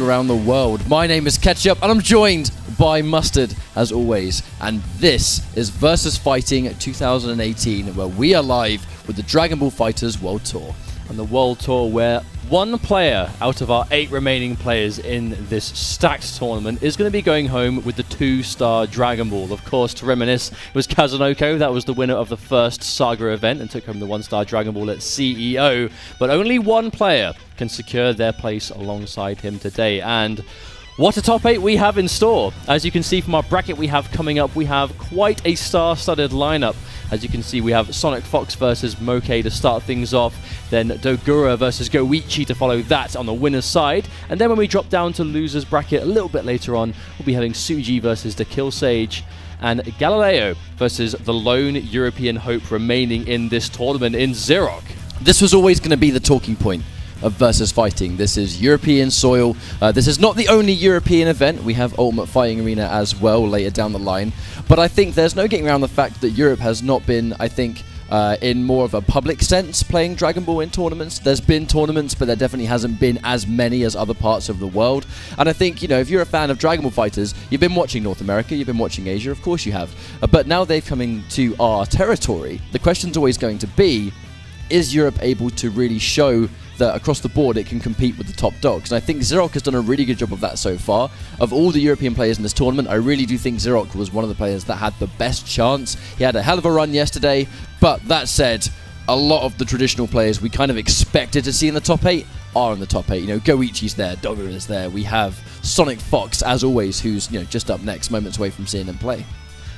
around the world. My name is Ketchup, and I'm joined by Mustard, as always. And this is VsFighting 2018, where we are live with the Dragon Ball FighterZ World Tour. And the World Tour, where one player out of our 8 remaining players in this stacked tournament is going to be going home with the 2-star Dragon Ball. Of course, to reminisce, it was Kazunoko that was the winner of the first Saga event and took home the 1-star Dragon Ball at CEO. But only one player can secure their place alongside him today. And what a top 8 we have in store. As you can see from our bracket we have coming up, we have quite a star-studded lineup. As you can see, we have SonicFox versus Moke to start things off, then Dogura vs GO1 to follow that on the winner's side, and then when we drop down to loser's bracket a little bit later on, we'll be having Souji versus Dekillsage, and Galileo versus the lone European hope remaining in this tournament in ZerpQ. This was always going to be the talking point of VsFighting. This is European soil. This is not the only European event. We have Ultimate Fighting Arena as well later down the line. But I think there's no getting around the fact that Europe has not been, I think, in more of a public sense playing Dragon Ball in tournaments. There's been tournaments, but there definitely hasn't been as many as other parts of the world. And I think, you know, if you're a fan of Dragon Ball FighterZ, you've been watching North America, you've been watching Asia, of course you have. But now they're coming to our territory. The question's always going to be, is Europe able to really show that across the board it can compete with the top dogs? And I think ZerpQ has done a really good job of that so far. Of all the European players in this tournament, I really do think ZerpQ was one of the players that had the best chance. He had a hell of a run yesterday, but that said, a lot of the traditional players we kind of expected to see in the top 8 are in the top 8. You know, GO1's there, Dogura is there, we have SonicFox, as always, who's, you know, just up next, moments away from seeing them play.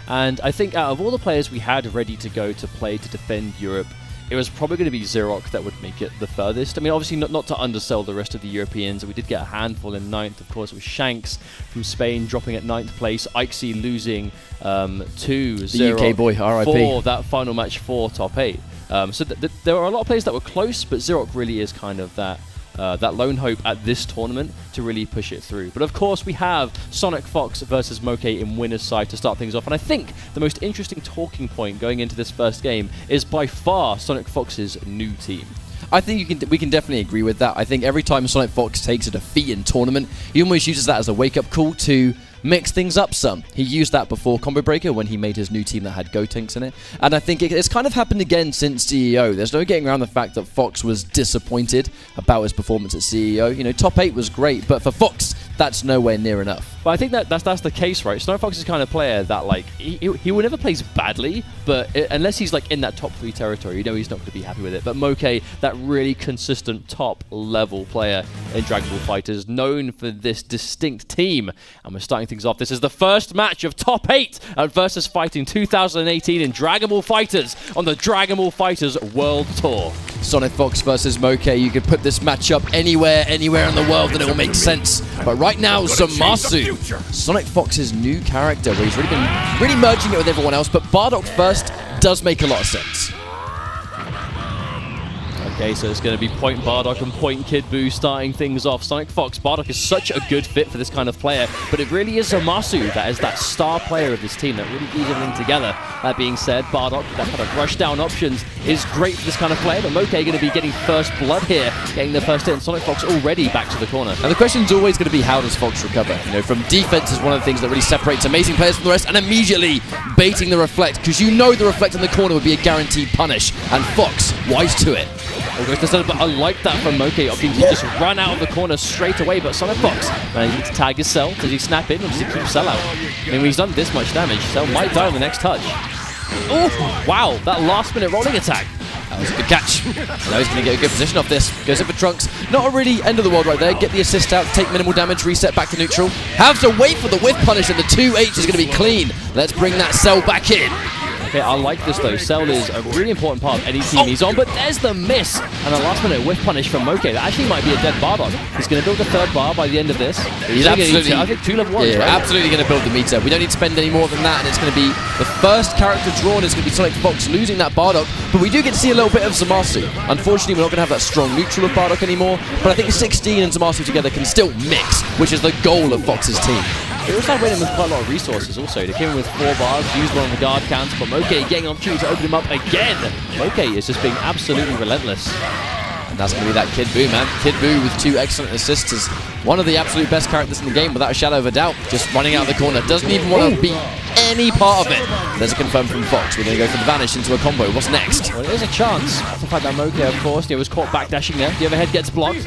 And I think out of all the players we had ready to go to play to defend Europe, it was probably going to be ZerpQ that would make it the furthest. I mean, obviously not to undersell the rest of the Europeans. We did get a handful in 9th. Of course, it was Shanks from Spain dropping at 9th place. Ikesy losing to the UK boy, RIP. For that final match for top 8. So there are a lot of players that were close, but ZerpQ really is kind of that lone hope at this tournament to really push it through. But of course we have SonicFox versus Moke in winner's side to start things off, and I think the most interesting talking point going into this first game is by far SonicFox's new team. I think we can definitely agree with that. I think every time SonicFox takes a defeat in tournament, he almost uses that as a wake-up call to mix things up some. He used that before Combo Breaker when he made his new team that had Gotenks in it. And I think it's kind of happened again since CEO. There's no getting around the fact that Fox was disappointed about his performance at CEO. You know, top 8 was great, but for Fox, that's nowhere near enough. But I think that's the case, right? SonicFox is the kind of player that, like, he will never plays badly, but unless he's like in that top 3 territory, you know he's not going to be happy with it. But Moke, that really consistent top-level player in Dragon Ball FighterZ, known for this distinct team. And we're starting things off. This is the first match of top 8 at VsFighting 2018 in Dragon Ball FighterZ on the Dragon Ball FighterZ World Tour. SonicFox versus Moke. You could put this matchup anywhere in the world and it will make sense. But right now, Zamasu, SonicFox's new character, where he's really been merging it with everyone else. But Bardock first does make a lot of sense. Okay, so it's going to be Point Bardock and Point Kid Buu starting things off. SonicFox, Bardock is such a good fit for this kind of player, but it really is Zamasu that is that star player of this team that really keeps everything together. That being said, Bardock, that kind of rush down options is great for this kind of player, but Moke going to be getting first blood here, getting the first hit, and SonicFox already back to the corner. And the question's always going to be, how does Fox recover? You know, from defense is one of the things that really separates amazing players from the rest, and immediately baiting the reflect, because you know the reflect in the corner would be a guaranteed punish, and Fox, wise to it. But I like that from Moke, opting to just run out of the corner straight away, but SonicFox managing to tag his Cell. Does he snap in or does he keep Cell out? I mean, when he's done this much damage, Cell might die on the next touch. Oh, wow, that last minute rolling attack. That was a good catch. Now he's going to get a good position off this. Goes in for Trunks. Not a really end of the world right there. Get the assist out, take minimal damage, reset back to neutral. Have to wait for the whiff punish, and the 2H is going to be clean. Let's bring that Cell back in. Okay, I like this though. Cell is a really important part of any team he's on, but there's the miss. And a last minute whiff punish from Moke. That actually might be a dead Bardock. He's going to build a 3rd bar by the end of this. He's absolutely, I think 2 level 1s, yeah, right? Absolutely going to build the meter. We don't need to spend any more than that, and it's going to be the first character drawn is going to be SonicFox losing that Bardock, but we do get to see a little bit of Zamasu. Unfortunately, we're not going to have that strong neutral of Bardock anymore, but I think 16 and Zamasu together can still mix, which is the goal of Fox's team. They also went in with quite a lot of resources also. They came in with 4 bars, used one on the guard counter, but Moke getting an opportunity to open him up again. Moke is just being absolutely relentless. That's going to be that Kid Buu, man. Kid Buu with 2 excellent assists is one of the absolute best characters in the game, without a shadow of a doubt. Just running out of the corner. Doesn't even want to be any part of it. There's a confirm from Fox. We're going to go for the vanish into a combo. What's next? Well, there's a chance to fight that Moke, of course. He was caught backdashing there. The overhead gets blocked.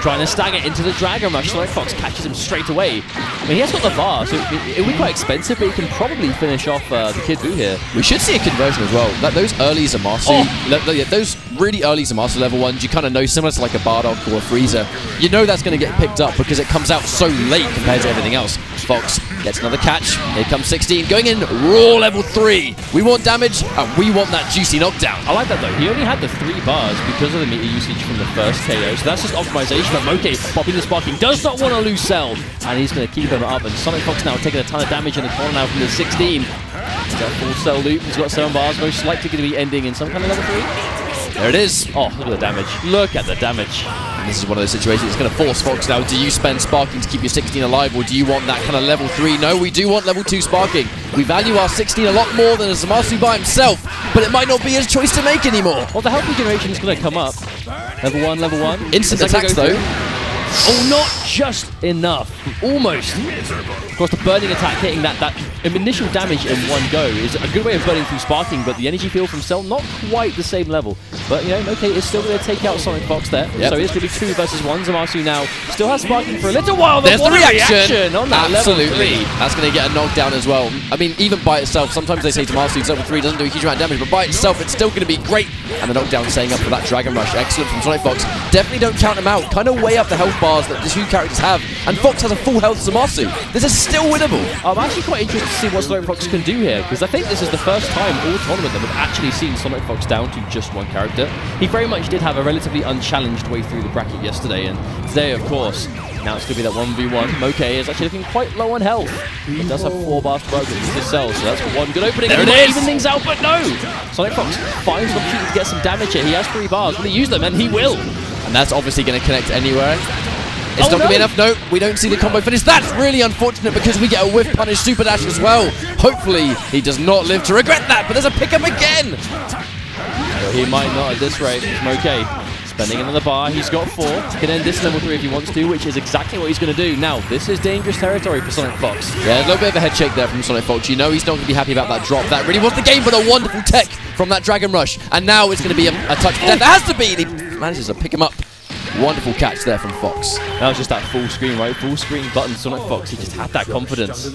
Trying to stagger into the Dragon Rush. SonicFox catches him straight away. I mean, he has got the bar, so it will be quite expensive, but he can probably finish off the Kid Buu here. We should see a conversion as well. Like those early Zamasu, those really early Zamasu level ones, you kind of know, similar to like a Bardock or a Freezer, you know that's going to get picked up because it comes out so late compared to everything else. Fox gets another catch. Here comes 16, going in raw level 3. We want damage, and we want that juicy knockdown. I like that though. He only had the 3 bars because of the meter usage from the first KO, so that's just optimization. But Moke popping the sparking, does not want to lose cell, and he's going to keep him up. And SonicFox now taking a ton of damage in the corner now from the 16. He's got a full cell loop. He's got 7 bars, most likely going to be ending in some kind of level 3. There it is. Oh, look at the damage. Look at the damage. And this is one of those situations that's going to force Fox now. Do you spend sparking to keep your 16 alive, or do you want that kind of level 3? No, we do want level 2 sparking. We value our 16 a lot more than a Zamasu by himself, but it might not be his choice to make anymore. Well, the health regeneration is going to come up. Level 1, level 1. Instant attacks though. Oh, not just enough. Almost. Of course, the burning attack hitting that initial damage in one go is a good way of burning through sparking, but the energy field from Cell not quite the same level. But, you know, Moke is still going to take out SonicFox there. Yep. So it's going to be 2 versus 1. Zamasu now still has sparking for a little while. There's the reaction on that Absolutely. Level 3. That's going to get a knockdown as well. I mean, even by itself, sometimes they say Zamasu level 3 doesn't do a huge amount of damage, but by itself, it's still going to be great. And the knockdown staying up for that Dragon Rush. Excellent from SonicFox. Definitely don't count him out. Kind of weigh up the health bars that the 2 characters have. And Fox has a full health Zamasu. This is still winnable. I'm actually quite interested to see what SonicFox can do here, because I think this is the first time all tournament that we've actually seen SonicFox down to just 1 character. He very much did have a relatively unchallenged way through the bracket yesterday, and today, of course, now it's going to be that 1v1. Moke is actually looking quite low on health. He does have 4 bars to work with his cells, so that's one good opening. There it is! Even things out, but no! SonicFox finds an opportunity to get some damage here. He has 3 bars. Will he use them? And he will! And that's obviously going to connect anywhere. It's not going to be enough. No, we don't see the combo finish. That's really unfortunate because we get a whiff punish super dash as well. Hopefully, he does not live to regret that, but there's a pickup again. Well, he might not at this rate. It's Moke spending another bar. He's got 4. He can end this level 3 if he wants to, which is exactly what he's going to do. Now, this is dangerous territory for SonicFox. Yeah, a little bit of a head shake there from SonicFox. You know he's not going to be happy about that drop. That really was the game, but a wonderful tech from that Dragon Rush. And now it's going to be a touch of death. There has to be, and he manages to pick him up. Wonderful catch there from Fox. That was just that full screen, right? Full screen button. SonicFox, he just had that confidence.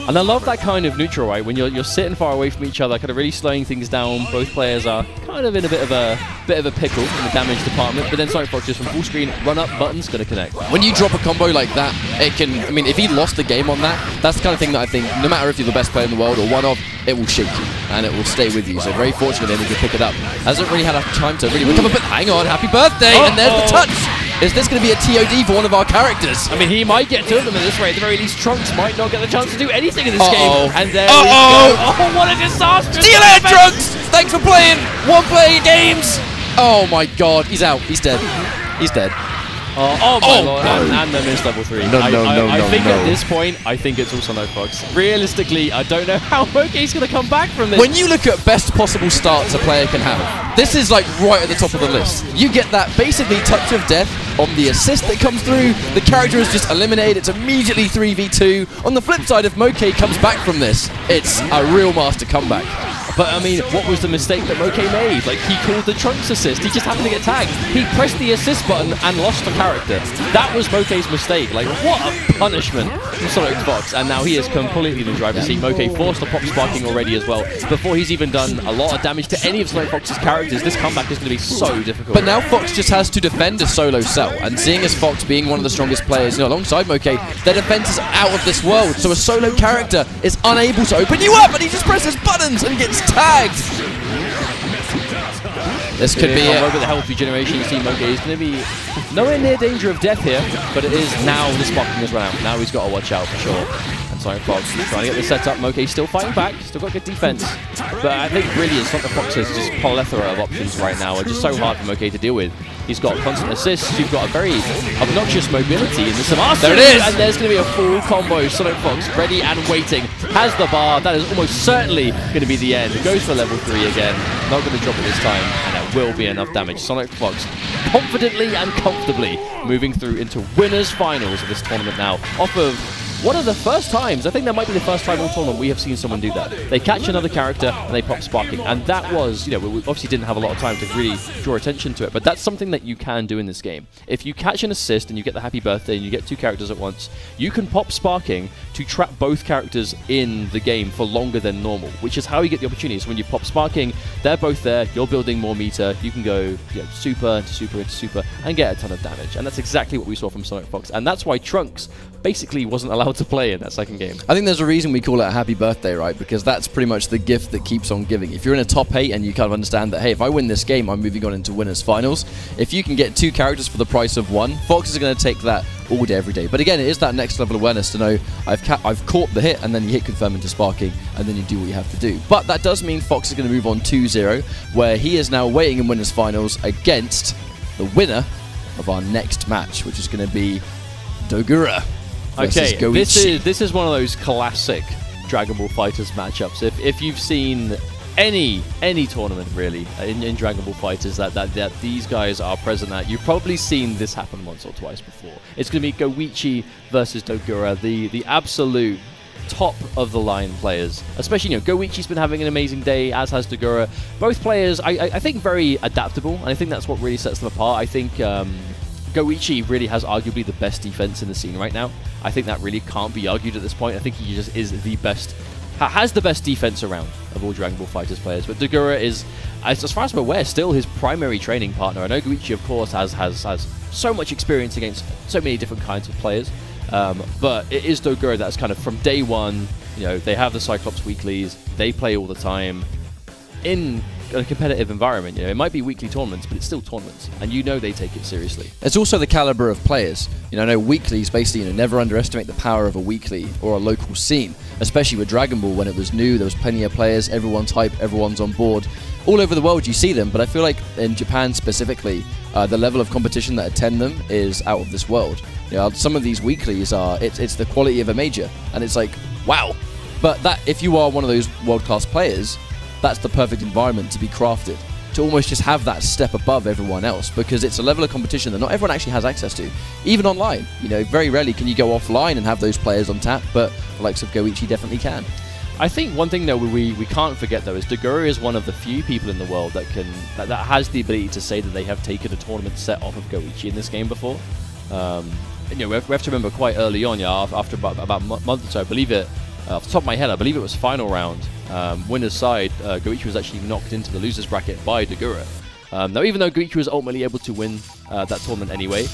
And I love that kind of neutral, right? When you're sitting far away from each other, kind of really slowing things down. Both players are kind of in a bit of a pickle in the damage department. But then SonicFox just from full screen, run up, button's going to connect. When you drop a combo like that, it can, I mean, if he lost the game on that, that's the kind of thing that I think, no matter if you're the best player in the world or one of, it will shake you and it will stay with you. So very fortunate that he could pick it up. Hasn't really had a time to really recover, but hang on, happy birthday, and there's the touch. Is this going to be a TOD for one of our characters? I mean, he might get 2 of them at this rate. At the very least, Trunks might not get the chance to do anything in this game. And there we go. Oh, what a disaster! See you later, Trunks! Thanks for playing 1-player games! Oh my god, he's out. He's dead. He's dead. Oh my lord, and then there's level 3. I think at this point, I think it's also SonicFox. Realistically, I don't know how Moke's going to come back from this. When you look at best possible starts a player can have, this is like right at the top of the list. You get that basically touch of death on the assist that comes through, the character is just eliminated, it's immediately 3v2. On the flip side, if Moke comes back from this, it's a real master comeback. But, I mean, what was the mistake that Moke made? Like, he called the Trunks assist. He just happened to get tagged. He pressed the assist button and lost the character. That was Moke's mistake. Like, what a punishment from SonicFox. And now he is completely in the driver's seat. Moke forced the pop sparking already as well. Before he's even done a lot of damage to any of SonicFox's characters, this comeback is going to be so difficult. But now Fox just has to defend a solo cell. And seeing as Fox being one of the strongest players, you know, alongside Moke, their defense is out of this world. So a solo character is unable to open you up, and he just presses buttons and gets tagged. This could be it. With the health regeneration, you see Moke is going to be nowhere near danger of death here, but it is now the sparking has run out. Now he's got to watch out for sure. And SonicFox is trying to get this set up. Moke still fighting back, still got good defense. But I think really it's SonicFox's just plethora of options right now are just so hard for Moke to deal with. He's got constant assists, you've got a very obnoxious mobility in the Zamasu. There it is! And there's going to be a full combo. SonicFox ready and waiting. Has the bar. That is almost certainly going to be the end. Goes for level 3 again. Not going to drop it this time. And will be enough damage. SonicFox confidently and comfortably moving through into winners finals of this tournament now, off of one of the first times, I think that might be the first time all tournament we have seen someone do that. They catch another character and they pop sparking, and that was, we obviously didn't have a lot of time to really draw attention to it, but that's something that you can do in this game. If you catch an assist and you get the happy birthday and you get two characters at once, you can pop sparking to trap both characters in the game for longer than normal, which is how you get the opportunity. So when you pop sparking, they're both there, you're building more meter, you can go super into super into super and get a ton of damage, and that's exactly what we saw from SonicFox, and that's why Trunks basically wasn't allowed to play in that second game. I think there's a reason we call it a happy birthday, right? Because that's pretty much the gift that keeps on giving. If you're in a top 8 and you kind of understand that, hey, if I win this game, I'm moving on into winners finals. If you can get two characters for the price of one, Fox is going to take that all day, every day. But again, it is that next level awareness to know I've caught the hit, and then you hit confirm into sparking, and then you do what you have to do. But that does mean Fox is going to move on 2-0, where he is now waiting in winners finals against the winner of our next match, which is going to be Dogura. Okay, this is one of those classic Dragon Ball FighterZ matchups. If you've seen any tournament really in Dragon Ball FighterZ that these guys are present at, you've probably seen this happen once or twice before. It's going to be Goichi versus Dogura, the absolute top of the line players. Especially, Goichi's been having an amazing day, as has Dogura. Both players, I think, very adaptable, and I think that's what really sets them apart. I think Goichi really has arguably the best defense in the scene right now. I think that really can't be argued at this point. I think he just is the best, has the best defense around of all Dragon Ball FighterZ players. But Dogura is, as far as I'm aware, still his primary training partner. I know Goichi, of course, has so much experience against so many different kinds of players. But it is Dogura that's kind of from day one, they have the Cyclops weeklies, they play all the time in a competitive environment. It might be weekly tournaments, but it's still tournaments, and they take it seriously. It's also the caliber of players. I know weeklies, basically, never underestimate the power of a weekly or a local scene, especially with Dragon Ball. When it was new, there was plenty of players, everyone's hype, everyone's on board. All over the world you see them, but I feel like in Japan specifically, the level of competition that attend them is out of this world. Some of these weeklies it's the quality of a major, and it's like, wow. But that, if you are one of those world-class players, that's the perfect environment to be crafted, to almost just have that step above everyone else, because it's a level of competition that not everyone actually has access to, even online. Very rarely can you go offline and have those players on tap, but the likes of Goichi definitely can. I think one thing though we can't forget though is Dogura is one of the few people in the world that has the ability to say that they have taken a tournament set off of Goichi in this game before. We have to remember quite early on, after about a month or so, I believe it. Off the top of my head, I believe it was final round. Winner's side, Goichi was actually knocked into the loser's bracket by Dogura. Now, even though Goichi was ultimately able to win that tournament anyway,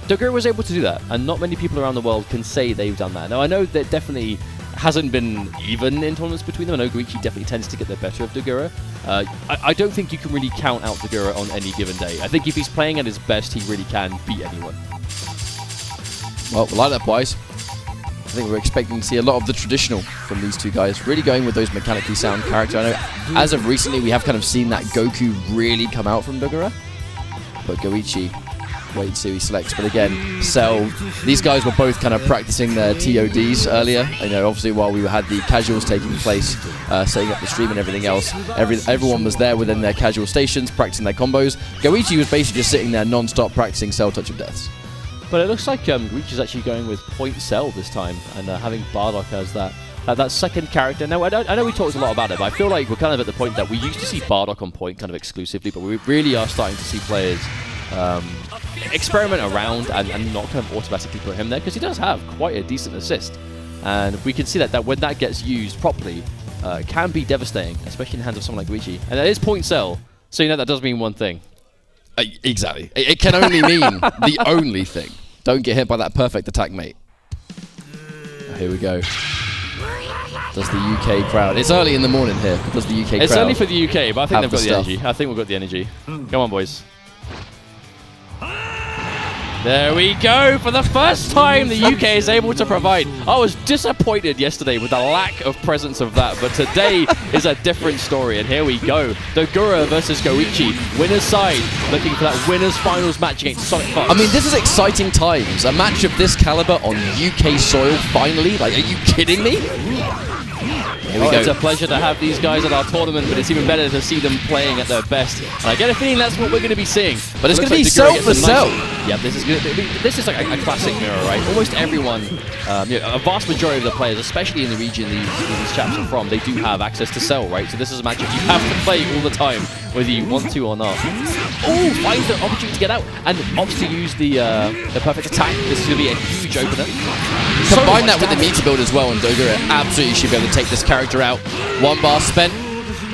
Dogura was able to do that, and not many people around the world can say they've done that. Now, I know that definitely hasn't been even in tournaments between them. I know Goichi definitely tends to get the better of Dogura. I don't think you can really count out Dogura on any given day. I think if he's playing at his best, he really can beat anyone. Well, we like that, boys. I think we're expecting to see a lot of the traditional from these two guys, really going with those mechanically sound characters. I know as of recently we have kind of seen that Goku really come out from Dogura, but Goichi, wait to see who he selects. But again, Cell, these guys were both kind of practicing their TODs earlier. Obviously while we had the casuals taking place, setting up the stream and everything else, everyone was there within their casual stations practicing their combos. Goichi was basically just sitting there non-stop practicing Cell Touch of Deaths. But it looks like Goichi's actually going with Point Cell this time, and having Bardock as that second character. Now, I know we talked a lot about it, but I feel like we're kind of at the point that we used to see Bardock on Point kind of exclusively, but we really are starting to see players experiment around and not kind of automatically put him there, because he does have quite a decent assist. And we can see that when that gets used properly, it can be devastating, especially in the hands of someone like Goichi. And that is Point Cell, so that does mean one thing. Exactly. It can only mean the only thing. Don't get hit by that perfect attack, mate. Here we go. Does the UK crowd... It's early in the morning here. Does the UK crowd... It's only for the UK, but I think they've got the energy. I think we've got the energy. Come on, boys. There we go. For the first time, the UK is able to provide. I was disappointed yesterday with the lack of presence of that, but today is a different story, and here we go. Dogura versus Goichi. Winner's side looking for that winner's finals match against SonicFox. I mean, this is exciting times. A match of this caliber on UK soil, finally. Like, are you kidding me? Here we go. It's a pleasure to have these guys at our tournament, but it's even better to see them playing at their best. And I get a feeling that's what we're going to be seeing. But it's going to be cell for cell. Yeah, this is like a classic mirror, right? Almost everyone, a vast majority of the players, especially in the region these chaps are from, they do have access to cell, right? So this is a matchup you have to play all the time, whether you want to or not. Oh, finds the opportunity to get out and opts to use the perfect attack. This is going to be a huge opener. Combine that with the meter build as well, and Dogura absolutely should be able to take this character out. 1 bar spent.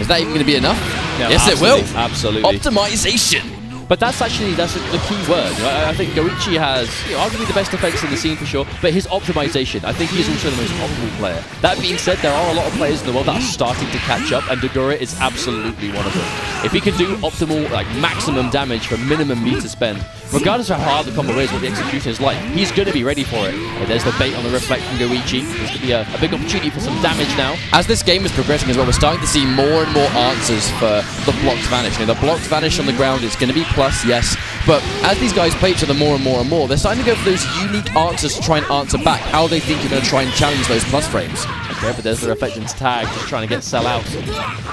Is that even going to be enough? No, yes, absolutely, it will. Absolutely. Optimization. But that's the key word. I think Goichi has arguably the best defense in the scene for sure, but his optimization, I think he is also the most optimal player. That being said, there are a lot of players in the world that are starting to catch up, and Dogura is absolutely one of them. If he can do optimal, like maximum damage for minimum meter spend, regardless of how hard the combo is, what the execution is like, he's going to be ready for it. But there's the bait on the reflect from Goichi. There's going to be a big opportunity for some damage now. As this game is progressing as well, we're starting to see more and more answers for the blocked vanish. The blocked vanish on the ground is going to be plus, yes, but as these guys play each other more and more and more, they're starting to go for those unique answers to try and answer back how they think you're going to try and challenge those plus frames. Okay, but there's the Reflection's tag, just trying to get Cell out.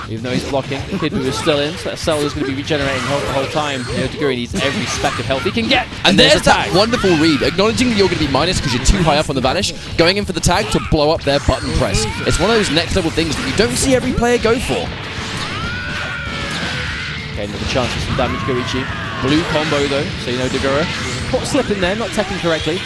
Even though he's blocking, Kid Buu is still in, so that Cell is going to be regenerating health the whole time. Dogura needs every speck of health he can get. And there's that wonderful read, acknowledging that you're going to be minus because you're too high up on the vanish, going in for the tag to blow up their button press. It's one of those next level things that you don't see every player go for. Okay, another chance for some damage, Goichi. Blue combo though, so you know Dogura caught slipping there, not teching correctly.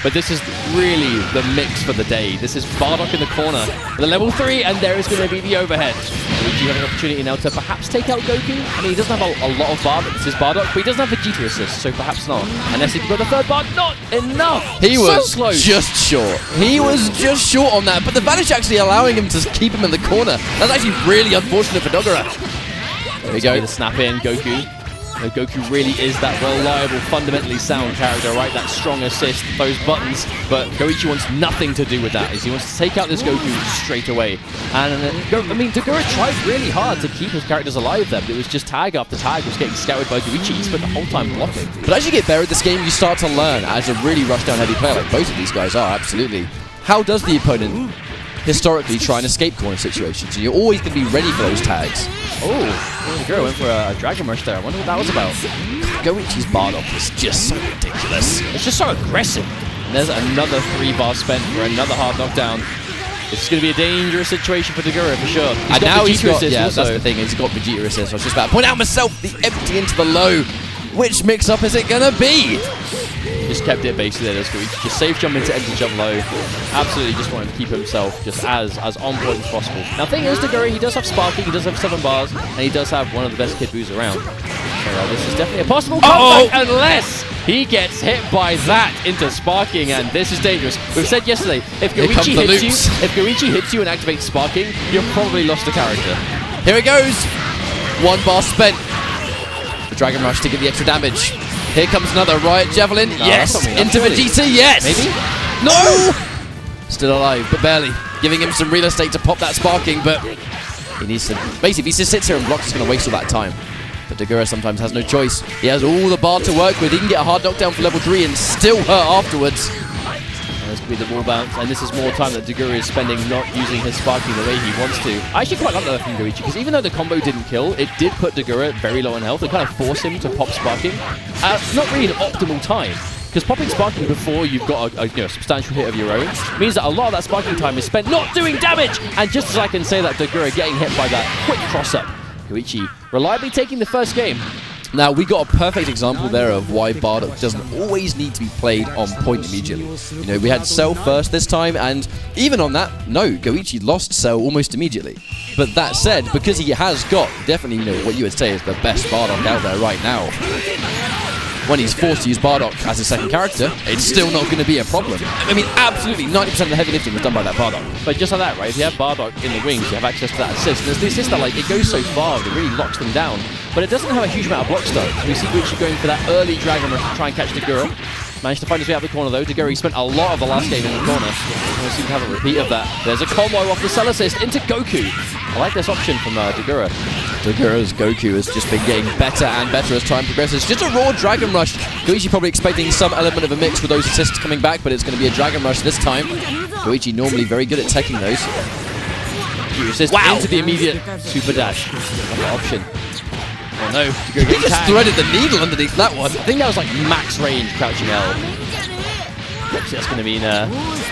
But this is really the mix for the day. This is Bardock in the corner with a level 3, and there is going to be the overhead. Goichi having an opportunity now to perhaps take out Goku. I mean, he doesn't have a lot of bar, but this is Bardock, but he doesn't have Vegeta assist, so perhaps not. Unless he can go the third bar, not enough! He was so close. Just short. He was just short on that, but the vanish actually allowing him to keep him in the corner. That's actually really unfortunate for Dogura. There we go. The snap in, Goku. Goku really is that reliable, fundamentally sound character, right? That strong assist, those buttons, but Goichi wants nothing to do with that. He wants to take out this Goku straight away. And I mean, Dogura tried really hard to keep his characters alive there, but it was just tag after tag was getting scouted by Goichi. He spent the whole time blocking. But as you get better at this game, you start to learn as a really rush-down heavy player, like both of these guys are, absolutely. How does the opponent historically try and escape corner situations? And you're always going to be ready for those tags. Oh, Dogura went for a Dragon Rush there. I wonder what that was about. Goichi's Bardock is just so ridiculous. It's just so aggressive. And there's another 3-bar spent for another hard knockdown. This is going to be a dangerous situation for Dogura for sure. And now he's got, yeah, that's the thing, he's got Vegeta assist. I was just about to point out myself, the empty into the low. Which mix-up is it going to be? Just kept it basically there, Goichi. Just safe jump into empty jump low. Absolutely just wanted to keep himself just as on point as possible. Now, thing is, Dogura, he does have sparking, he does have 7 bars, and he does have one of the best Kid Buus around. So this is definitely a possible comeback, unless he gets hit by that into sparking, and this is dangerous. We've said yesterday, if Goichi hits you and activates sparking, you've probably lost the character. Here it goes. 1 bar spent. The Dragon Rush to get the extra damage. Here comes another Riot Javelin. No, yes! Into Vegeta, yes! Maybe? No! Still alive, but barely. Giving him some real estate to pop that sparking, but he needs to... Basically, if he just sits here and blocks, he's going to waste all that time. But Dogura sometimes has no choice. He has all the bar to work with. He can get a hard knockdown for level 3 and still hurt afterwards. This could be the wall bounce, and this is more time that Dogura is spending not using his sparking the way he wants to. I actually quite like that from Goichi, because even though the combo didn't kill, it did put Dogura very low on health. It kind of forced him to pop sparking. Not really an optimal time, because popping sparking before you've got a substantial hit of your own means that a lot of that sparking time is spent not doing damage. And just as I can say that, Dogura getting hit by that quick cross-up. Goichi reliably taking the first game. Now, we got a perfect example there of why Bardock doesn't always need to be played on point immediately. You know, we had Cell first this time, and even on that, no, Goichi lost Cell almost immediately. But that said, because he has got definitely, what you would say is the best Bardock out there right now, when he's forced to use Bardock as his second character, it's still not going to be a problem. I mean, absolutely, 90% of the heavy lifting was done by that Bardock. But just like that, right? If you have Bardock in the wings, you have access to that assist. And there's the assist that, it goes so far, it really locks them down. But it doesn't have a huge amount of block stun. So we see Goichi going for that early Dragon Rush to try and catch Dogura. Managed to find his way out of the corner, though. Dogura, he spent a lot of the last game in the corner. We seem to have a repeat of that. There's a combo off the Cell assist into Goku. I like this option from Dogura. Dogura's Goku has just been getting better and better as time progresses. Just a raw Dragon Rush. Goichi probably expecting some element of a mix with those assists coming back, but it's going to be a Dragon Rush this time. Goichi normally very good at taking those. ZerpQ assist into the immediate super dash. Another option. Oh no, Dogura He just threaded the needle underneath that one. I think that was like max range crouching L. Obviously that's going to mean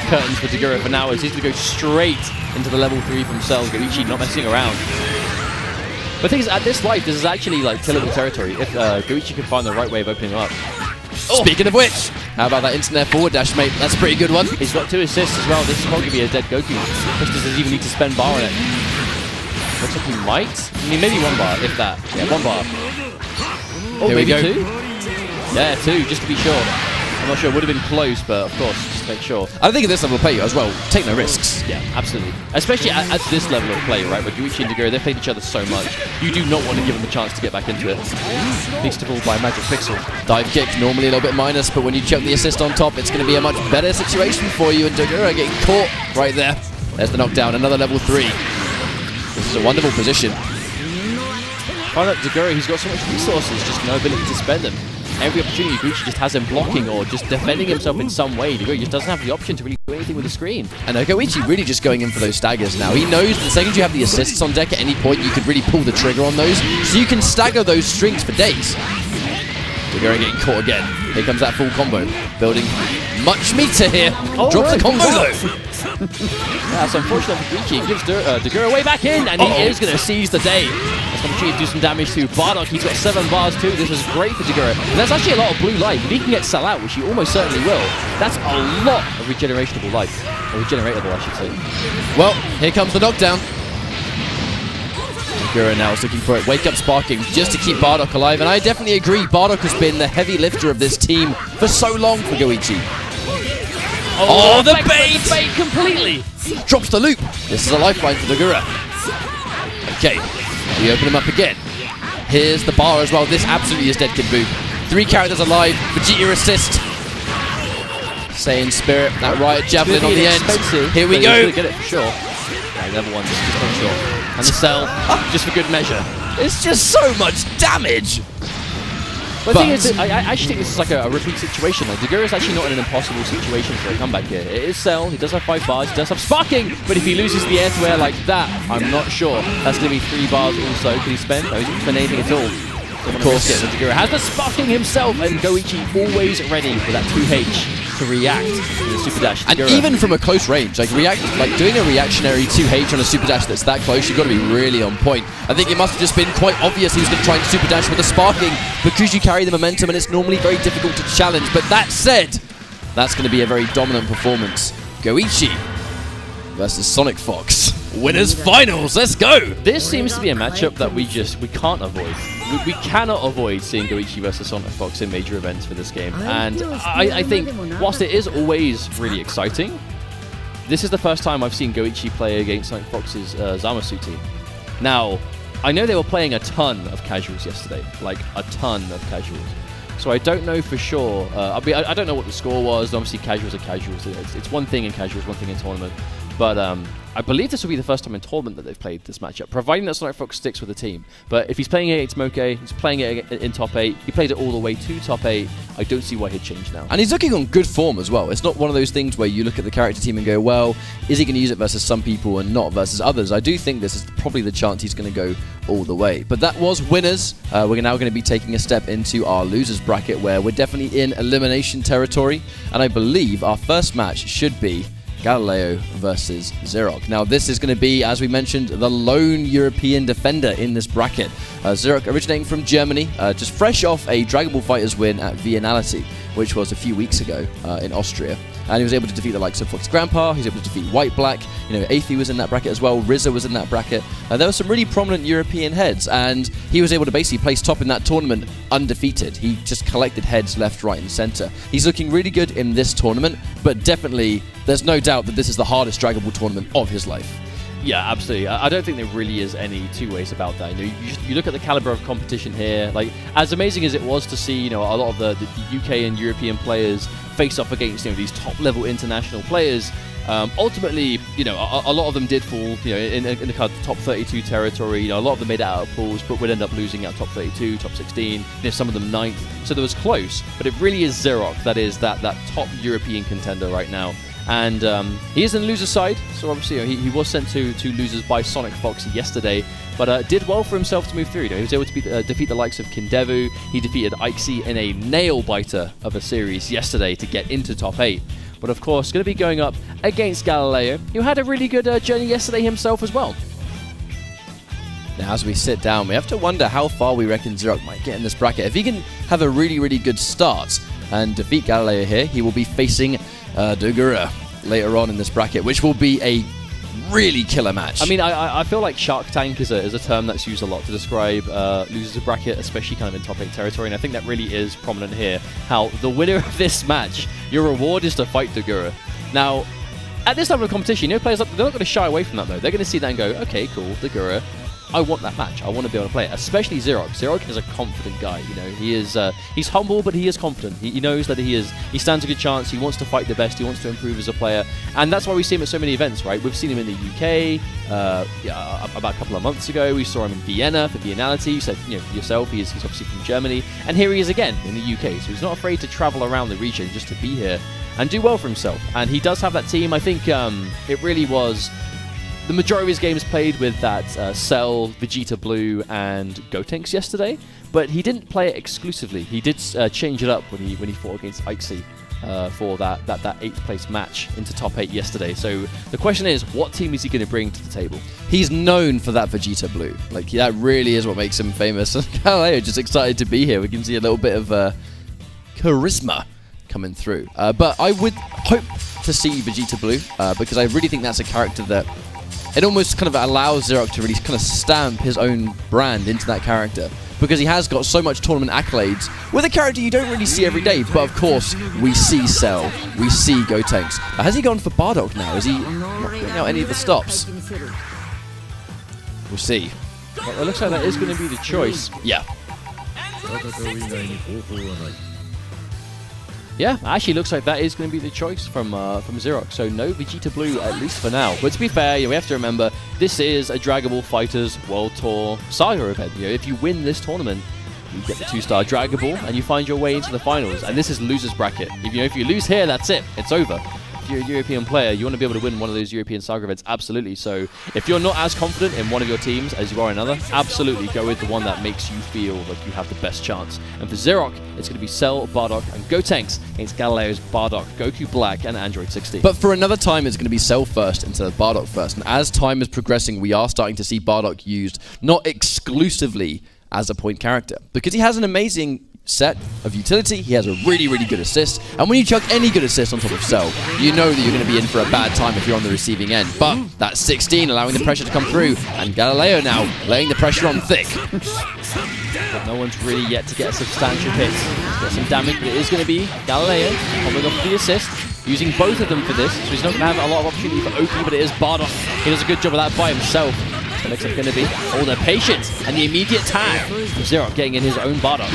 curtains for Dogura for now, as he's going to go straight into the level 3 from Cell. Goichi not messing around. But the thing is, at this life, this is actually like killable territory if Goichi can find the right way of opening him up. Oh. Speaking of which, how about that instant air forward dash, mate? That's a pretty good one. He's got 2 assists as well. This is probably going to be a dead Goku. Krista doesn't even need to spend bar on it. Looks like he might. I mean, maybe 1 bar, if that. Yeah, 1 bar. Oh, here maybe we go. 2? Yeah, 2, just to be sure. I'm not sure. It would have been close, but of course, just to make sure. I think at this level of play as well, take no risks. Yeah, absolutely. Especially at this level of play, right? Where Goichi and Dogura, they've played each other so much. You do not want to give them a chance to get back into it. Least of all by Magic Pixel. Dive kick, normally a little bit minus, but when you chuck the assist on top, it's going to be a much better situation for you. And Dogura getting caught right there. There's the knockdown, another level 3. This is a wonderful position. Find out Dogura, he's got so much resources, just no ability to spend them. Every opportunity, Goichi just has him blocking or just defending himself in some way. Dogura just doesn't have the option to really do anything with the screen. And Goichi really just going in for those staggers now. He knows the second you have the assists on deck at any point, you could really pull the trigger on those, so you can stagger those strings for days. Dogura getting caught again. Here comes that full combo. Building much meter here. Oh, drops the combo though. That's unfortunate for Goichi. He gives Dogura way back in, and he is going to seize the day. That's going to do some damage to Bardock. He's got 7 bars too. This is great for Dogura. And that's actually a lot of blue life. If he can get Cell out, which he almost certainly will, that's a lot of regenerationable life. Or regeneratable, I should say. Well, here comes the knockdown. Dogura now is looking for it. Wake up sparking just to keep Bardock alive. And I definitely agree. Bardock has been the heavy lifter of this team for so long for Goichi. Oh, the bait! The bait completely! Drops the loop. This is a lifeline for Dogura. Okay, we open him up again. Here's the bar as well. This absolutely is dead Kid Buu. 3 characters alive. Vegeta assist. Saiyan Spirit. That Riot Javelin on the end. Here we go. Get it for sure. Yeah, the other one just not sure. And the Cell, just for good measure. It's just so much damage. But the thing is, I actually think this is like a repeat situation. Like, Dogura is actually not in an impossible situation for a comeback here. It is Cell, he does have 5 bars, he does have sparking, but if he loses the air-to-air like that, I'm not sure. That's going to be 3 bars also. Can he spend? No, he doesn't spend anything at all. Of course, Dogura has the sparking himself, and Goichi always ready with that 2H to react to the super dash. And even from a close range, like doing a reactionary 2H on a super dash that's that close, you've got to be really on point. I think it must have just been quite obvious he was going to try and super dash with the sparking because you carry the momentum and it's normally very difficult to challenge. But that said, that's going to be a very dominant performance. Goichi versus SonicFox. Winners finals, let's go! This seems to be a matchup that we can't avoid. We cannot avoid seeing Goichi versus SonicFox in major events for this game. And I think, whilst it is always really exciting, this is the first time I've seen Goichi play against SonicFox's Zamasu team. Now, I know they were playing a ton of casuals yesterday, like a ton of casuals. So I don't know for sure. I don't know what the score was. Obviously, casuals are casuals. It's one thing in casuals, one thing in tournament. But I believe this will be the first time in tournament that they've played this matchup, providing that SonicFox sticks with the team. But if he's playing it against Moke, he's playing it in top 8, he played it all the way to top 8, I don't see why he'd change now. And he's looking on good form as well. It's not one of those things where you look at the character team and go, well, is he going to use it versus some people and not versus others? I do think this is probably the chance he's going to go all the way. But that was winners. We're now going to be taking a step into our losers bracket where we're definitely in elimination territory. And I believe our first match should be Galileo versus ZerpQ. Now this is going to be, as we mentioned, the lone European defender in this bracket. ZerpQ originating from Germany, just fresh off a Dragon Ball FighterZ win at Viennality, which was a few weeks ago in Austria. And he was able to defeat the likes of Fox Grandpa, he was able to defeat White Black, you know, Aethy was in that bracket as well, Rizza was in that bracket. There were some really prominent European heads, and he was able to basically place top in that tournament undefeated. He just collected heads left, right, and center. He's looking really good in this tournament, but definitely there's no doubt that this is the hardest Dragon Ball tournament of his life. Yeah, absolutely. I don't think there really is any two ways about that. You know, you look at the caliber of competition here. Like, as amazing as it was to see, you know, a lot of the UK and European players face off against these top-level international players. Ultimately, a lot of them did fall, in the kind of top 32 territory. A lot of them made it out of pools, but would end up losing out top 32, top 16. Some of them 9th. So there was close, but it really is ZerpQ that is that top European contender right now. And he is in the loser's side, so obviously he was sent to losers by SonicFox yesterday, but did well for himself to move through. He was able to defeat the likes of Kindevu. He defeated Ixie in a nail-biter of a series yesterday to get into top 8. But of course, going to be going up against Galileo, who had a really good journey yesterday himself as well. Now, as we sit down, we have to wonder how far we reckon ZerpQ might get in this bracket. If he can have a really, really good start and defeat Galileo here, he will be facing Dogura later on in this bracket, which will be a really killer match. I mean, I feel like Shark Tank is a term that's used a lot to describe losers of bracket, especially kind of in top 8 territory, and I think that really is prominent here. How the winner of this match, your reward is to fight Dogura. Now, at this level of competition, players, they're not going to shy away from that though. They're going to see that and go, okay, cool, Dogura. I want that match. I want to be able to play it, especially ZerpQ. ZerpQ is a confident guy. He is he's humble, but he is confident. He knows that he stands a good chance. He wants to fight the best. He wants to improve as a player, and that's why we see him at so many events, right? We've seen him in the UK about a couple of months ago. We saw him in Vienna for Biennality. You said, for yourself, he's obviously from Germany, and here he is again in the UK. So he's not afraid to travel around the region just to be here and do well for himself. And he does have that team. I think it really was. The majority of his games played with that Cell, Vegeta Blue, and Gotenks yesterday, but he didn't play it exclusively. He did change it up when he fought against Ixie for that 8th place match into top 8 yesterday. So the question is, what team is he going to bring to the table? He's known for that Vegeta Blue. Like, that really is what makes him famous. Galileo just excited to be here. We can see a little bit of charisma coming through. But I would hope to see Vegeta Blue because I really think that's a character that it almost kind of allows ZerpQ to really kind of stamp his own brand into that character, because he has got so much tournament accolades with a character you don't really see every day. But of course, we see Cell, we see Gotenks. Has he gone for Bardock now? Is he not putting out any of the stops? We'll see. Well, it looks like that is going to be the choice. Yeah. Yeah, actually looks like that is going to be the choice from ZerpQ. So no Vegeta Blue, at least for now. But to be fair, we have to remember, this is a Dragon Ball FighterZ World Tour Saga event. If you win this tournament, you get the 2-star Dragon Ball, and you find your way into the finals. And this is losers bracket. If you lose here, that's it. It's over. If you're a European player, you want to be able to win one of those European Saga events, absolutely. So if you're not as confident in one of your teams as you are another, absolutely go with the one that makes you feel like you have the best chance. And for ZerpQ, it's going to be Cell, Bardock, and Gotenks against Galileo's Bardock, Goku Black, and Android 16. But for another time, it's going to be Cell first instead of Bardock first. And as time is progressing, we are starting to see Bardock used not exclusively as a point character, because he has an amazing set of utility. He has a really, really good assist, and when you chuck any good assist on top of Cell, you know that you're going to be in for a bad time if you're on the receiving end. But that's 16 allowing the pressure to come through, and Galileo now laying the pressure on thick. But no one's really yet to get a substantial hit. Get some damage, but it is going to be Galileo coming off the assist, using both of them for this, so he's not going to have a lot of opportunity for Oki, but it is Bardock. He does a good job of that by himself. It looks like going to be all the patience and the immediate tag of ZerpQ getting in his own Bardock.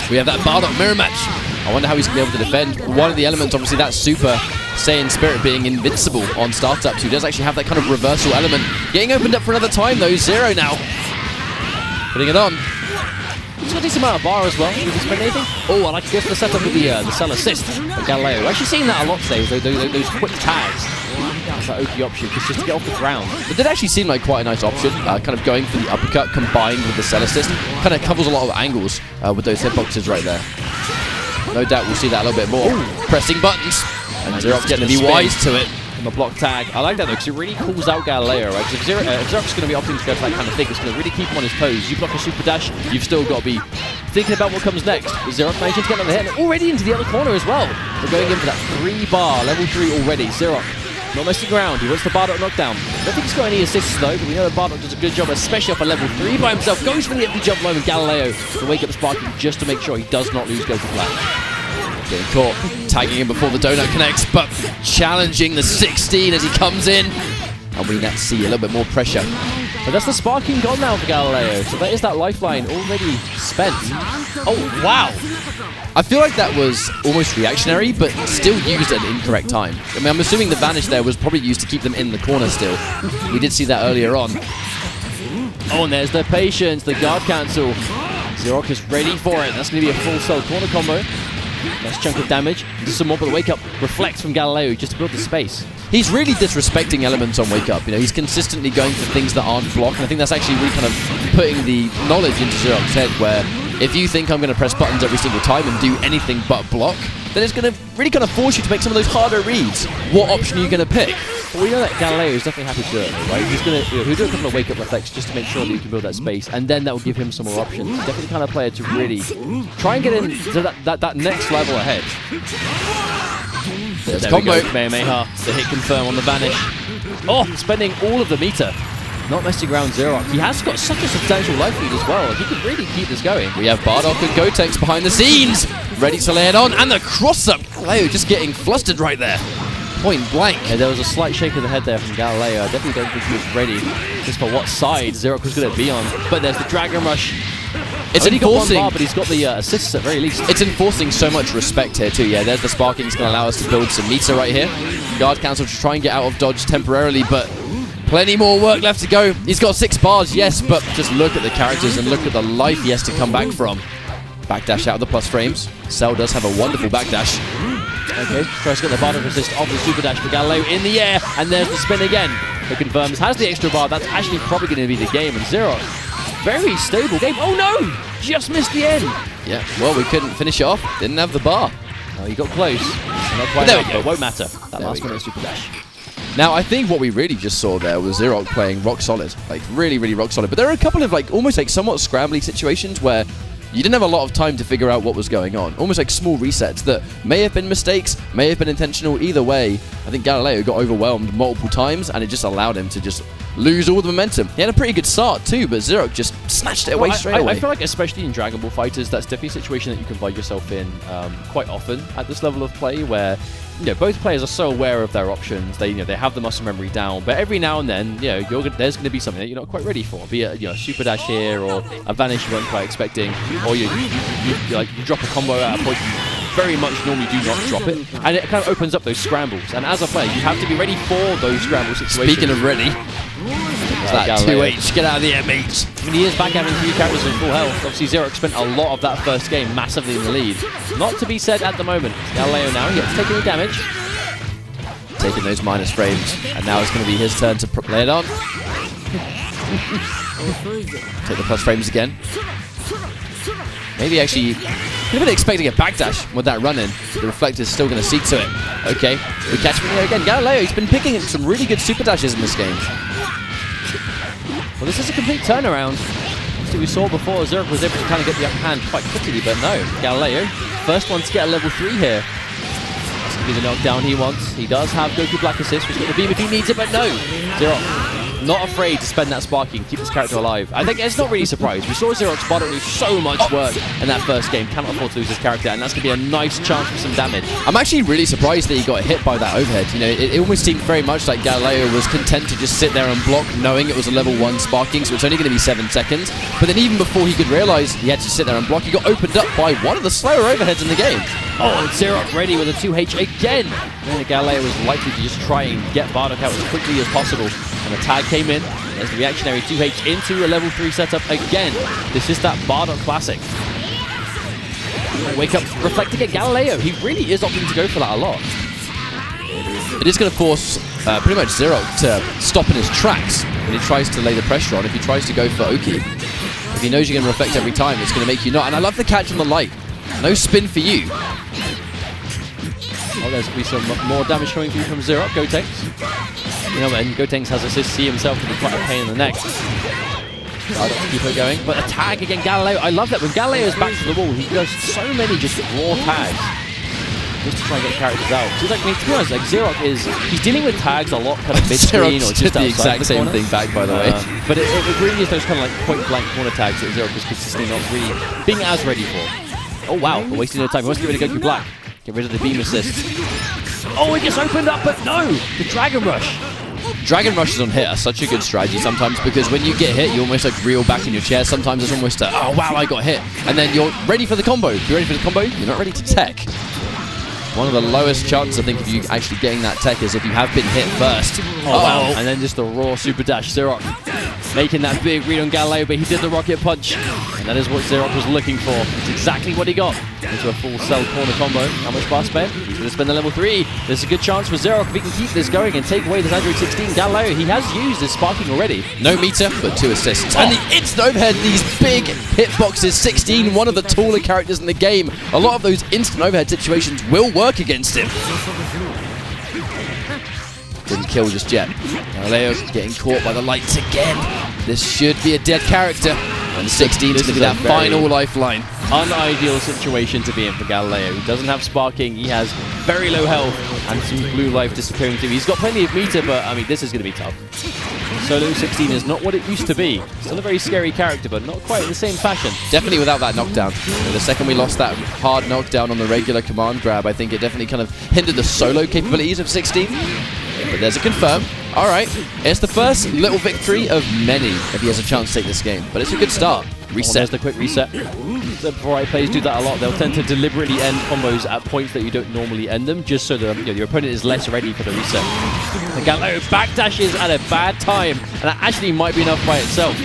We have that Bardock mirror match. I wonder how he's going to be able to defend. One of the elements, obviously, that Super Saiyan Spirit being invincible on startups, who does actually have that kind of reversal element. Getting opened up for another time, though. Zero now. Putting it on. He's got a decent amount of bar as well. Did he spend anything? Oh, I like to go for the setup with the Cell assist for Galileo. We're actually seeing that a lot today, those quick tags. That's that Oki option, just to get off the ground. It did actually seem like quite a nice option, kind of going for the uppercut combined with the Cell assist. Kind of covers a lot of angles with those hitboxes right there. No doubt we'll see that a little bit more. Ooh. Pressing buttons, and ZerpQ's getting to be wise to it. On the block tag. I like that though, because it really calls out Galileo, right? Because if ZerpQ's going to be opting to go for that kind of thing, it's going to really keep him on his toes. You block a super dash, you've still got to be thinking about what comes next. Is ZerpQ managing to get another hit? And already into the other corner as well. We're going in for that 3-bar, level 3 already. ZerpQ not messing around. He wants the Bardock knockdown. I don't think he's got any assists though, but we know that Bardock does a good job, especially off a level 3 by himself. Goes for the empty jump low, and Galileo to wake up Sparky just to make sure he does not lose Goku Black. Getting caught, tagging him before the donut connects, but challenging the 16 as he comes in. and we need to see a little bit more pressure. But that's the sparking gone now for Galileo, so that is that lifeline already spent. Oh, wow! I feel like that was almost reactionary, but still used at an incorrect time. I mean, I'm assuming the vanish there was probably used to keep them in the corner still. We did see that earlier on. Oh, and there's the patience, the guard cancel. ZerpQ is ready for it. That's going to be a full cell corner combo. Nice chunk of damage. Some more, but the wake up reflects from Galileo just to build the space. He's really disrespecting elements on wake up. You know, he's consistently going for things that aren't blocked, and I think that's actually really kind of putting the knowledge into ZerpQ's head, where if you think I'm going to press buttons every single time and do anything but block, then it's going to really kind of force you to make some of those harder reads. What option are you going to pick? Well, we know that Galileo is definitely happy to do it, right? He's going to he'll do a couple of wake-up reflects just to make sure that you can build that space, and then that will give him some more options. He's definitely the kind of player to really try and get into that next level ahead. There's there combo. We go, Kamehameha, the hit confirm on the vanish. Oh, spending all of the meter. Not messing around ZerpQ. He has got such a substantial life lead as well. He could really keep this going. We have Bardock and Gotenks behind the scenes, ready to lay it on, and the cross-up. Galileo just getting flustered right there. Point blank. Yeah, there was a slight shake of the head there from Galileo. I definitely don't think he was ready just for what side ZerpQ was going to be on. But there's the Dragon Rush. It's only enforcing, got one bar, but he's got the assists at very least. It's enforcing so much respect here too. Yeah, there's the sparking. It's going to allow us to build some meter right here. Guard cancel to try and get out of dodge temporarily, but plenty more work left to go. He's got 6 bars, yes, but just look at the characters and look at the life he has to come back from. Backdash out of the plus frames. Cell does have a wonderful backdash. Okay, tries to get the Bardock resist off the super dash, but Galileo in the air, and there's the spin again. It confirms, has the extra bar. That's actually probably going to be the game, and ZerpQ. Very stable game. Oh no! Just missed the end. Yeah, well, we couldn't finish it off. Didn't have the bar. Oh, he got close. Not quite there enough, we go. But won't matter. That There last we one go. is super dash. Now, I think what we really just saw there was ZerpQ playing rock solid. Like, really, really rock solid. But there are a couple of, like, almost like somewhat scrambly situations where you didn't have a lot of time to figure out what was going on. Almost like small resets that may have been mistakes, may have been intentional. Either way, I think Galileo got overwhelmed multiple times, and it just allowed him to just lose all the momentum. He had a pretty good start too, but ZerpQ just snatched it away straight away. I feel like, especially in Dragon Ball fighters, that's definitely a situation that you can find yourself in quite often at this level of play, where both players are so aware of their options. They they have the muscle memory down, but every now and then there's going to be something that you're not quite ready for, be it a super dash here or a vanish you weren't quite expecting, or you drop a combo at a point you very much normally do not drop it, and it kind of opens up those scrambles. And as a player, you have to be ready for those scramble situations. Speaking of ready, it's that Galileo. 2H, get out of the air, mate. I mean, he is back having 3 characters in full health. Obviously, ZerpQ spent a lot of that first game massively in the lead. Not to be said at the moment. Galileo now gets taking the damage. Taking those minus frames, and now it's going to be his turn to play it on. Take the plus frames again. Maybe actually could have been expecting a backdash with that run in. The reflector's still going to see to it. Okay, we catch him here again. Galileo, he's been picking some really good super dashes in this game. Well, this is a complete turnaround. Obviously, we saw before ZerpQ was able to kind of get the upper hand quite quickly, but no. Galileo, first one to get a level 3 here. That's going to be the knockdown he wants. He does have Goku Black Assist, which got the beam if he needs it, but no. ZerpQ not afraid to spend that sparking, keep this character alive. I think it's not really a surprise. We saw ZerpQ Bardock do so much work in that first game. Cannot afford to lose his character, and that's going to be a nice chance for some damage. I'm actually really surprised that he got hit by that overhead. It almost seemed very much like Galileo was content to just sit there and block, knowing it was a level 1 sparking, so it's only going to be 7 seconds. But then even before he could realize he had to sit there and block, he got opened up by one of the slower overheads in the game. Oh, and ZerpQ ready with a 2H again. And Galileo was likely to just try and get Bardock out as quickly as possible. And the tag came in. There's the reactionary 2H into a level 3 setup again. This is that Bardock classic. Wake up, reflecting at Galileo. He really is opting to go for that a lot. It is going to force pretty much ZerpQ to stop in his tracks when he tries to lay the pressure on. If he tries to go for Oki, if he knows you're going to reflect every time, it's going to make you not. And I love the catch on the light. No spin for you. Oh, there's going to be some more damage coming through from ZerpQ. Gotenks. And Gotenks has assists. He himself can be quite a pain in the neck. Bardock keep it going. But a tag again, Galileo. I love that. When Galileo is back to the wall, he does so many just raw tags. Just to try and get characters out. So to be honest, ZerpQ he's dealing with tags a lot kind of mid-screen or just the outside exact same thing back, by the way. But it really is those kind of like point-blank corner tags that ZerpQ is consistently not really being as ready for. Oh wow, we're wasting no time. He wants to get rid of Goku Black. Get rid of the beam assist. Oh, it gets opened up, but no! The Dragon Rush. Dragon Rushes on hit are such a good strategy sometimes because when you get hit, you almost like reel back in your chair. Sometimes it's almost a, oh wow, I got hit. And then you're ready for the combo. If you're ready for the combo, you're not ready to tech. One of the lowest chances, I think, of you actually getting that tech is if you have been hit first. Oh, wow. And then just the raw super dash. ZerpQ making that big read on Galileo, but he did the rocket punch. And that is what ZerpQ was looking for. It's exactly what he got. Into a full cell corner combo. How much bar spend? He's going to spend the level 3. There's a good chance for ZerpQ if he can keep this going and take away this Android 16. Galileo, he has used his sparking already. No meter, but 2 assists. And the instant overhead, these big hitboxes. 16, one of the taller characters in the game. A lot of those instant overhead situations will work against him. Didn't kill just yet. Galileo getting caught by the lights again. This should be a dead character. And 16 is going to be that final lifeline. Unideal situation to be in for Galileo. He doesn't have sparking, he has very low health, and some blue life disappearing too. He's got plenty of meter, but I mean, this is going to be tough. Solo 16 is not what it used to be. Still a very scary character, but not quite in the same fashion. Definitely without that knockdown. The second we lost that hard knockdown on the regular command grab, I think it definitely kind of hindered the solo capabilities of 16. But there's a confirm. All right, it's the first little victory of many if he has a chance to take this game. But it's a good start. Reset. There's the quick reset. The variety players do that a lot. They'll tend to deliberately end combos at points that you don't normally end them, just so that your opponent is less ready for the reset. The Galileo backdashes at a bad time, and that actually might be enough by itself.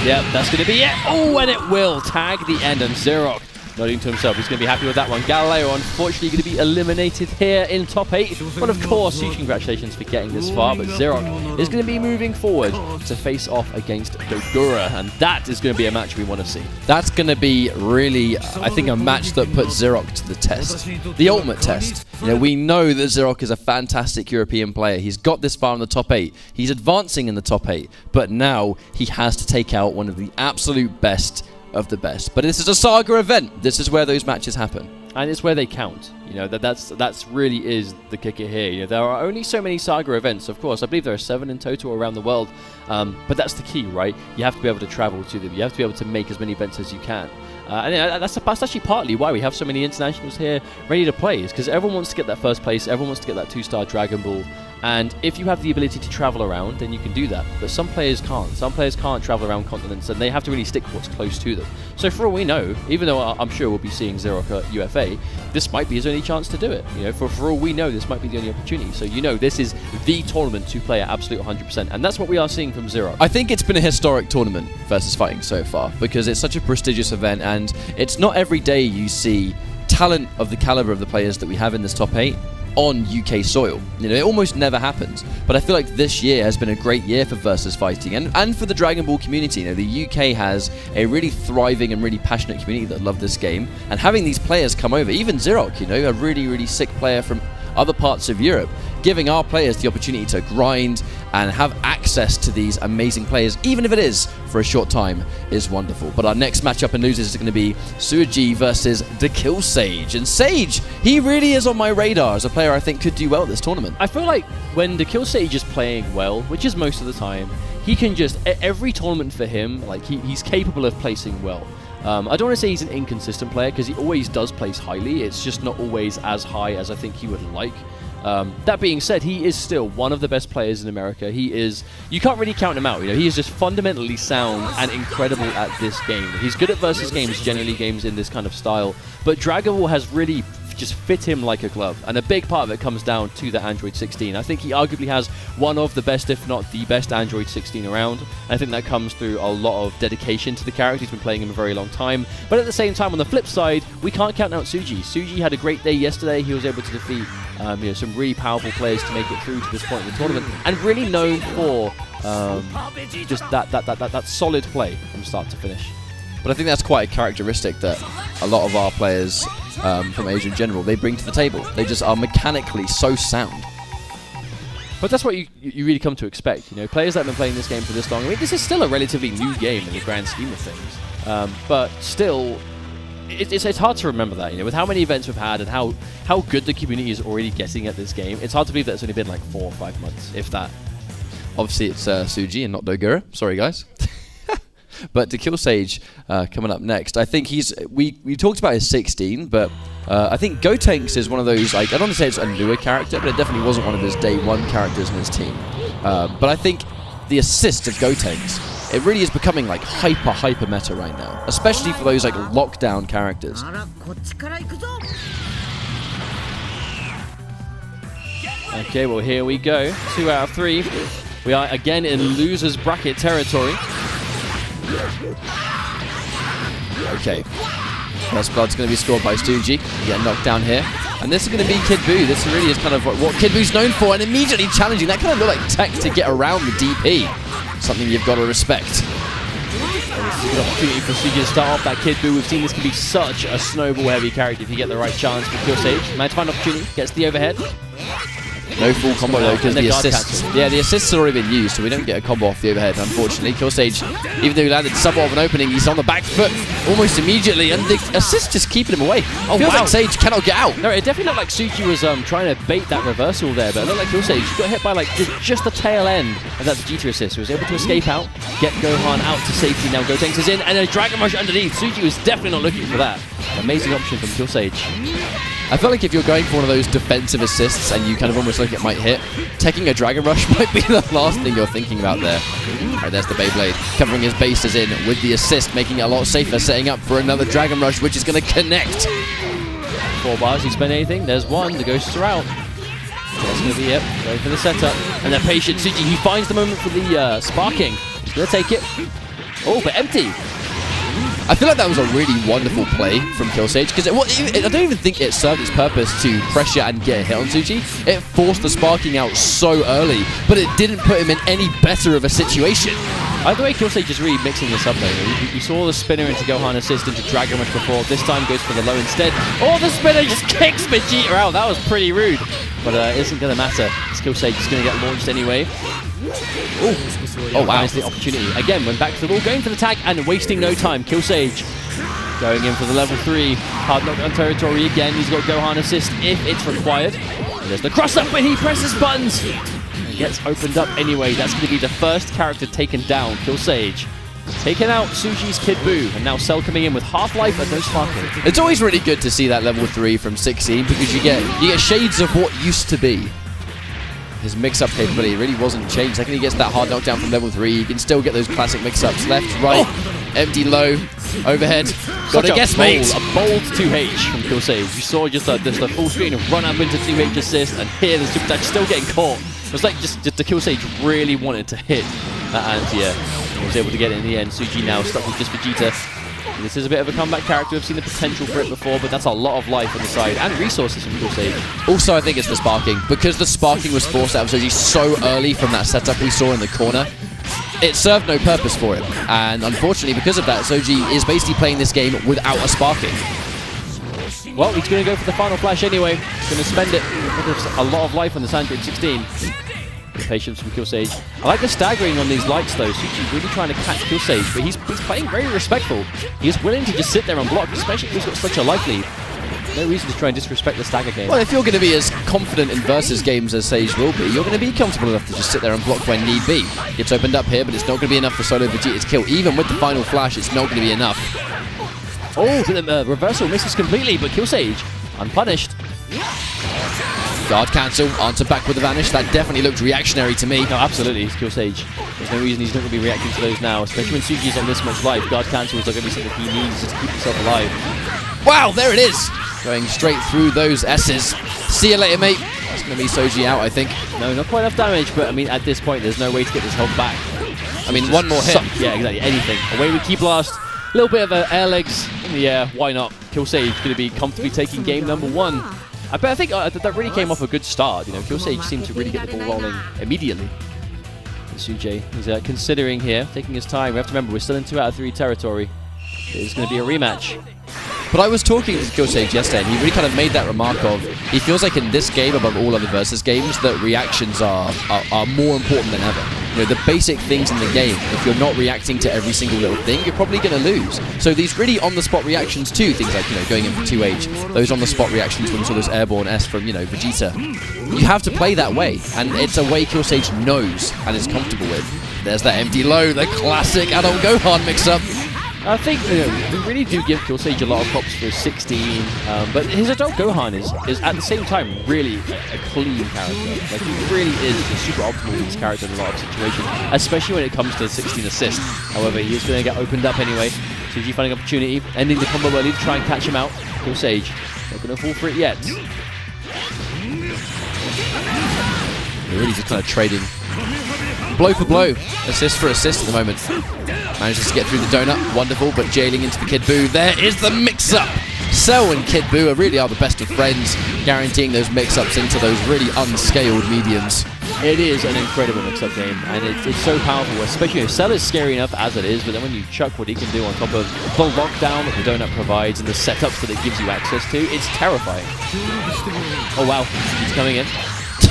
Yep, that's going to be it. Oh, and it will tag the end, and ZerpQ nodding to himself. He's going to be happy with that one. Galileo, unfortunately, going to be eliminated here in top 8. But of course, huge congratulations for getting this far. But ZerpQ is going to be moving forward to face off against Dogura. And that is going to be a match we want to see. That's going to be really, I think, a match that puts ZerpQ to the test. The ultimate test. You know, we know that ZerpQ is a fantastic European player. He's got this far in the top 8. He's advancing in the top 8. But now he has to take out one of the absolute best of the best. But this is a Saga event. This is where those matches happen. And it's where they count. You know, that's really is the kicker here. You know, there are only so many Saga events, of course. I believe there are 7 in total around the world. But that's the key, right? You have to be able to travel to them. You have to be able to make as many events as you can. And that's actually partly why we have so many internationals here ready to play, is because everyone wants to get that first place, everyone wants to get that 2-star Dragon Ball, and if you have the ability to travel around, then you can do that. But some players can't. Some players can't travel around continents, and they have to really stick to what's close to them. So for all we know, even though I'm sure we'll be seeing ZerpQ at UFA, this might be his only chance to do it. You know, for all we know, this might be the only opportunity. So you know, this is the tournament to play at absolute 100%, and that's what we are seeing from ZerpQ. I think it's been a historic tournament versus fighting so far, because it's such a prestigious event, and it's not every day you see talent of the caliber of the players that we have in this top 8 on UK soil. You know, it almost never happens. But I feel like this year has been a great year for VsFighting and for the Dragon Ball community. You know, the UK has a really thriving and really passionate community that love this game. And having these players come over, even ZerpQ, you know, a really, really sick player from other parts of Europe, giving our players the opportunity to grind and have access to these amazing players, even if it is for a short time, is wonderful. But our next matchup in losers is going to be Souji versus Dekillsage. And Sage, he really is on my radar as a player I think could do well at this tournament. I feel like when Dekillsage is playing well, which is most of the time, he can just, every tournament for him, like he's capable of placing well. I don't want to say he's an inconsistent player, because he always does place highly. It's just not always as high as I think he would like. That being said, he is still one of the best players in America. He is, you can't really count him out. You know, he is just fundamentally sound and incredible at this game. He's good at versus games, generally games in this kind of style. But Dragon Ball has really just fit him like a glove, and a big part of it comes down to the Android 16. I think he arguably has one of the best, if not the best, Android 16 around. I think that comes through a lot of dedication to the character. He's been playing him a very long time, but at the same time, on the flip side, we can't count out Souji. Souji had a great day yesterday. He was able to defeat you know, some really powerful players to make it through to this point in the tournament, and really known for just that solid play from start to finish. But I think that's quite a characteristic that a lot of our players from Asia in general, they bring to the table. They just are mechanically so sound. But that's what you really come to expect. You know, players that have been playing this game for this long. I mean, this is still a relatively new game in the grand scheme of things. But still, it's hard to remember that. You know, with how many events we've had and how good the community is already getting at this game, it's hard to believe that it's only been like 4 or 5 months, if that. Obviously, it's Souji and not Dogura. Sorry, guys. But Dekillsage coming up next. I think we talked about his 16, but I think Gotenks is one of those, like, I don't want to say it's a newer character, but it definitely wasn't one of his day one characters in his team. But I think the assist of Gotenks, it really is becoming like hyper meta right now, especially for those like lockdown characters. Okay, well here we go. 2 out of 3. We are again in losers bracket territory. Okay. First blood's going to be scored by Souji. Get knocked down here. And this is going to be Kid Buu. This really is kind of what Kid Buu's known for, and immediately challenging. That kind of looked like tech to get around the DP. Something you've got to respect. This is a good opportunity for Souji to start off that Kid Buu. We've seen this can be such a snowball-heavy character if you get the right chance with Dekillsage. Managed to find an opportunity, gets the overhead. No full combo though, because the assists. Yeah, the assists have already been used, so we don't get a combo off the overhead, unfortunately. Dekillsage, even though he landed somewhat of an opening, he's on the back foot almost immediately, and the assist just keeping him away. Oh, feels like Sage cannot get out. No, it definitely looked like Souji was trying to bait that reversal there, but it looked like Dekillsage got hit by like just the tail end of that Vegeta assist. He was able to escape out, get Gohan out to safety. Now Gotenks is in, and a Dragon Rush underneath. Souji was definitely not looking for that. An amazing option from Dekillsage. I feel like if you're going for one of those defensive assists and you kind of almost like it might hit, taking a Dragon Rush might be the last thing you're thinking about there. Alright, there's the Beyblade. Covering his bases in with the assist, making it a lot safer, setting up for another Dragon Rush, which is going to connect. 4 bars, you spend anything? There's one, the ghosts are out. That's going to be it. Going for the setup. And they're patient. Souji, he finds the moment for the sparking. He's going to take it. Oh, but empty. I feel like that was a really wonderful play from Dekillsage, because I don't even think it served its purpose to pressure and get a hit on Souji. It forced the sparking out so early, but it didn't put him in any better of a situation. Either way, Dekillsage is really mixing this up though. You saw the spinner into Gohan assist into Dragon Rush before. This time goes for the low instead. Oh, the spinner just kicks Vegeta out. That was pretty rude. But it isn't going to matter. Dekillsage is going to get launched anyway. Oh, wow. Finds the opportunity. Again, went back to the wall, going for the tag and wasting no time. Dekillsage going in for the level 3. Hard knockdown territory again. He's got Gohan assist if it's required. And there's the cross up, but he presses buttons. And gets opened up anyway. That's going to be the first character taken down. Dekillsage taking out Souji's Kid Buu, and now Cell coming in with half-life and no sparking. It's always really good to see that level 3 from 16, because you get shades of what used to be. His mix-up capability really wasn't changed. Second he gets that hard knockdown from level 3, you can still get those classic mix-ups. Left, right, empty, low, overhead. Got a guess, mate. A bold 2H from Dekillsage. You saw just the full screen of run up into 2H assist, and here the super attack still getting caught. It was like just Dekillsage really wanted to hit that anti-air. He was able to get it in the end. Souji now stuck with just Vegeta. This is a bit of a comeback character. We've seen the potential for it before, but that's a lot of life on the side and resources from Dekillsage. Also, I think it's the sparking. Because the sparking was forced out of Souji so early from that setup we saw in the corner, it served no purpose for him. And unfortunately, because of that, Souji is basically playing this game without a sparking. Well, he's going to go for the final flash anyway. He's going to spend it with a lot of life on the Sandgrid 16. The patience from Dekillsage. I like the staggering on these lights though. Souji really trying to catch Dekillsage, but he's playing very respectful. He's willing to just sit there and block, especially if he's got such a life lead. No reason to try and disrespect the stagger game. Well, if you're going to be as confident in versus games as Sage will be, you're going to be comfortable enough to just sit there and block when need be. Gets opened up here, but it's not going to be enough for solo Vegeta to kill. Even with the final flash, it's not going to be enough. Oh, the reversal misses completely, but Dekillsage unpunished. Guard cancel, answer back with the vanish. That definitely looked reactionary to me. No, absolutely, it's Dekillsage. There's no reason he's not going to be reacting to those now, especially when Souji's on this much life. Guard cancel is not going to be something he needs just to keep himself alive. Wow, there it is! Going straight through those S's. See you later, mate. That's going to be Souji out, I think. No, not quite enough damage, but I mean, at this point, there's no way to get this health back. I mean, one more hit. Yeah, exactly, anything. Away with Key Blast. A little bit of air legs in the air, why not? Dekillsage going to be comfortably taking game number 1. I think that really came off a good start. You know, Dekillsage seemed to really get the ball rolling immediately. Souji is considering here, taking his time. We have to remember, we're still in 2 out of 3 territory. It's going to be a rematch. But I was talking to Dekillsage yesterday, and he really kind of made that remark of, he feels like in this game, above all other versus games, that reactions are more important than ever. You know, the basic things in the game, if you're not reacting to every single little thing, you're probably going to lose. So these really on-the-spot reactions too, things like, you know, going in for 2H, those on-the-spot reactions when you saw this airborne S from, you know, Vegeta, you have to play that way, and it's a way Dekillsage knows and is comfortable with. There's that empty low, the classic adult Gohan mix-up. I think we really do give Dekillsage a lot of props for his 16, but his adult Gohan is at the same time really a clean character. Like, he really is just super optimal with his character in a lot of situations, especially when it comes to the 16 assist. However, he is going to get opened up anyway. Souji finding opportunity, ending the combo early to try and catch him out. Dekillsage not going to fall for it yet. They're really just kind of trading blow for blow, assist for assist at the moment. Manages to get through the donut, wonderful, but jailing into the Kid Buu. There is the mix-up! Cell and Kid Buu really are the best of friends, guaranteeing those mix-ups into those really unscaled mediums. It is an incredible mix-up game, and it's so powerful, especially if Cell is scary enough as it is, but then when you chuck what he can do on top of the lockdown that the donut provides and the setups that it gives you access to, it's terrifying. Oh wow, he's coming in.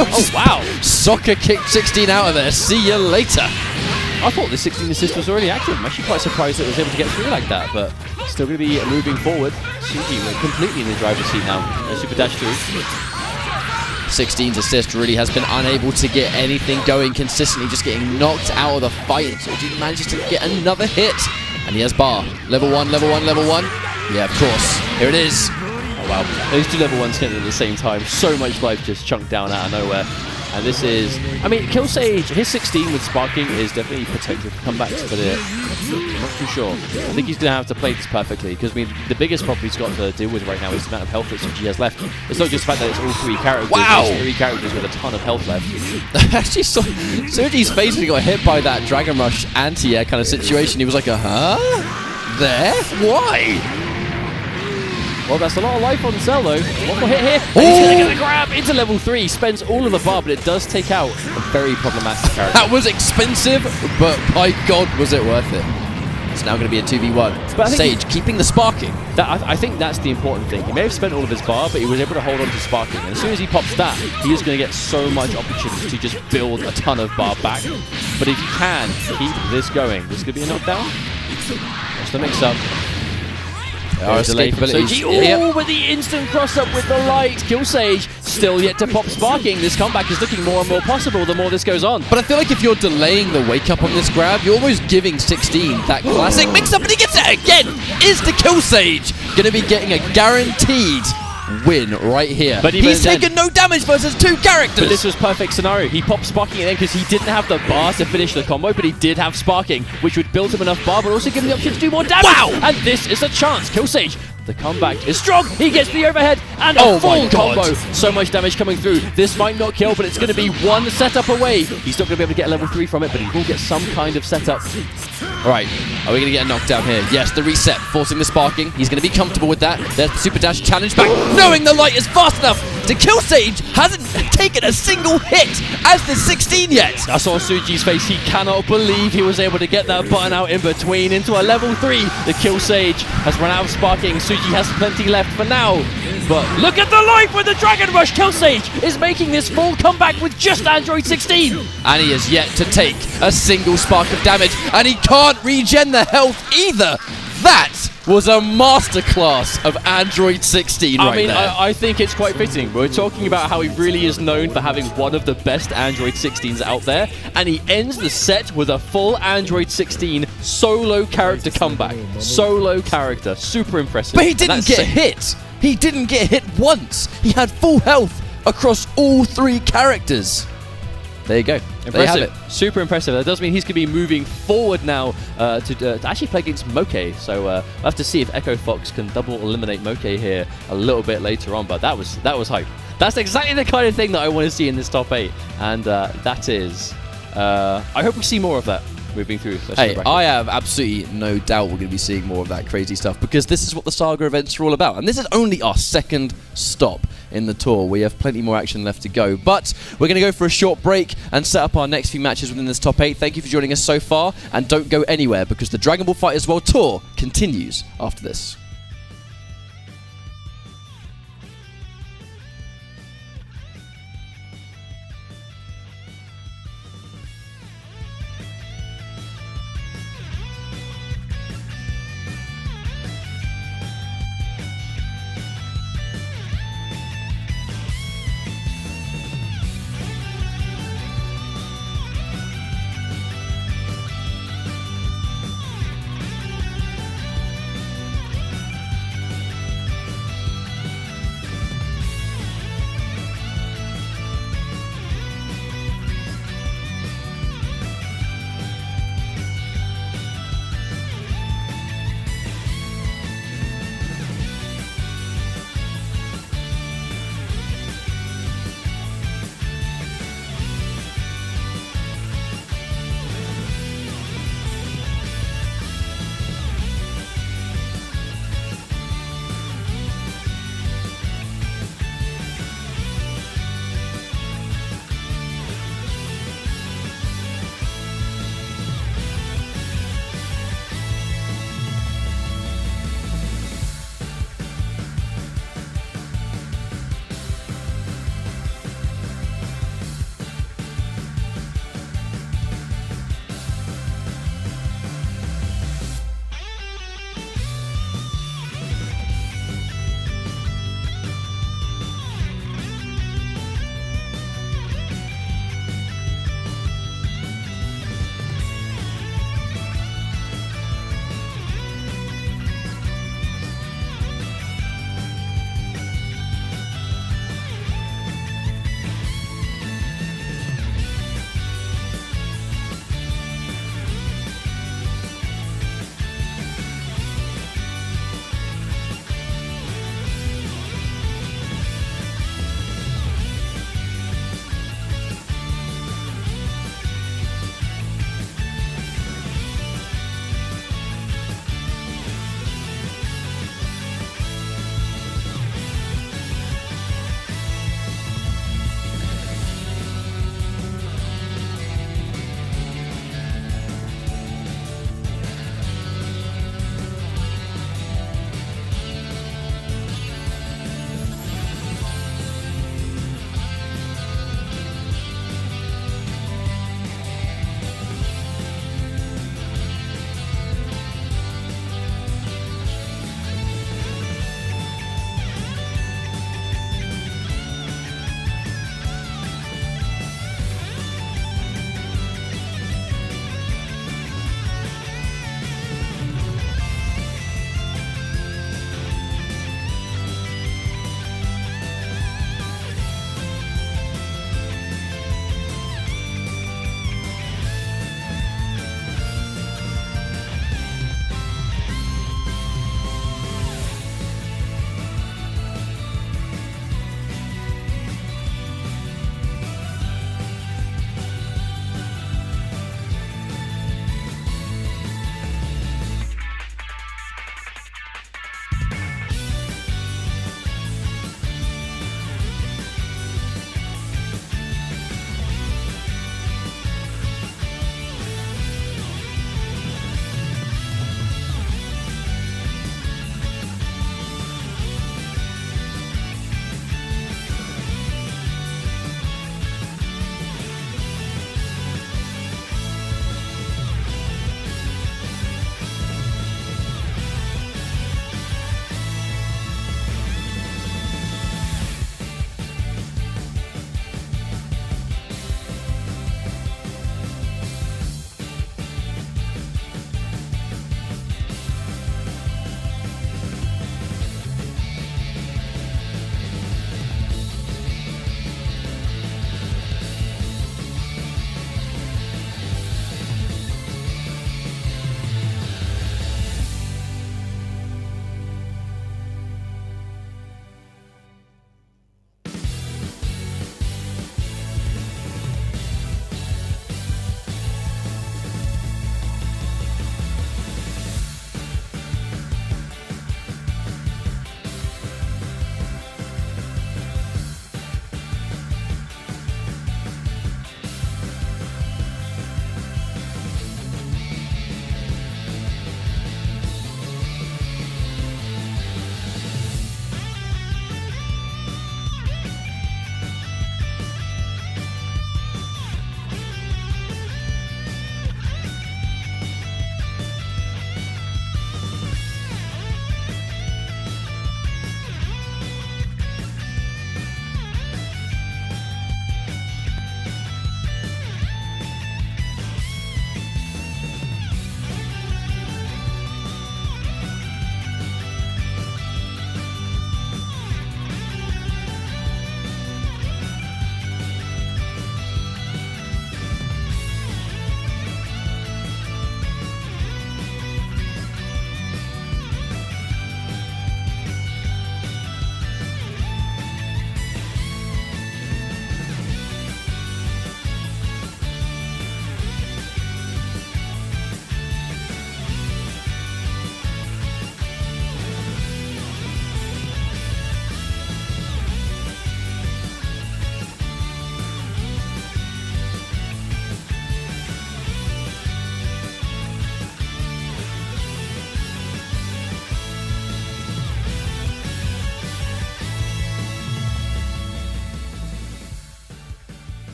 Oh wow! Soccer kicked 16 out of there. See you later. I thought the 16 assist was already active. I'm actually quite surprised that it was able to get through like that, but still going to be moving forward. Souji completely in the driver's seat now. Super dash through. 16's assist really has been unable to get anything going consistently, just getting knocked out of the fight. Souji manages to get another hit, and he has bar. Level 1, level 1, level 1. Yeah, of course. Here it is. Wow, those two level 1s hit at the same time. So much life just chunked down out of nowhere. And this is, I mean, Dekillsage, his 16 with sparking is definitely potential for comebacks, but I'm not too sure. I think he's going to have to play this perfectly, because I mean, the biggest problem he's got to deal with right now is the amount of health that Souji has left. It's not just the fact that it's all three characters, wow. It's 3 characters with a ton of health left. Actually, Souji's face when he got hit by that Dragon Rush anti-air kind of situation. He was like, huh? There? Why? Well, that's a lot of life on Cell, though. One more hit here. And he's going to get the grab into level 3. Spends all of the bar, but it does take out a very problematic character. That was expensive, but by God, was it worth it. It's now going to be a 2v1. But Sage keeping the sparking. I think that's the important thing. He may have spent all of his bar, but he was able to hold on to sparking. And as soon as he pops that, he is going to get so much opportunity to just build a ton of bar back. But if he can keep this going, this could be a knockdown. That's the mix-up. Escapability. Oh, with the instant cross-up with the light. Dekillsage still yet to pop sparking. This comeback is looking more and more possible the more this goes on. But I feel like if you're delaying the wake-up on this grab, you're almost giving 16 that classic mix-up, and he gets it again! Is Dekillsage going to be getting a guaranteed win right here? But he's taken no damage versus 2 characters! But this was perfect scenario. He popped sparking in because he didn't have the bar to finish the combo, but he did have sparking, which would build him enough bar, but also give him the option to do more damage. Wow! And this is a chance. Dekillsage, the comeback is strong. He gets the overhead and a full combo. So much damage coming through. This might not kill, but it's going to be one setup away. He's not going to be able to get a level 3 from it, but he will get some kind of setup. All right, are we going to get a knockdown here? Yes, the reset, forcing the sparking. He's going to be comfortable with that. There's the super dash challenge back, knowing the light is fast enough. Dekillsage hasn't taken a single hit as the 16 yet. I saw Souji's face. He cannot believe he was able to get that button out in between into a level 3. Dekillsage has run out of sparking. Souji has plenty left for now. But look at the life with the Dragon Rush. Dekillsage is making this full comeback with just Android 16. And he has yet to take a single spark of damage. And he can't regen the health either. That was a masterclass of Android 16 right there. I think it's quite fitting. We're talking about how he really is known for having one of the best Android 16s out there, and he ends the set with a full Android 16 solo character comeback. Solo character. Super impressive. But he didn't get hit. He didn't get hit once. He had full health across all 3 characters. There you go. Impressive. There you have it. Super impressive. That does mean he's going to be moving forward now to actually play against Moke. So we'll have to see if Echo Fox can double eliminate Moke here a little bit later on. But that was hype. That's exactly the kind of thing that I want to see in this top 8. And that is... I hope we see more of that moving through. Hey, I have absolutely no doubt we're going to be seeing more of that crazy stuff, because this is what the Saga events are all about. And this is only our 2nd stop in the tour. We have plenty more action left to go, but we're going to go for a short break and set up our next few matches within this top 8. Thank you for joining us so far, and don't go anywhere, because the Dragon Ball FighterZ World Tour continues after this.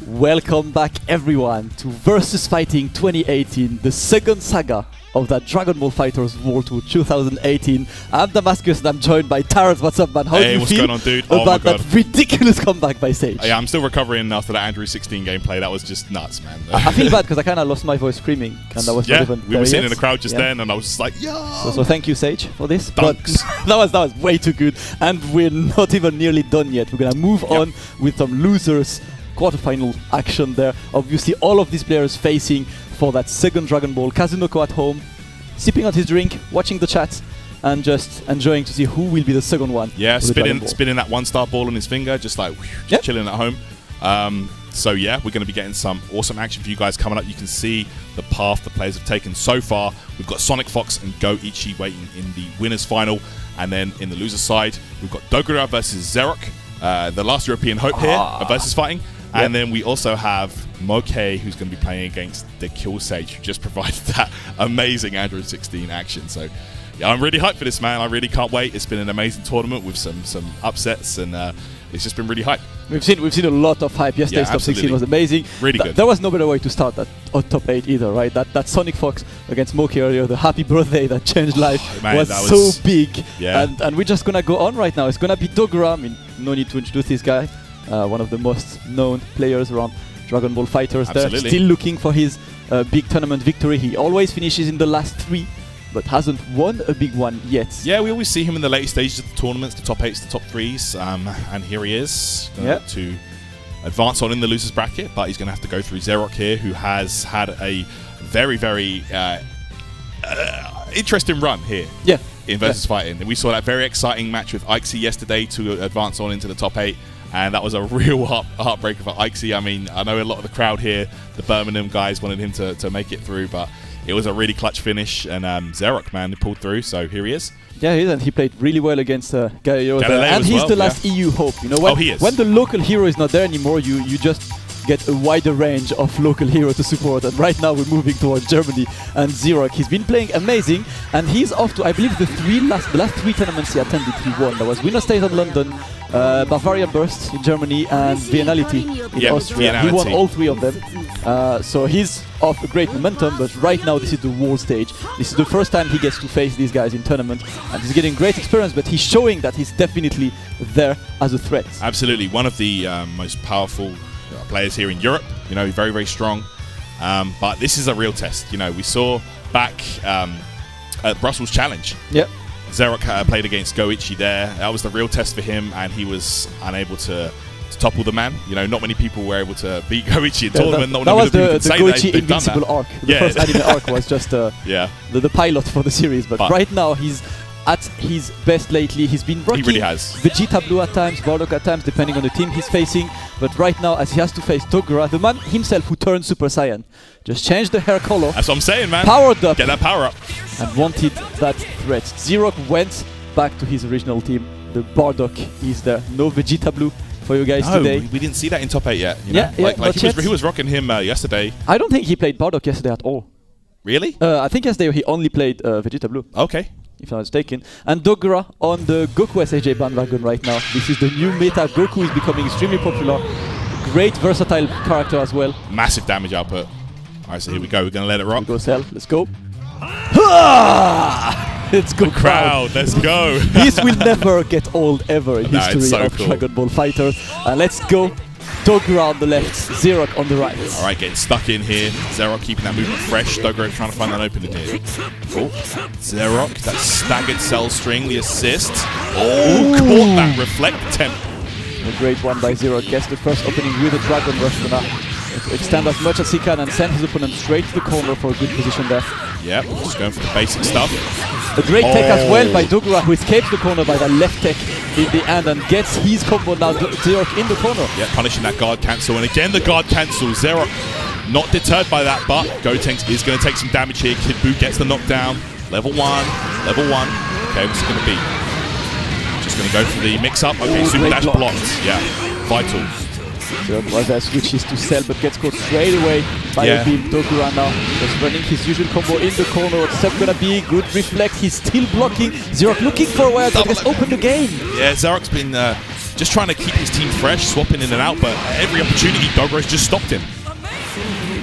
Welcome back everyone to VsFighting 2018, the second saga of that Dragon Ball Fighters World Tour 2018. I'm Damascus and I'm joined by Tarrant. What's up, man? How do you what's feel going on, dude? Oh about my God. that ridiculous comeback by Sage? Yeah, I'm still recovering after that Andrew 16 gameplay. That was just nuts, man. I feel bad because I kind of lost my voice screaming and I was not even we were sitting in yet. the crowd just then and I was just like, yo! So thank you, Sage, for this. Thanks. But that was way too good, and we're not even nearly done yet. We're gonna move on with some losers quarterfinal action there. Obviously, all of these players facing for that second Dragon Ball. Kazunoko at home, sipping on his drink, watching the chat, and just enjoying to see who will be the second one. Yeah, spinning that one-star ball on his finger, just like just chilling at home. So yeah, we're going to be getting some awesome action for you guys coming up. You can see the path the players have taken so far. We've got SonicFox and GO1 waiting in the winners final, and then in the loser side, we've got Dogura versus ZerpQ, the last European hope here at VsFighting. And then we also have Moke, who's going to be playing against Dekillsage, who just provided that amazing Android 16 action. So yeah, I'm really hyped for this, man. I really can't wait. It's been an amazing tournament with some upsets, and it's just been really hype. We've seen a lot of hype. Yesterday's top 16 was amazing. Really good. There was no better way to start that top 8 either, right? That SonicFox against Moke earlier, the happy birthday that changed life, was so big. Yeah. And we're just gonna go on right now. It's gonna be Dogura. I mean, no need to introduce this guy. One of the most known players around Dragon Ball Fighters. There, still looking for his big tournament victory. He always finishes in the last 3, but hasn't won a big one yet. Yeah, we always see him in the later stages of the tournaments, the top 8s, the top 3s, and here he is to advance on in the losers bracket, but he's going to have to go through ZerpQ here, who has had a very, very interesting run here. In VsFighting. And we saw that very exciting match with Ikesy yesterday to advance on into the top 8. And that was a real heartbreaker for Ikesy. I mean, I know a lot of the crowd here, the Birmingham guys, wanted him to make it through, but it was a really clutch finish. And ZerpQ, man, he pulled through, so here he is. Yeah, he is, and he played really well against Garired. And he's the last EU hope. You know, when the local hero is not there anymore, you just get a wider range of local hero to support. And right now we're moving towards Germany and ZerpQ. He's been playing amazing, and he's off to, I believe, the last 3 tournaments he attended, he won. There was Winner Stays in London, Bavarian Burst in Germany, and Viennality in Austria. He won all 3 of them. So he's off a great momentum, but right now this is the world stage. This is the first time he gets to face these guys in tournament, and he's getting great experience, but he's showing that he's definitely there as a threat. Absolutely. One of the most powerful players here in Europe. You know, very, very strong. But this is a real test. You know, we saw back at Brussels Challenge. ZerpQ played against GO1 there. That was the real test for him, and he was unable to topple the man. You know, not many people were able to beat GO1 in tournament. That was the GO1 Invincible arc. The first anime arc was just the pilot for the series. But right now he's at his best lately. He's been rocking Vegeta Blue at times, Bardock at times, depending on the team he's facing. But right now, as he has to face Dogura, the man himself who turned Super Saiyan, just changed the hair color. That's what I'm saying, man. Powered up. Get that power up. And wanted that threat. ZerpQ went back to his original team. The Bardock is there. No Vegeta Blue for you guys today. We didn't see that in top 8 yet. You know? He was rocking him yesterday. I don't think he played Bardock yesterday at all. Really? I think yesterday he only played Vegeta Blue. Okay. If I'm not mistaken. And Dogura on the Goku SAJ bandwagon right now. This is the new meta. Goku is becoming extremely popular. Great versatile character as well. Massive damage output. Alright, so here we go. We're going to let it rock. Go Cell. Let's go. Let's go, crowd. Let's go. This will never get old ever in history of Dragon Ball Fighters. Let's go. Dogura on the left, ZerpQ on the right. Alright, getting stuck in here. ZerpQ keeping that movement fresh. Dogura trying to find that opening here. Cool. ZerpQ, that staggered cell string, the assist. Oh, caught that reflect attempt. A great one by ZerpQ. Gets the first opening with a Dragon Rush. Gonna extend as much as he can and send his opponent straight to the corner for a good position there. Yep, just going for the basic stuff. A great tech as well by Dogura, who escapes the corner by that left tech in the end and gets his combo now. ZerpQ in the corner. Yeah, punishing that guard cancel, and again the guard cancel. ZerpQ not deterred by that, but Gotenks is going to take some damage here. Kid Buu gets the knockdown. Level 1, level 1. Okay, what's it going to be? Just going to go for the mix-up. Okay, super dash blocked. Yeah, vital. ZerpQ switches to Cell, but gets caught straight away by a beam. Dogura now just running his usual combo in the corner. What's Cell gonna be? Good reflect. He's still blocking. ZerpQ looking for a way to just open the game. Yeah, ZerpQ's been just trying to keep his team fresh, swapping in and out, but every opportunity, Dogura's just stopped him.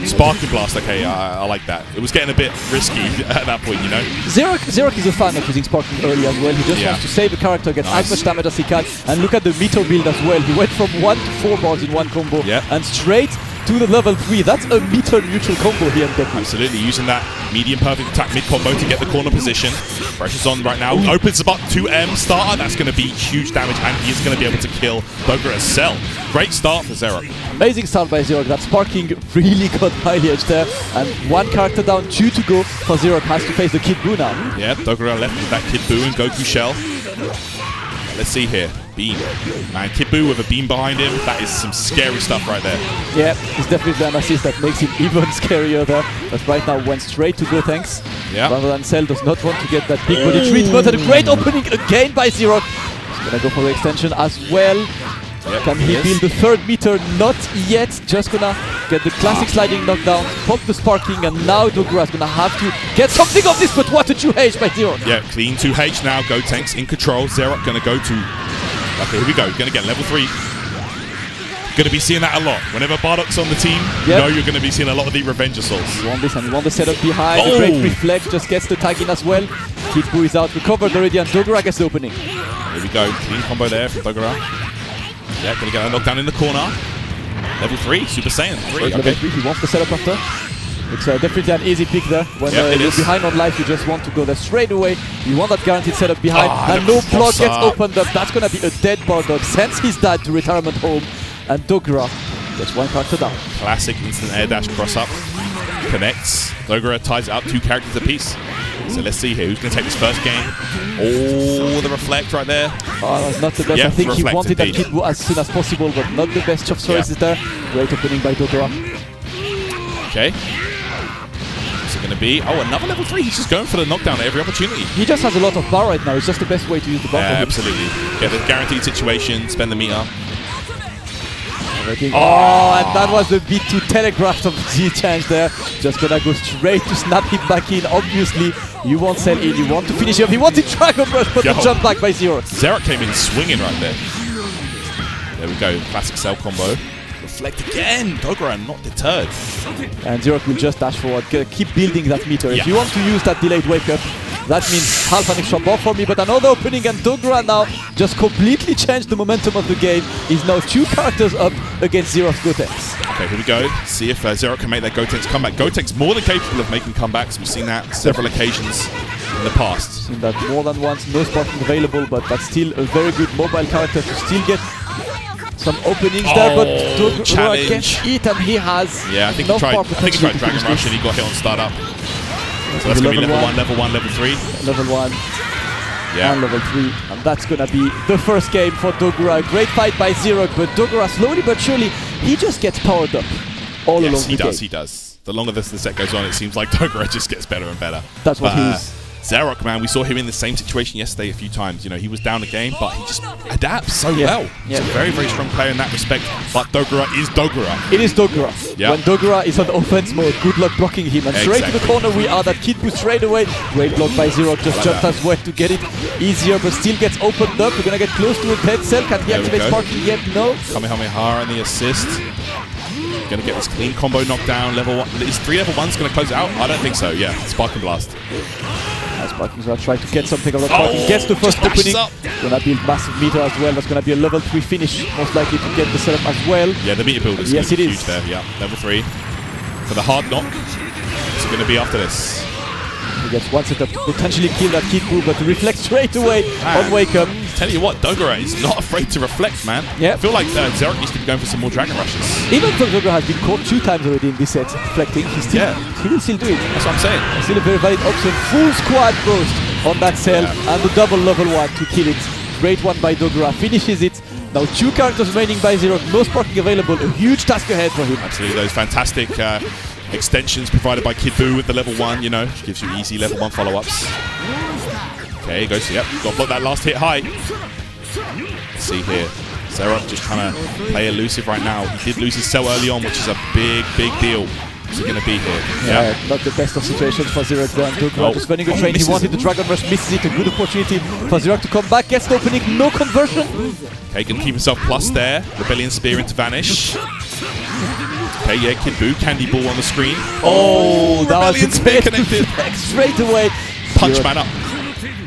Sparking Blast, okay, I like that. It was getting a bit risky at that point, you know? ZerpQ is a fan of using Sparking early as well. He just wants to save a character, get as much damage as he can, and look at the meter build as well. He went from 1 to 4 bars in one combo, and straight to the level 3. That's a meter neutral combo here in Dekillsage. Absolutely, using that medium perfect attack mid combo to get the corner position. Pressure's on right now. Opens up 2M starter. That's going to be huge damage, and he is going to be able to kill Dogura Cell. Great start for ZerpQ. Amazing start by ZerpQ. That Sparking really got highly edged there. And one character down, 2 to go for ZerpQ. Has to face the Kid Buu now. Yeah, Dogura left with that Kid Buu and Goku Shell. Let's see here. Beam. Man, Kid Buu with a beam behind him. That is some scary stuff right there. Yeah, it's definitely an assist that makes him even scarier there. But right now went straight to go thanks. Yeah. Rather than Cell does not want to get that big body treatment. And a great opening again by ZerpQ. He's gonna go for the extension as well. Yep, can he build the 3rd meter? Not yet. Just gonna get the classic sliding knockdown, pop the Sparking, and now Dogura's gonna have to get something of this, but what a 2H by ZerpQ. Yeah, clean 2H now. Gotenks in control. ZerpQ gonna go to... Okay, here we go. Gonna get level 3. Gonna be seeing that a lot. Whenever Bardock's on the team, you know you're gonna be seeing a lot of the Revenge Assaults. You want this, and you want the setup behind. The great reflect just gets the tag in as well. Kid Buu is out, recovered already, and Dogura gets the opening. Here we go. Clean combo there from Dogura. Yeah, gonna get a knockdown in the corner. Level 3, Super Saiyan 3. Okay. Level 3, he wants the setup after. It's definitely an easy pick there. When you're behind on life, you just want to go there straight away. You want that guaranteed setup behind, and no block gets opened up. That's gonna be a dead Bardock. Sends his dad to retirement home, and Dogura gets one character down. Classic instant air dash cross up. Connects. Dogura ties it up 2 characters apiece. So let's see here, who's going to take this first game? Oh, the reflect right there. Oh, that's not the best. I think he wanted that Kid Buu as soon as possible, but not the best of choices there. Great opening by Dogura. Okay. What's it going to be? Oh, another level 3. He's just going for the knockdown at every opportunity. He just has a lot of bar right now. It's just the best way to use the bar. Yeah, absolutely. Get the guaranteed situation, spend the meter. Oh, and that was a bit too telegraphed of Z-Change there. Just gonna go straight to snap him back in. Obviously, you want Cell in, you want to finish him. He wanted Dragon Burst, but the jump back by ZerpQ. ZerpQ came in swinging right there. There we go, classic Cell combo. Reflect again, Dogura not deterred. And ZerpQ will just dash forward, keep building that meter. If you want to use that delayed wake up, that means half an extra buff for me, but another opening, and Dogura now just completely changed the momentum of the game. He's now 2 characters up against ZerpQ's Gotenks. Okay, here we go. See if ZerpQ can make their Gotenks comeback. Gotenks more than capable of making comebacks. We've seen that several occasions in the past. Seen that more than once. No Sparking available, but that's still a very good mobile character to still get some openings there, but Dogura gets it, and he has I think he tried Dragon Rush and he got hit on startup. So that's going to be level 1, level 3. Level 1 and level 3. And that's going to be the first game for Dogura. Great fight by ZerpQ, but Dogura slowly but surely, he just gets powered up all along the game. He does. The longer the set goes on, it seems like Dogura just gets better and better. That's what he is. ZerpQ, man, we saw him in the same situation yesterday a few times. You know, he was down the game, but he just adapts so well. He's a very, very strong player in that respect. But Dogura is Dogura. It is Dogura. When Dogura is on offense mode, good luck blocking him. And straight to the corner we are. That Kid Buu straight away. Great block by ZerpQ. Just jumped as well to get it easier, but still gets opened up. We're going to get close to a dead Cell. Can he activate Sparking yet? No. Kamehameha and the assist. Going to get this clean combo knockdown. Level 1. Is 3 level 1's going to close it out? I don't think so. Yeah, Sparking Blast. Sparking's gonna try to get something of that. Sparking gets the first opening. Gonna build massive meter as well. That's gonna be a level 3 finish, most likely to get the setup as well. Yeah, the meter build is huge there. Yeah, level 3 for the hard knock. What's it gonna be after this? He gets one setup to potentially kill that Kid Buu, but to reflect straight away on wake up. Tell you what, Dogura is not afraid to reflect, man. Yeah. I feel like ZerpQ needs to be going for some more Dragon Rushes. Even though Dogura has been caught 2 times already in this set, reflecting, he will still do it. That's what I'm saying. Still a very valid option. Full squad burst on that Cell, and the double level 1 to kill it. Great one by Dogura, finishes it. Now 2 characters remaining by ZerpQ, no Sparking available, a huge task ahead for him. Absolutely, those fantastic extensions provided by Kid Buu with the level 1, you know, gives you easy level 1 follow-ups. Okay, he goes, got to block that last hit high. Let's see here. ZerpQ just trying to play elusive right now. He did lose his Cell early on, which is a big, big deal. is he going to be here? Yeah, not the best of situations for ZerpQ there. Dogura just running a train. He wanted the Dragon Rush, misses it. A good opportunity for ZerpQ to come back. Gets the opening, no conversion. Okay, going to keep himself plus there. Rebellion Spear into Vanish. Okay, yeah, Kid Buu, Candy Ball on the screen. Oh, that was Spear connected. Straight away. Punch man up.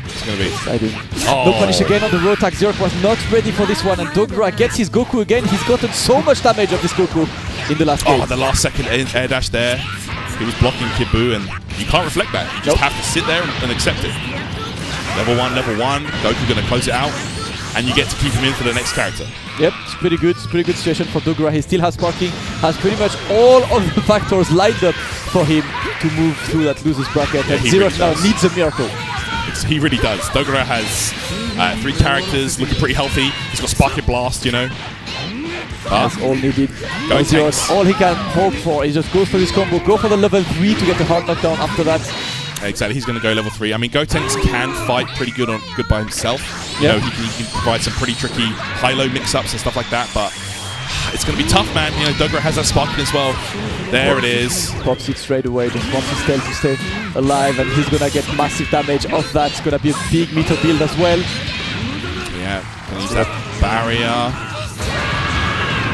It's going to be exciting. No punish again on the road tag. ZerpQ was not ready for this one, and Dogura gets his Goku again. He's gotten so much damage of this Goku in the last game. Oh, the last second air dash there. He was blocking Kid Buu, and you can't reflect that. You just have to sit there and accept it. Level 1, Goku going to close it out, and you get to keep him in for the next character. Yep, it's pretty good. It's pretty good situation for Dogura. He still has parking, has pretty much all of the factors lined up for him to move through that losers bracket, and ZerpQ now needs a miracle. He really does. Dogura has 3 characters, looking pretty healthy. He's got Sparking Blast, you know. That's all needed. All he can hope for is just go for this combo, go for the level 3 to get the hard knockdown after that. Exactly, he's going to go level 3. I mean, Gotenks can fight pretty good by himself. You know, he can provide some pretty tricky high-low mix-ups and stuff like that, but it's going to be tough, man. You know, Dogura has that sparking as well. There it is. Pops it straight away, just wants his tail to stay alive, and he's going to get massive damage off that. It's going to be a big meter build as well. Yeah, going to use that barrier.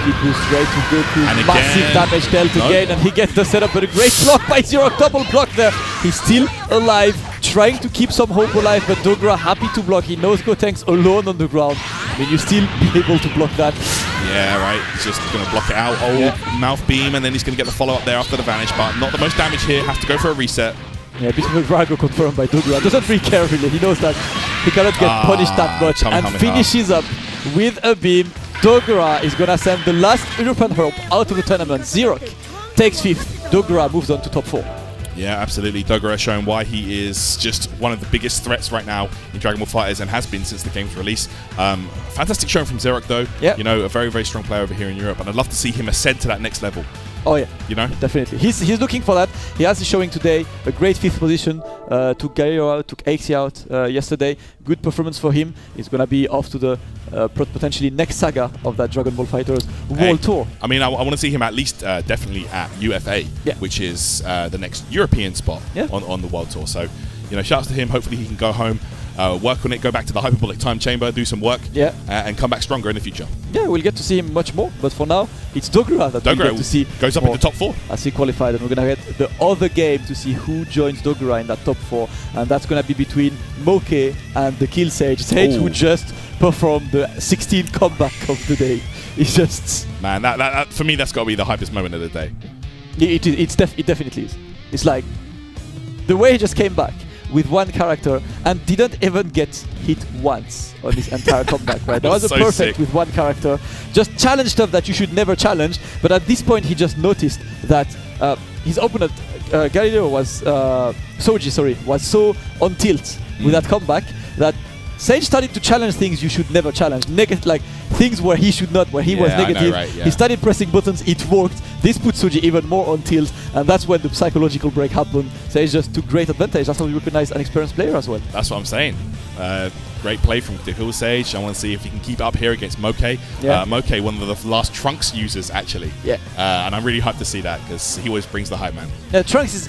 He goes straight to Goku, and massive damage dealt again, and he gets the setup, but a great block by ZerpQ, double block there. He's still alive, trying to keep some hope alive, but Dogura happy to block. He knows Gotenks alone on the ground. I mean, you still be able to block that. Yeah, right. He's just going to block it out. Mouth beam, and then he's going to get the follow-up there after the Vanish, but not the most damage here. Has to go for a reset. Yeah, a bit of a Drago confirmed by Dogura. Doesn't really care really. He knows that he cannot get punished that much, and finishes up with a beam. Dogura is going to send the last European Hope out of the tournament. ZerpQ takes 5th. Dogura moves on to top 4. Yeah, absolutely. Dogura showing why he is just one of the biggest threats right now in Dragon Ball FighterZ, and has been since the game's release. Fantastic showing from ZerpQ though. Yep. You know, a very, very strong player over here in Europe, and I'd love to see him ascend to that next level. Oh yeah, you know, definitely. He's looking for that. He has his showing today. A great 5th position. Took Garired out, took Axie out yesterday. Good performance for him. He's gonna be off to the potentially next saga of that Dragon Ball FighterZ World Tour. I mean, I want to see him at least definitely at UFA, which is the next European spot on the World Tour. So, you know, shouts to him. Hopefully he can go home, work on it, go back to the Hyperbolic Time Chamber, do some work, and come back stronger in the future. Yeah, we'll get to see him much more, but for now, it's Dogura that we'll get to see. Goes up into top 4. As he qualified, and we're going to get the other game to see who joins Dogura in that top 4, and that's going to be between Moke and Dekillsage. Sage, who just performed the 16th comeback of the day. It's just... Man, that for me, that's got to be the hypest moment of the day. It definitely is. It's like, the way he just came back with one character and didn't even get hit once on this entire comeback, right? That was a perfect with one character. Just challenged stuff that you should never challenge, but at this point he just noticed that his opponent, Garired, was Souji, sorry, was so on tilt with that comeback that Sage started to challenge things you should never challenge. Like things where he should not, where he was negative. Know, right, He started pressing buttons, it worked. This put Souji even more on tilt, and that's when the psychological break happened. Sage just took great advantage. That's how we recognize an experienced player as well. That's what I'm saying. Great play from Dekillsage. I want to see if he can keep up here against Moke. Moke, one of the last Trunks users, actually. And I'm really hyped to see that, because he always brings the hype, man. Trunks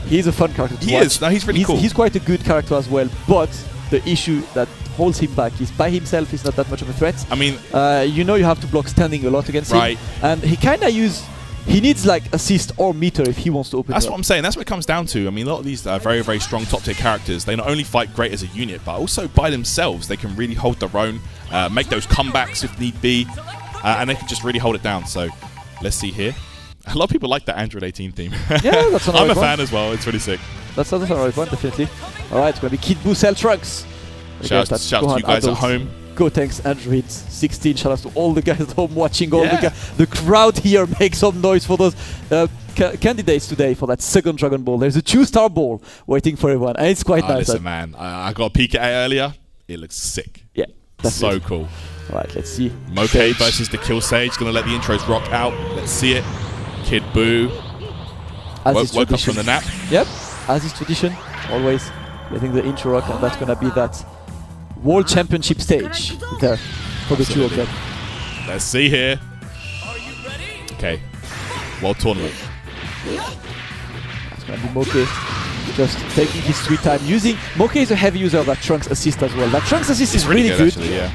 he's a fun character to watch. No, he's really cool. He's quite a good character as well, but the issue that holds him back is by himself he's not that much of a threat. I mean, you know, you have to block standing a lot against him, and he kind of he needs like assist or meter if he wants to open. That's what I'm saying. That's what it comes down to. I mean, a lot of these very, very strong top tier characters, they not only fight great as a unit, but also by themselves they can really hold their own, make those comebacks if need be, and they can just really hold it down. So let's see here. A lot of people like that Android 18 theme. Yeah, that's I'm a fan as well. It's really sick. That's another right one, definitely. All right, it's going to be Kid Buu Cell Trunks. Shout out to you guys at home. Gotenks, Androids, 16. Shout out to all the guys at home watching. All the crowd here make some noise for those candidates today for that second Dragon Ball. There's a 2-star ball waiting for everyone, and it's quite nice. Listen, man, I got a peek at it earlier. It looks sick. Yeah, that's so cool. All right, let's see. Moke versus Dekillsage. Gonna let the intros rock out. Let's see it. Kid Buu woke up from the nap. Yep, as is tradition, always letting the intro rock, and that's gonna be that World Championship stage there for the two of them. Let's see here. Okay, World Tournament. That's going to be Moke. Just taking his sweet time. Moke is a heavy user of that Trunks assist as well. That Trunks assist is really good. Actually, yeah.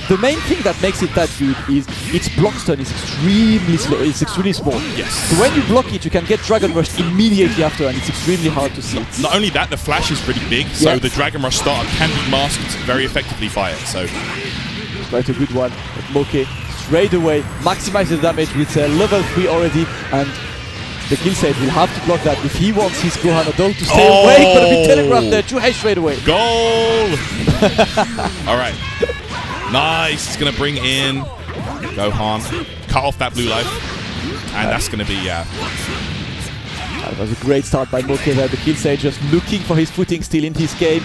The main thing that makes it that good is its block stun is extremely slow. It's extremely small. Yes. So when you block it, you can get Dragon Rush immediately after, and it's extremely hard to see it. Not only that, the flash is really big, so the Dragon Rush startup can be masked very effectively by it. So it's quite a good one. But Moke straight away maximizes the damage with level 3 already, and Dekillsage will have to block that if he wants his Gohan adult to stay awake, but a bit telegraphed there. 2H straight away. Goal! All right. Nice. It's going to bring in Gohan. Cut off that blue life. And that's going to be, That was a great start by Moke there. Dekillsage just looking for his footing still in his game.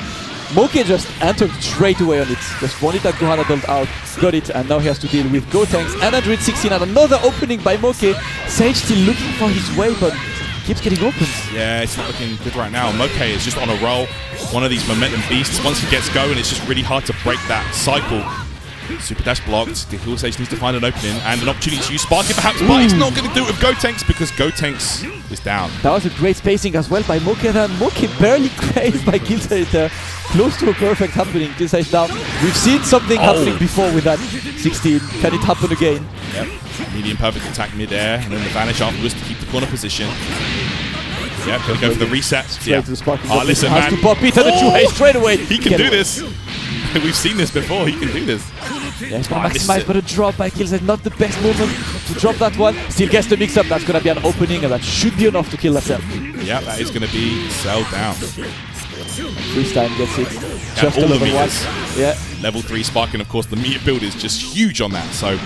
Moke just entered straight away on it. Just wanted that Gohan adult out, got it, and now he has to deal with Gotenks and Android 16 and another opening by Moke. Sage still looking for his way, but keeps getting opens. Yeah, it's not looking good right now. Moke is just on a roll. One of these momentum beasts. Once he gets going, it's just really hard to break that cycle. Super dash blocked. Dekillsage needs to find an opening and an opportunity to use Sparky perhaps, but he's not going to do it with Gotenks because Gotenks is down. That was a great spacing as well by Moke there. Moke barely grazed by Dekillsage there. Close to a perfect happening. Dekillsage down. We've seen something happening before with that 16. Can it happen again? Yep. Medium perfect attack mid-air and then the vanish afterwards to keep the corner position. Yep, gonna go for the reset. Yeah. To the listen, man. Has to pop it and the 2H straight away. He can do this. We've seen this before. He can do this. Yeah, he's going to maximize, but a drop by Dekillsage. Not the best moment to drop that one. Still gets the mix-up. That's going to be an opening, and that should be enough to kill that cell. Yeah, that is going to be cell down. Freestyle gets it. Just a level 1. Yeah. Level 3 Spark, and of course the meter build is just huge on that. So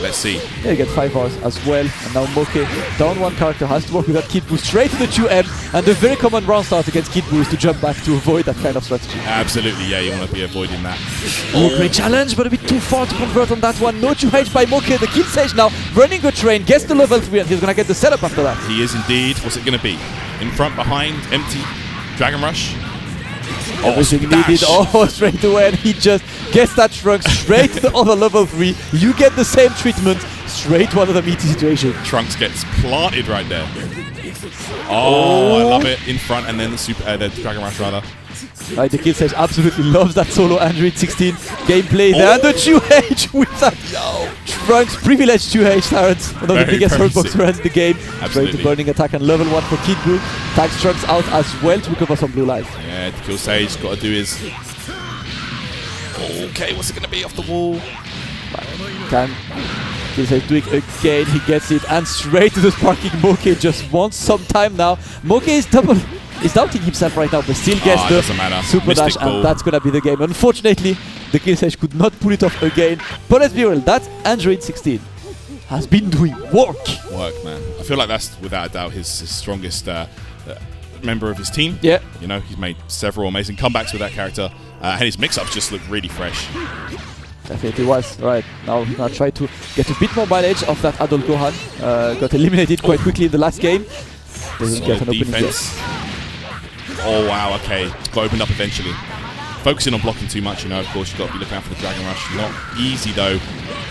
let's see. Yeah, you get 5 hours as well. And now Moke, down one character, has to work with that Kid Boost straight to the 2M. And the very common round start against Kid Boost to jump back to avoid that kind of strategy. Absolutely, yeah, you want to be avoiding that. Great challenge, but a bit too far to convert on that one. No 2H by Moke. The Dekillsage now running a train, gets the level 3, and he's going to get the setup after that. He is indeed. What's it going to be? In front, behind, empty, Dragon Rush. Everything needed, straight away, and he just gets that Trunks straight to the other level 3. You get the same treatment, straight to another meaty situation. Trunks gets planted right there. I love it. In front, and then the Dragon Rush rather. Right, Dekillsage absolutely loves that solo Android 16 gameplay there. And the 2H with that Trunks privileged 2H Tyrant. One of the biggest hurtbox runs in the game. Straight to burning attack and level 1 for Kid Boo. Tags Trunks out as well to recover some blue life. Yeah, Dekillsage got to do his... Okay, what's it going to be off the wall? Can Dekillsage do it again, he gets it, and straight to the sparking Moke. Just wants some time now. Moke is doubting himself right now, but still gets the super dash, and that's gonna be the game. Unfortunately, Dekillsage could not pull it off again. But let's be real, that Android 16 has been doing work. Work, man. I feel like that's without a doubt his strongest member of his team. Yeah. You know, he's made several amazing comebacks with that character, and his mix-ups just look really fresh. Definitely was. Right, now we're gonna try to get a bit more mileage of that adult Gohan. Got eliminated quite quickly in the last game. Doesn't get an opening yet. Oh wow, okay. Got opened up eventually. Focusing on blocking too much, you know, of course, you've got to be looking out for the Dragon Rush. Not easy though.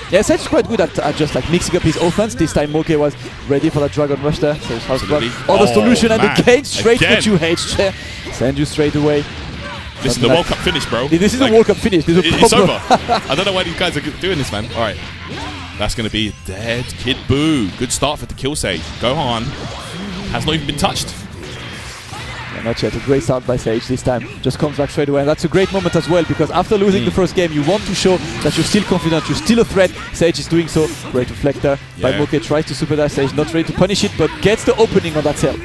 Yeah, Sage is quite good at just like mixing up his offense. This time Moke was ready for that Dragon Rush there. So it's the solution, and again straight to 2H. Send you straight away. This is the World Cup finish, bro. This is a World Cup finish. This is a it's over. I don't know why these guys are doing this, man. Alright. That's going to be dead Kid Boo. Good start for Dekillsage. Gohan has not even been touched. Yeah, not yet. A great start by Sage this time. Just comes back straight away. And that's a great moment as well, because after losing the first game, you want to show that you're still confident, you're still a threat. Sage is doing so. Great reflector by Moke. Tries to super dash. Sage not ready to punish it, but gets the opening on that cell.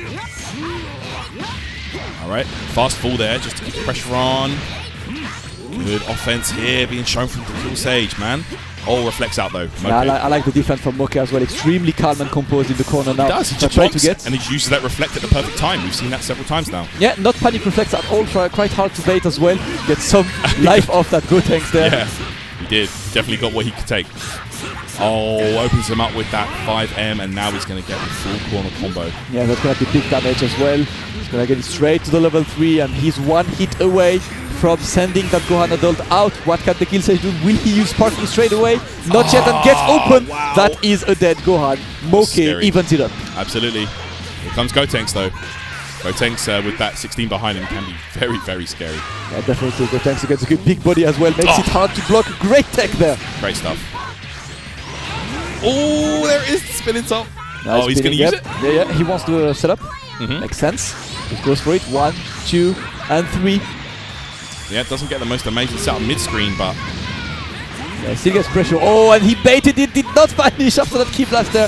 Alright, fast fall there just to keep the pressure on. Good offense here being shown from Dekillsage, man. Reflects out though. Yeah, I like the defense from Moke as well. Extremely calm and composed in the corner now. He does. He just blocks, and he uses that reflect at the perfect time. We've seen that several times now. Yeah, not panic reflects at all. Quite hard to bait as well. Get some life off that Gotenks there. Yeah, he did. Definitely got what he could take. Opens him up with that 5M, and now he's going to get the full corner combo. Yeah, that's going to be big damage as well. He's going to get it straight to the level 3, and he's one hit away from sending that Gohan adult out. What can Dekillsage do? Will he use sparking straight away? Not yet, and gets open. Wow. That is a dead Gohan. Moke evens it up. Absolutely. Here comes Gotenks though. Gotenks with that 16 behind him can be very, very scary. Yeah, definitely. Gotenks against a good big body as well. Makes it hard to block. Great tech there. Great stuff. Oh, there it is. Spinning top. Nice he's going to use it? Yeah, he wants to set up. Makes sense. Just goes for it. 1, 2, and 3. Yeah, it doesn't get the most amazing setup mid-screen, but... Yeah, still gets pressure. Oh, and he baited it. Did not vanish after that key blast there.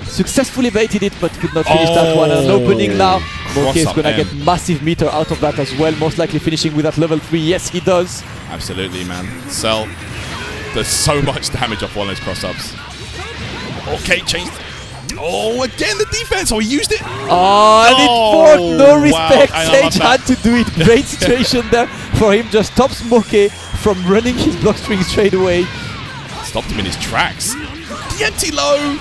Successfully baited it, but could not finish that one. And opening now. Moke is going to get massive meter out of that as well. Most likely finishing with that level 3. Yes, he does. Absolutely, man. Cell does so much damage off one of those cross-ups. Okay, changed. Oh, again the defense. Oh, he used it. Oh, and it forced no respect. Wow. Sage had to do it. Great situation there for him. Just stops Moke from running his block string straight away. Stopped him in his tracks. The empty low.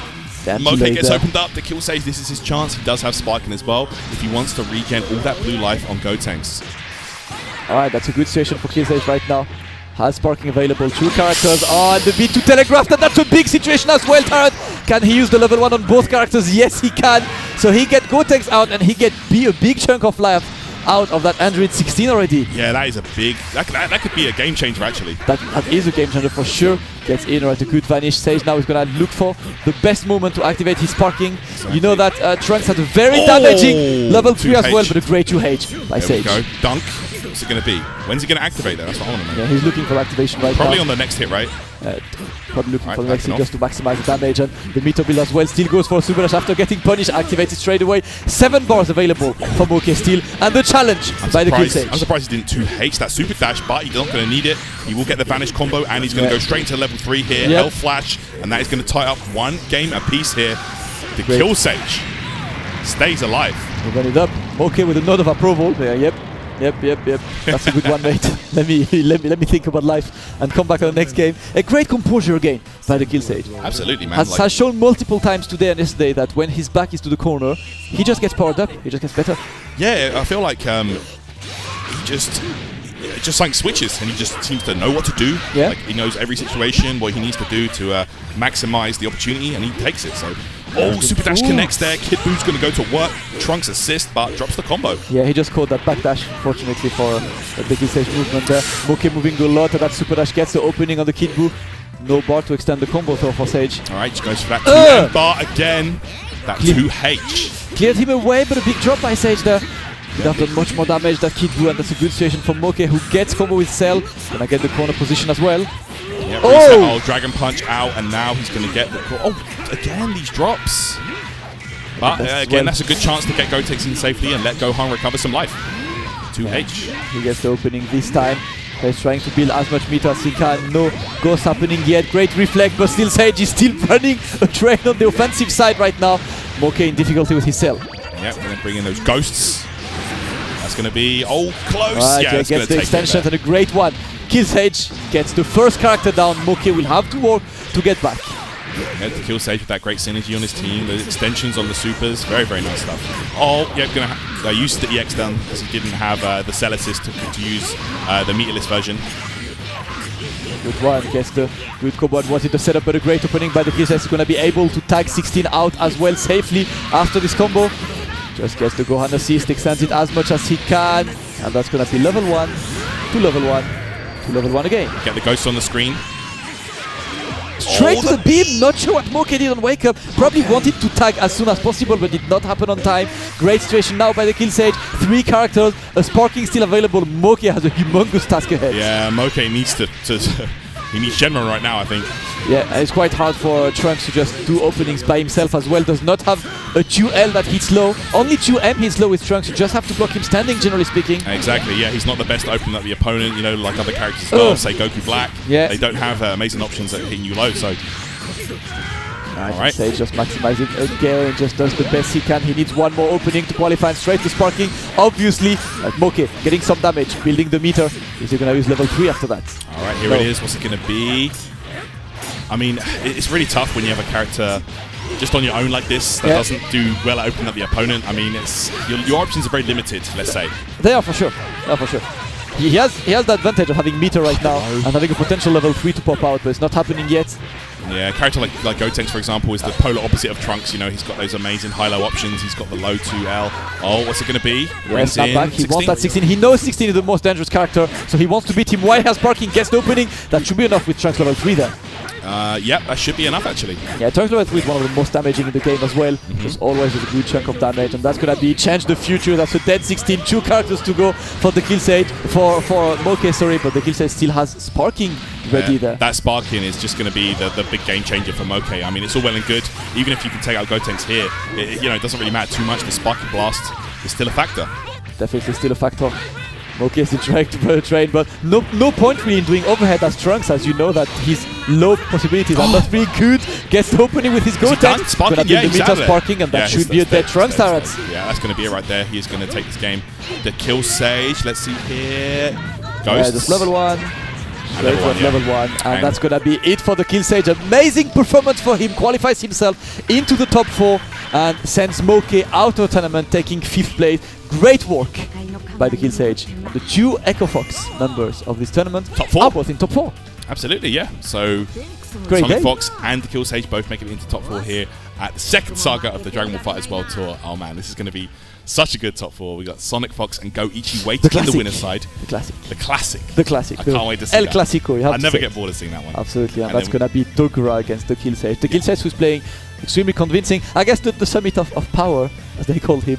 Moke gets opened up. Dekillsage, this is his chance. He does have sparking as well if he wants to regen all that blue life on Gotenks. Alright, that's a good situation for Dekillsage right now. Has sparking available. 2 characters. Oh, and the beat to telegraph that. That's a big situation as well, Tarot. Can he use the level 1 on both characters? Yes, he can. So he get Gotenks out and he get a big chunk of life out of that Android 16 already. Yeah, that is a big... That could be a game changer, actually. That is a game changer for sure. Gets in right, a good vanish. Sage now is going to look for the best moment to activate his sparking. Exactly. You know that Trunks had a very damaging level 3 as well, but a great 2H by Sage. There we go. Dunk. What's it going to be? When's he going to activate that? That's what I want to know. Yeah, he's looking for activation right Probably now. on the next hit, right? Probably looking for the next hit just to maximize the damage. And the meter build as well still goes for Super Dash after getting punished. Activated straight away. 7 bars available for Moke still. And the challenge by the Dekillsage. I'm surprised he didn't 2H that Super Dash, but he's not going to need it. He will get the Vanish combo and he's going to go straight into level 3 here. Health Flash. And that is going to tie up one game apiece here. The Dekillsage stays alive. We'll run it up. Moke with a nod of approval. Yep. That's a good one, mate. let me think about life and come back on the next game. A great composure again by the Dekillsage. Absolutely, man. Has shown multiple times today and yesterday that when his back is to the corner, he just gets powered up. He just gets better. Yeah, I feel like he just like switches and he just seems to know what to do. Yeah. Like he knows every situation, what he needs to do to maximize the opportunity, and he takes it. So. Oh, Super Dash connects there. Kid Boo's going to go to work. Trunks assist, but drops the combo. Yeah, he just caught that back dash, fortunately, for the Dekillsage movement there. Moke moving a lot. That Super Dash gets the opening on the Kid Boo. No bar to extend the combo though for Sage. All right, just goes for that 2M bar again. That 2H. Cleared him away, but a big drop by Sage there. He'd have done much more damage than Kid Boo, and that's a good situation for Moke, who gets combo with Cell. Gonna get the corner position as well. Yeah, oh, Dragon Punch out, and now he's going to get the... Oh, again, these drops. But again, that's a good chance to get Gotenks in safely and let Gohan recover some life. 2H. He gets the opening this time. He's trying to build as much meter as he can. No ghost happening yet. Great reflect, but still Sage is still running a train on the offensive side right now. Moke in difficulty with his Cell. Yeah, going to bring in those ghosts. That's going to be... Oh, close. Right, yeah, it's gets the extension and a great one. Dekillsage gets the first character down. Moke will have to work to get back. Yeah, Dekillsage with that great synergy on his team. The extensions on the supers. Very, very nice stuff. Oh, yeah, gonna use the EX down because he didn't have the Cell assist to use the meterless version. Good one. Gets the good combo. Wanted to set up, but a great opening by the Dekillsage. Is going to be able to tag 16 out as well safely after this combo. Just gets the Gohan assist, extends it as much as he can. And that's going to be level 1 to level 1. Level 1 again. Get the ghost on the screen. Straight to the beam. Not sure what Moke did on Wake Up. Probably wanted to tag as soon as possible, but did not happen on time. Great situation now by the Dekillsage. 3 characters. A sparking still available. Moke has a humongous task ahead. Yeah, Moke needs to he needs Shenron right now, I think. Yeah, it's quite hard for Trunks to just do openings by himself as well. Does not have a 2L that hits low. Only 2M hits low with Trunks. You just have to block him standing, generally speaking. Exactly, yeah. He's not the best opener at the opponent, you know, like other characters as well. Say Goku Black. Yeah. They don't have amazing options at hitting you low, so... Alright, Sage just maximizing again, just does the best he can. He needs one more opening to qualify and straight to sparking. Obviously, Moke getting some damage, building the meter. Is he going to use level 3 after that? Alright, here it is. What's it going to be? I mean, it's really tough when you have a character just on your own like this that doesn't do well at opening up the opponent. I mean, it's your options are very limited, let's say. They are for sure. They are for sure. He has the advantage of having meter right now and having a potential level 3 to pop out, but it's not happening yet. Yeah, a character like Gotenks, for example, is the polar opposite of Trunks. You know, he's got those amazing high-low options. He's got the low 2L. Oh, what's it going to be? Yeah, snap back. He wants that 16. He knows 16 is the most dangerous character, so he wants to beat him while he has parking, gets the opening. That should be enough with Trunks level 3 there. Yep, that should be enough, actually. Yeah, Trunks level 3 is one of the most damaging in the game as well. There's always a good chunk of damage, and that's going to be change the future. That's a dead 16. 2 characters to go for the Dekillsage, for Moke, sorry, but the Dekillsage still has sparking ready there. That sparking is just going to be the big game changer for Moke. I mean, it's all well and good. Even if you can take out Gotenks here, it doesn't really matter too much. The sparking blast is still a factor. Definitely still a factor. Moke is trying to train, but no point really in doing overhead as Trunks, as you know that his low possibilities are not really good. Gets the opening with his Gotenks. Gonna be the meter sparking, and that should be a dead Trunks turret. Yeah, that's going to be it right there. He's going to take this game. The Dekillsage, let's see here. Ghosts. Yeah, just level 1. Level 1, and that's gonna be it for the Dekillsage. Amazing performance for him, qualifies himself into the top 4 and sends Moke out of the tournament, taking 5th place. Great work by the Dekillsage. The 2 Echo Fox members of this tournament top 4 are both in top 4. Absolutely, yeah. So SonicFox and the Dekillsage both making it into top 4 here at the second saga of the Dragon Ball FighterZ World Tour. Oh man, this is going to be such a good top 4. We got SonicFox and Goichi waiting in the winner's side. The classic. The classic. The classic. I can't wait to see El that. Clasico. I never get bored of seeing that one. Absolutely, and that's going to be Dogura against the Dekillsage. The Dekillsage who's playing extremely convincing. I guess the summit of power, as they called him,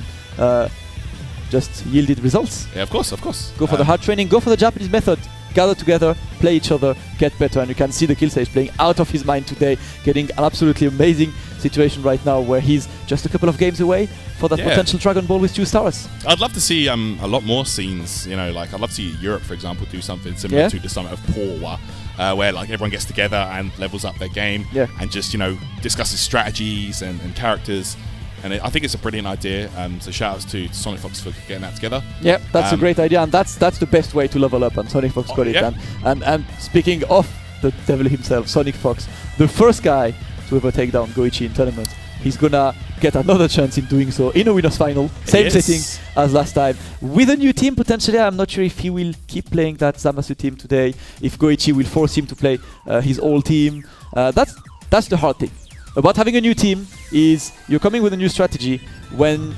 just yielded results. Yeah, of course, of course. Go for the hard training, go for the Japanese method. Gather together, play each other, get better, and you can see the Dekillsage playing out of his mind today, getting an absolutely amazing situation right now where he's just a couple of games away for that potential Dragon Ball with 2 stars. I'd love to see a lot more scenes, you know, like I'd love to see Europe, for example, do something similar to the Summit of Power, where like everyone gets together and levels up their game and just, you know, discusses strategies and characters. And I think it's a brilliant idea. So shout outs to SonicFox for getting that together. Yeah, that's a great idea, and that's the best way to level up. And SonicFox got it. And speaking of the devil himself, SonicFox, the first guy to ever take down Goichi in tournament, he's gonna get another chance in doing so in a winners final. Same setting as last time, with a new team potentially. I'm not sure if he will keep playing that Zamasu team today. If Goichi will force him to play his old team, that's the hard thing about having a new team, is you're coming with a new strategy when,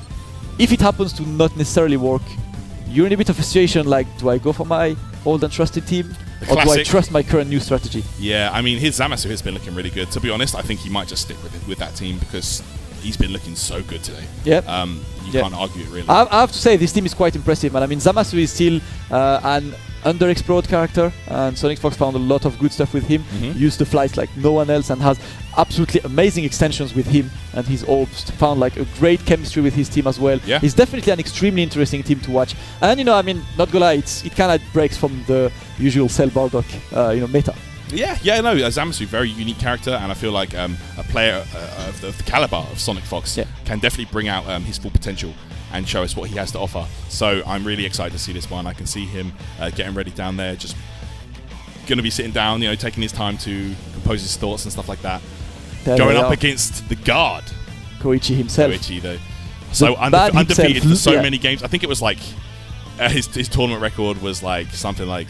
if it happens to not necessarily work, you're in a bit of a situation like, do I go for my old and trusted team, or do I trust my current new strategy? Yeah, I mean, his Zamasu has been looking really good. To be honest, I think he might just stick with that team because he's been looking so good today. Yeah. You can't argue it, really. I have to say, this team is quite impressive, man. I mean, Zamasu is still an underexplored character, and SonicFox found a lot of good stuff with him. Used the flights like no one else, and has absolutely amazing extensions with him, and he's also found like a great chemistry with his team as well. Yeah. He's definitely an extremely interesting team to watch, and you know, I mean, not gonna lie, it kind of breaks from the usual Cell Bardock meta. Yeah, no, Zamasu, very unique character, and I feel like a player of the caliber of SonicFox can definitely bring out his full potential and show us what he has to offer. So I'm really excited to see this one. I can see him getting ready down there, just going to be sitting down, you know, taking his time to compose his thoughts and stuff like that. Going up against the guard. Koichi himself. Koichi, though. So undefeated for so many games. I think it was like, his tournament record was like something like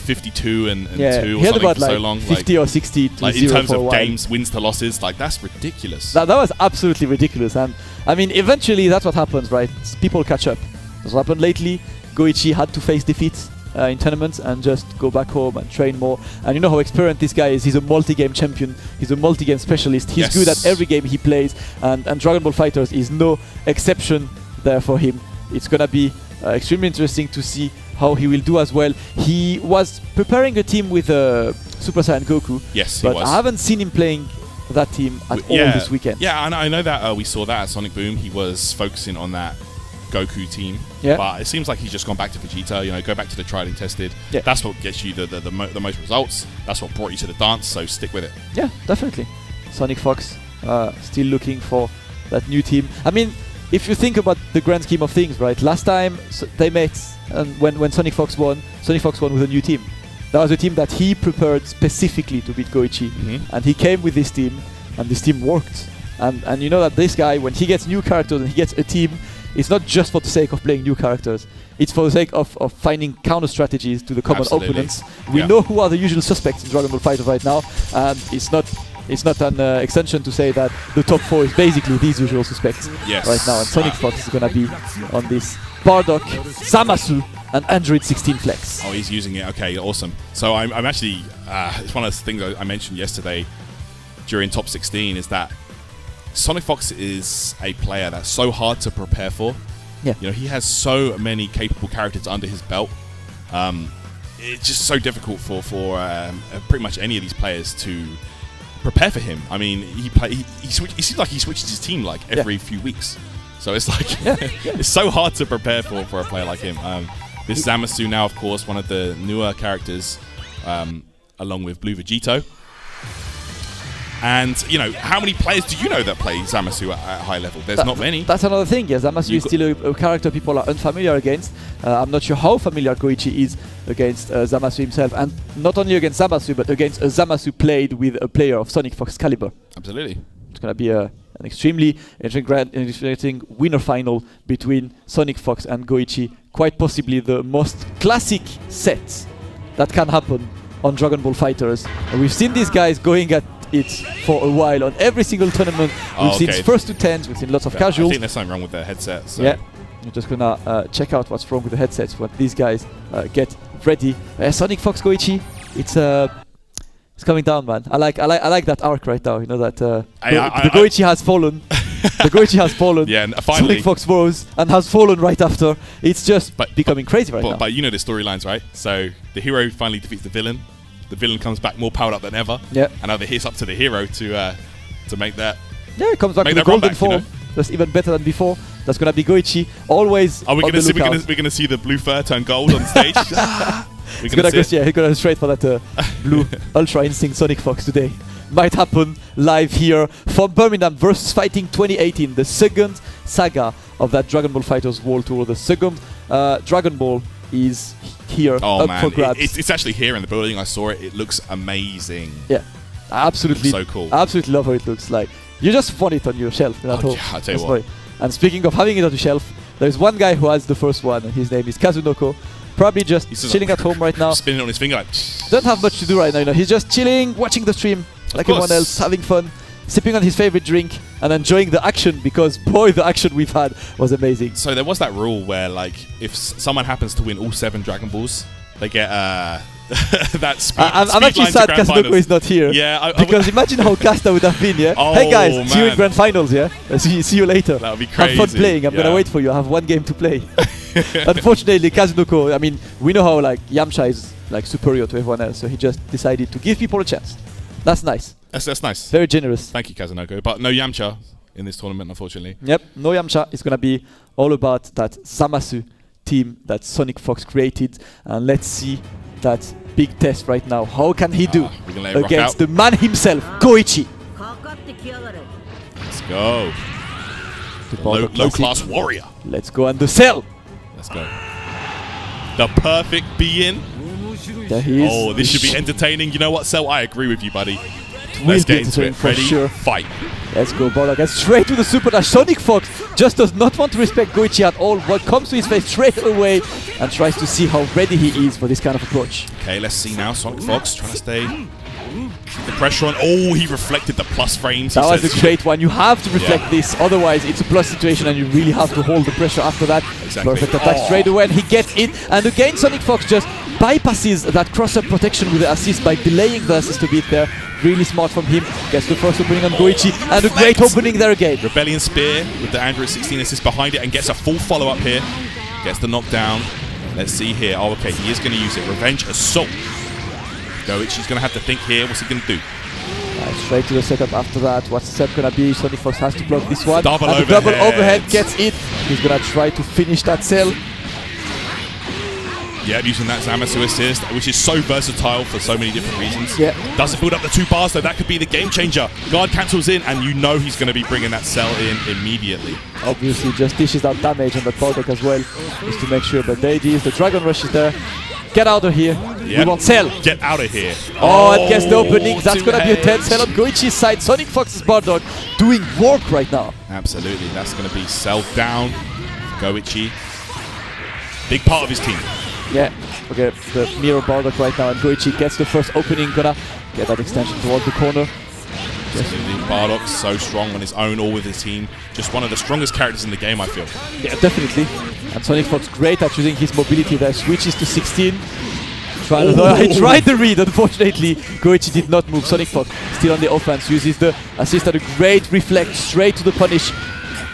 52 and 2 or something about for like so long. 50 or 60 to like 0 in terms for of a while. games, wins to losses, like that's ridiculous. That was absolutely ridiculous, and I mean, eventually that's what happens, right? People catch up. That's what happened lately. Goichi had to face defeats in tournaments and just go back home and train more. And you know how experienced this guy is. He's a multi-game champion. He's a multi-game specialist. He's good at every game he plays, and Dragon Ball FighterZ is no exception there for him. It's gonna be extremely interesting to see how he will do as well. He was preparing a team with Super Saiyan Goku. Yes, he was. But I haven't seen him playing that team at all this weekend. Yeah, and I know that we saw that at Sonic Boom. He was focusing on that Goku team. Yeah. But it seems like he's just gone back to Vegeta, you know, go back to the tried and tested. Yeah. That's what gets you the most results. That's what brought you to the dance, so stick with it. Yeah, definitely. SonicFox still looking for that new team. I mean, if you think about the grand scheme of things, right? Last time they met, and when SonicFox won with a new team. That was a team that he prepared specifically to beat Goichi, and he came with this team, and this team worked. And you know that this guy, when he gets new characters and he gets a team, it's not just for the sake of playing new characters. it's for the sake of finding counter strategies to the common opponents. We know who are the usual suspects in Dragon Ball FighterZ right now, and it's not an extension to say that the top 4 is basically these usual suspects right now. And SonicFox is going to be on this Bardock, Zamasu, and Android 16 Flex. Oh, he's using it. Okay, awesome. So I'm actually, it's one of the things I mentioned yesterday during Top 16 is that SonicFox is a player that's so hard to prepare for. Yeah. You know, he has so many capable characters under his belt. It's just so difficult for pretty much any of these players to prepare for him. I mean, it seems like he switches his team like every few weeks. So it's like it's so hard to prepare for a player like him. This Zamasu now, of course, one of the newer characters, along with Blue Vegito. And, you know, how many players do you know that play Zamasu at high level? There's not many. That's another thing. Yeah, Zamasu is still a character people are unfamiliar against. I'm not sure how familiar Goichi is against Zamasu himself. And not only against Zamasu, but against a Zamasu played with a player of SonicFox caliber. Absolutely. It's going to be an extremely interesting winner final between SonicFox and Goichi. Quite possibly the most classic set that can happen on Dragon Ball FighterZ. We've seen these guys going at it for a while on every single tournament. We've seen first to 10s, we've seen lots of casuals. I think there's something wrong with their headsets. So. Yeah, we're just gonna check out what's wrong with the headsets, what these guys get ready. SonicFox Goichi, it's coming down, man. I like that arc right now. You know that the Goichi has fallen. The Goichi has fallen. Yeah, and finally SonicFox rose and has fallen right after. It's just becoming crazy right now. But you know the storylines, right? So the hero finally defeats the villain. The villain comes back more powered up than ever. Yeah. And now it's up to the hero to make that. Yeah, it comes back with the golden form. You know? That's even better than before. That's gonna be Goichi. Always. Are we gonna see? We're gonna see the blue fur turn gold on stage. He's gonna go straight for that blue Ultra Instinct SonicFox today. Might happen live here from Birmingham VsFighting 2018, the second saga of that Dragon Ball FighterZ World Tour. The second Dragon Ball is here up for grabs. It's actually here in the building. I saw it. It looks amazing. Yeah, absolutely. So cool. Absolutely love how it looks like. You just want it on your shelf. I'll tell you what. And speaking of having it on the shelf, there's one guy who has the first one, and his name is Kazunoko. Probably just chilling at home right now. Spinning on his finger like. Don't have much to do right now. You know, he's just chilling, watching the stream like everyone else, having fun, sipping on his favorite drink, and enjoying the action, because boy, the action we've had was amazing. So there was that rule where, like, if someone happens to win all 7 Dragon Balls, they get that speed. I'm actually sad Kazunoko is not here. Yeah, because imagine how cast that would have been. Yeah. Oh, hey guys, man. see you in grand finals. Yeah. See you later. That would be crazy. Have fun playing. I'm gonna wait for you. I have one game to play. Unfortunately, Kazunoko. I mean, we know how like Yamcha is like superior to everyone else, so he just decided to give people a chance. That's nice. That's nice. Very generous. Thank you, Kazunoko. But no Yamcha in this tournament, unfortunately. Yep, no Yamcha. It's going to be all about that Zamasu team that SonicFox created. And let's see that big test right now. How can he do against the man himself, Goichi? Let's go. Low-class warrior. Let's go and the cell. Let's go. The perfect be-in. There he is. Oh, this should be entertaining. You know what, Cell? I agree with you, buddy. Let's get into it. Ready, fight. Let's go, Bardock. And straight to the super dash. SonicFox just does not want to respect Goichi at all. What comes to his face straight away and tries to see how ready he is for this kind of approach. Okay, let's see now. SonicFox trying to stay. The pressure on. Oh, he reflected the plus frames. That was a great one. You have to reflect this, otherwise it's a plus situation and you really have to hold the pressure after that. Exactly. Perfect attack straight away and he gets it. And again, SonicFox just bypasses that cross-up protection with the assist by delaying the assist a bit there. Really smart from him. Gets the first opening on Goichi and a great opening there again. Rebellion Spear with the Android 16 assist behind it and gets a full follow-up here. Gets the knockdown. Let's see here. Oh, okay, he is going to use it. Revenge Assault. Goichi's going to have to think here. What's he going to do? Straight to the setup after that. What's the set going to be? SonicFox has to block this one. Double overhead gets it. He's going to try to finish that cell. Yeah, using that Zamasu assist, which is so versatile for so many different reasons. Yeah. Doesn't build up the 2 bars, though. That could be the game changer. Guard cancels in, and you know he's going to be bringing that cell in immediately. Obviously, just dishes out damage on that Bardock as well, just to make sure. But there it is. The Dragon Rush is there. Get out of here. Yep. We want cell. Get out of here. Oh, and gets the opening. That's going to be a 10 cell on Goichi's side. SonicFox's Bardock doing work right now. Absolutely. That's going to be cell down. Goichi. Big part of his team. Yeah, okay, the mirror Bardock right now, and Goichi gets the first opening, gonna get that extension toward the corner. Bardock so strong on his own or with his team. Just one of the strongest characters in the game, I feel. Yeah, definitely. And SonicFox great at using his mobility there. Switches to 16. He tried the read, unfortunately. Goichi did not move. SonicFox still on the offense. Uses the assist at a great reflect straight to the punish.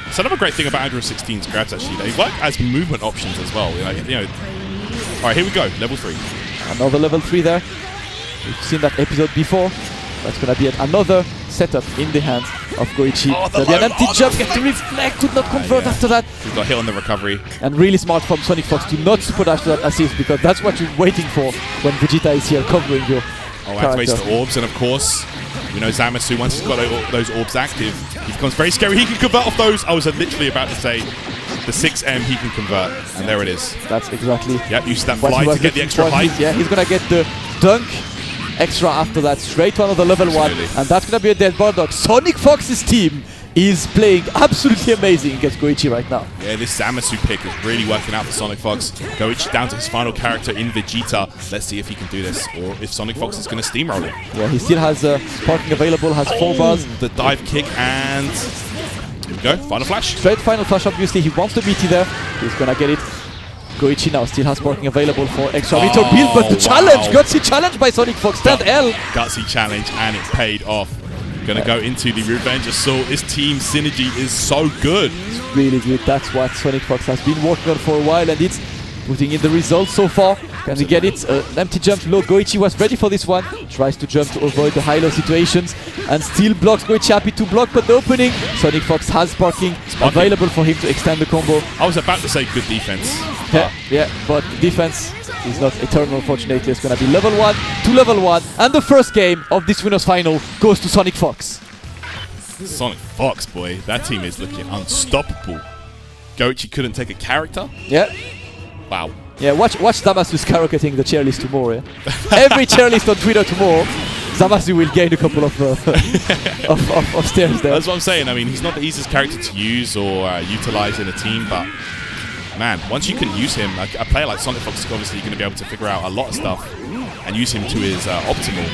It's another great thing about Android 16's grabs, actually. They work as movement options as well. Alright, here we go. Level 3. Another level 3 there. We've seen that episode before. That's going to be yet another setup in the hands of Goichi. There'll be an empty jump, get to reflect, could not convert after that. He got hit on the recovery. And really smart from SonicFox to not super dash to that assist, because that's what you're waiting for when Vegeta is here covering your activates the orbs, and of course, you know Zamasu, once he's got those orbs active, he becomes very scary. He can convert off those. I was literally about to say the 6M he can convert, and there it is. That's exactly. Yep, use that fly to get the extra height. Yeah, he's going to get the dunk. Extra after that, straight to another level 1, and that's gonna be a dead Bardock. SonicFox's team is playing absolutely amazing against Goichi right now. Yeah, this Zamasu pick is really working out for SonicFox. Goichi down to his final character in Vegeta. Let's see if he can do this, or if SonicFox is going to steamroll him. Yeah, he still has sparking available, has 4 bars. The dive kick, and here we go, final flash. Straight final flash, obviously. He wants the BT there. He's gonna get it. Goichi now still has sparking available for extra meter build, but the challenge, gutsy challenge by SonicFox, stand L. Gutsy challenge, and it paid off. Gonna go into the Revenge Assault. This team synergy is so good. It's really good. That's what SonicFox has been working on for a while, and it's putting in the results so far. Can we get it? Empty jump low. Goichi was ready for this one. Tries to jump to avoid the high-low situations and still blocks. Goichi happy to block, but the opening. SonicFox has sparking available for him to extend the combo. I was about to say good defense. Yeah, but defense is not eternal, unfortunately. It's going to be level 1 to level 1. And the first game of this winners final goes to SonicFox. SonicFox, boy. That team is looking unstoppable. Goichi couldn't take a character. Yeah. Wow. Yeah, watch Zamasu skyrocketing the chair list tomorrow. Yeah? Every chair list on Twitter tomorrow, Zamasu will gain a couple of stairs there. That's what I'm saying. I mean, he's not the easiest character to use or utilize in a team, but man, once you can use him, like a player like SonicFox is obviously going to be able to figure out a lot of stuff and use him to his optimal.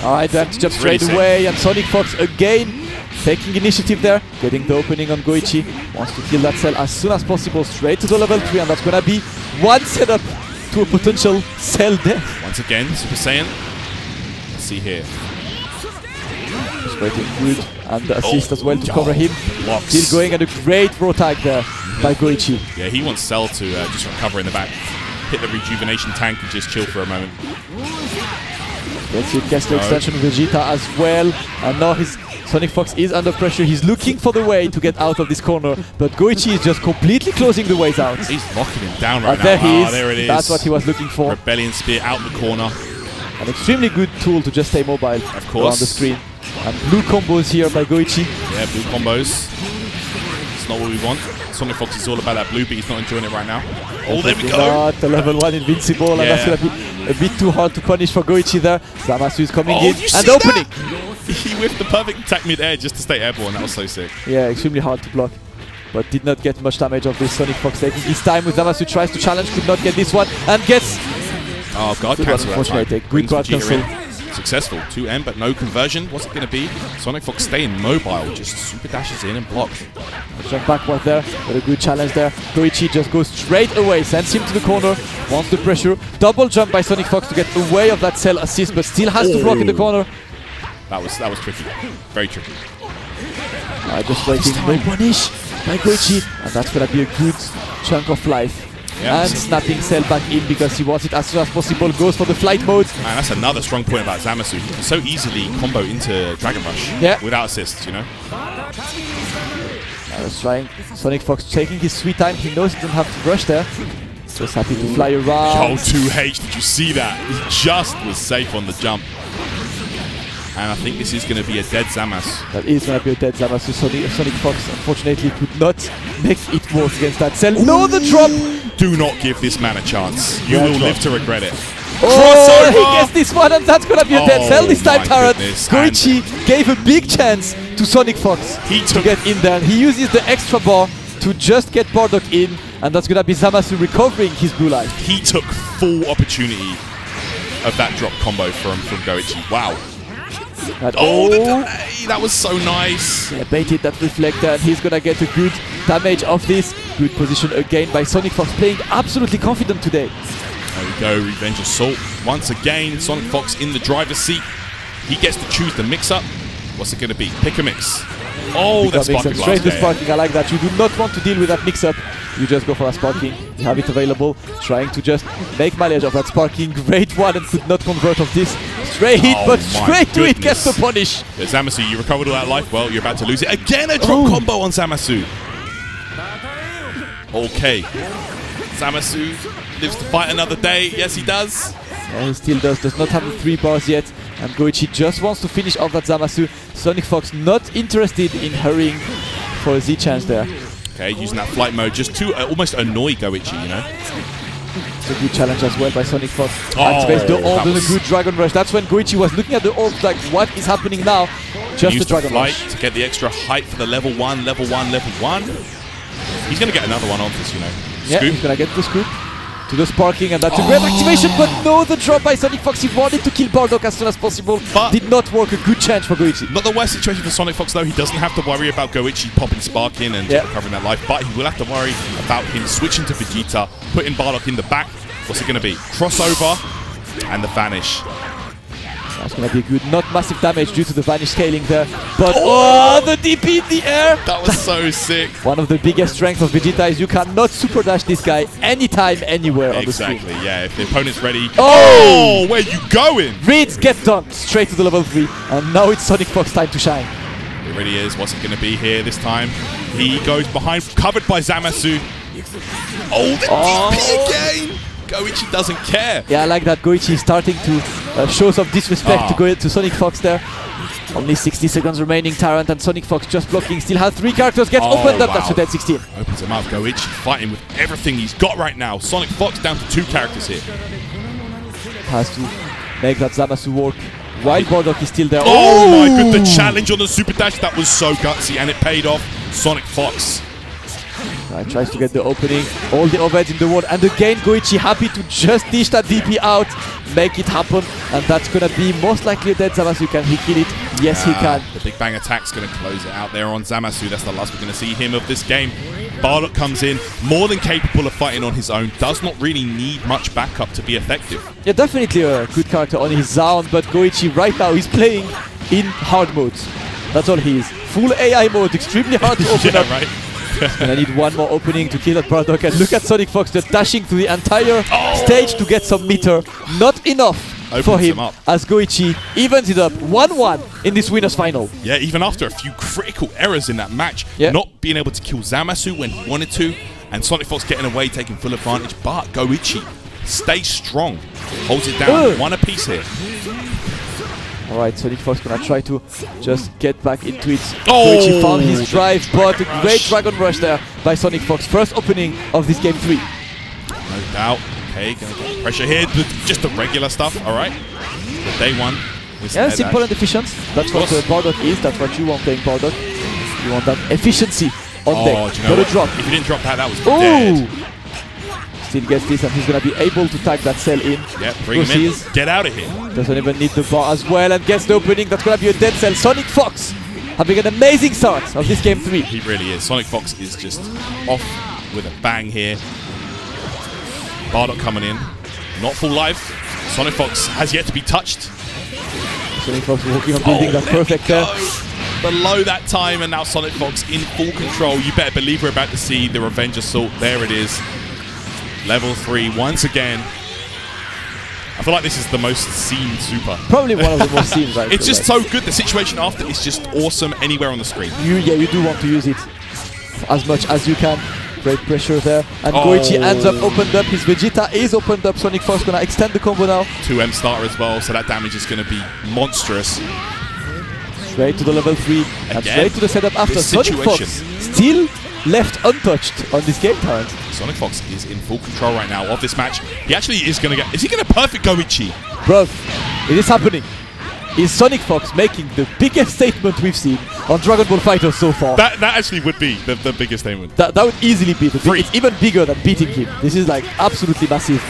Alright, that's just straight away, and SonicFox again taking initiative there, getting the opening on Goichi. Wants to kill that cell as soon as possible, straight to the level 3, and that's gonna be one setup to a potential cell death. Once again, Super Saiyan. Let's see here. Just waiting good, and the assist as well to cover him. Blocks. Still going, and a great raw tag there by Goichi. Yeah, he wants Cell to just recover in the back, hit the rejuvenation tank and just chill for a moment. Gets the extension of Vegeta as well, and now his SonicFox is under pressure. He's looking for the way to get out of this corner, but Goichi is just completely closing the ways out. He's locking him down right now. There he is. There it is. That's what he was looking for. Rebellion Spear out the corner. An extremely good tool to just stay mobile around the screen. And blue combos here by Goichi. Yeah, blue combos. It's not what we want. SonicFox is all about that blue, but he's not enjoying it right now. Oh, there we go. Not the level 1 invincible, and that's going to be a bit too hard to punish for Goichi there. Zamasu is coming in and opening. He whiffed the perfect attack mid-air just to stay airborne. That was so sick. Yeah, extremely hard to block, but did not get much damage of this. SonicFox taking his time with Zamasu, tries to challenge, could not get this one, and gets... Oh, guard cancel. Good guard cancel. Successful. 2M, but no conversion. What's it going to be? SonicFox staying mobile, just super dashes in and blocks. Jump backward there, but a good challenge there. Goichi just goes straight away, sends him to the corner, wants the pressure. Double jump by SonicFox to get away of that cell assist, but still has to block in the corner. That was tricky. Very tricky. Just waiting. No punish by Goichi, and that's going to be a good chunk of life. Yeah, and snapping cell back in because he wants it as soon as possible. Goes for the flight mode. Man, that's another strong point about Zamasu. He can so easily combo into Dragon Rush without assists, you know? I was trying. SonicFox taking his sweet time. He knows he doesn't have to rush there. Just happy to fly around. Yo, 2H, did you see that? He just was safe on the jump. And I think this is going to be a dead Zamasu. That is going to be a dead Zamasu. SonicFox, unfortunately, could not make it work against that cell. No, the drop! Do not give this man a chance. You will live to regret it. Oh, he gets this one, and that's going to be a dead cell this time, Tarot. Goichi gave a big chance to SonicFox to get in there. He uses the extra bar to just get Bardock in. and that's gonna be Zamasu recovering his blue life. He took full opportunity of that drop combo from Goichi. Wow. The delay! That was so nice. Yeah, baited that reflector, and he's gonna get a good damage off this. Good position again by SonicFox, playing absolutely confident today. There we go, Revenge Assault. Once again, SonicFox in the driver's seat. He gets to choose the mix-up. What's it going to be? Pick a mix. Oh, that's sparking blast. Straight to sparking. I like that. You do not want to deal with that mix-up. You just go for a sparking. You have it available. Trying to just make mileage of that sparking. Great one, and could not convert of this. Straight hit, but straight to it gets the punish. Yeah, Zamasu, you recovered all that life. Well, you're about to lose it. Again, a drop combo on Zamasu. Okay. Zamasu lives to fight another day. Yes, he does. Yeah, he still does not have the 3 bars yet. And Goichi just wants to finish off that Zamasu. SonicFox not interested in hurrying for a Z chance there. Okay, using that flight mode just to almost annoy Goichi, you know. It's a good challenge as well by SonicFox. Activates the orb and a good Dragon Rush. That's when Goichi was looking at the orbs like, what is happening now? Just the Dragon Rush. To get the extra height for the level 1, level 1, level 1. He's going to get another one on this, you know. Yeah, he's going to get the scoop. To the sparking, and that's a great activation, but no, the drop by SonicFox. He wanted to kill Bardock as soon as possible, but did not work. A good chance for Goichi. Not the worst situation for SonicFox though. He doesn't have to worry about Goichi popping spark in and recovering that life, but he will have to worry about him switching to Vegeta, putting Bardock in the back. What's it going to be? Crossover and the vanish. That's going to be good. Not massive damage due to the vanish scaling there, but the DP in the air! That was so sick. One of the biggest strengths of Vegeta is you cannot super dash this guy anytime, anywhere on the screen. Exactly, yeah. If the opponent's ready. Oh! Where you going? Reeds get dunked straight to the level 3, and now it's SonicFox time to shine. It really is. What's it going to be here this time? He goes behind, covered by Zamasu. Oh, the DP again! Goichi doesn't care. Yeah, I like that. Goichi is starting to show some disrespect to SonicFox there. Only 60 seconds remaining. Tyrant and SonicFox just blocking. Still has 3 characters. Gets opened up. That's a dead 16. Opens him up. Goichi fighting with everything he's got right now. SonicFox down to 2 characters here. Has to make that Zamasu work while Bardock is still there. Oh my god, the challenge on the super dash. That was so gutsy and it paid off. SonicFox. Tries to get the opening, all the overheads in the world, and again Goichi happy to just dish that DP out, make it happen, and that's gonna be most likely a dead Zamasu. Can he kill it? Yes, he can. The Big Bang attack's gonna close it out there on Zamasu. That's the last we're gonna see him of this game. Bardock comes in, more than capable of fighting on his own, does not really need much backup to be effective. Yeah, definitely a good character on his own, but Goichi right now is playing in hard mode. That's all he is. Full AI mode, extremely hard to open up. Right. And I need one more opening to kill that Bardock, and look at SonicFox just dashing through the entire stage to get some meter. Not enough for him as Goichi evens it up 1-1 in this winners final. Yeah, even after a few critical errors in that match, not being able to kill Zamasu when he wanted to, and SonicFox getting away, taking full advantage, but Goichi stays strong, holds it down, 1 apiece here. Alright, SonicFox gonna try to just get back into it. Goichi found his drive, but a great Dragon Rush there by SonicFox. First opening of this game 3. No doubt. Okay, gonna get pressure here. Just the regular stuff, alright. The day 1. Yeah, simple and efficient. That's what Bardock is. That's what you want playing Bardock. You want that efficiency on deck. Do you know Got a drop. If you didn't drop that, that was dead. Still gets this, and he's gonna be able to tag that cell in. Yeah, bring him in. Get out of here. Doesn't even need the bar as well, and gets the opening. That's gonna be a dead cell. SonicFox having an amazing start of this game 3. He really is. SonicFox is just off with a bang here. Bardock coming in. Not full life. SonicFox has yet to be touched. SonicFox working on building that perfect there. Below that time, and now SonicFox in full control. You better believe we're about to see the Revenge Assault. There it is. Level 3 once again. I feel like this is the most seen super. Probably one of the most seen, right? It's just so good. The situation after is just awesome anywhere on the screen. You do want to use it as much as you can. Great pressure there. And Goichi ends up opened up. His Vegeta is opened up. SonicFox gonna extend the combo now. 2M starter as well, so that damage is gonna be monstrous. Straight to the level 3 and straight to the setup after. SonicFox still left untouched on this game, Tyrant. SonicFox is in full control right now of this match. He actually is going to get... Is he going to perfect Goichi? Bro, it is happening. is SonicFox making the biggest statement we've seen on Dragon Ball FighterZ so far. That actually would be the biggest statement. That would easily be the biggest. It's even bigger than beating him. This is like absolutely massive.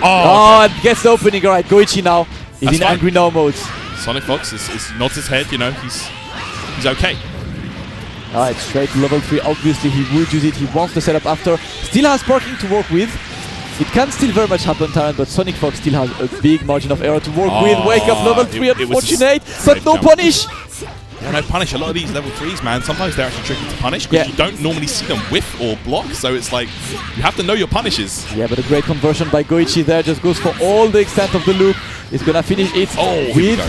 Oh, and gets the opening. Alright, Goichi now is in angry no mode. SonicFox is nods his head, you know, he's okay. Alright, straight to level 3. Obviously he would use it. He wants the setup after. Still has parking to work with. It can still very much happen, Tarrant, but SonicFox still has a big margin of error to work with. Wake up level 3, unfortunate, but no punish. Yeah, no punish. A lot of these level 3s, man, sometimes they're actually tricky to punish because you don't normally see them whiff or block, so it's like, you have to know your punishes. Yeah, but a great conversion by Goichi there, just goes for all the extent of the loop. He's gonna finish it with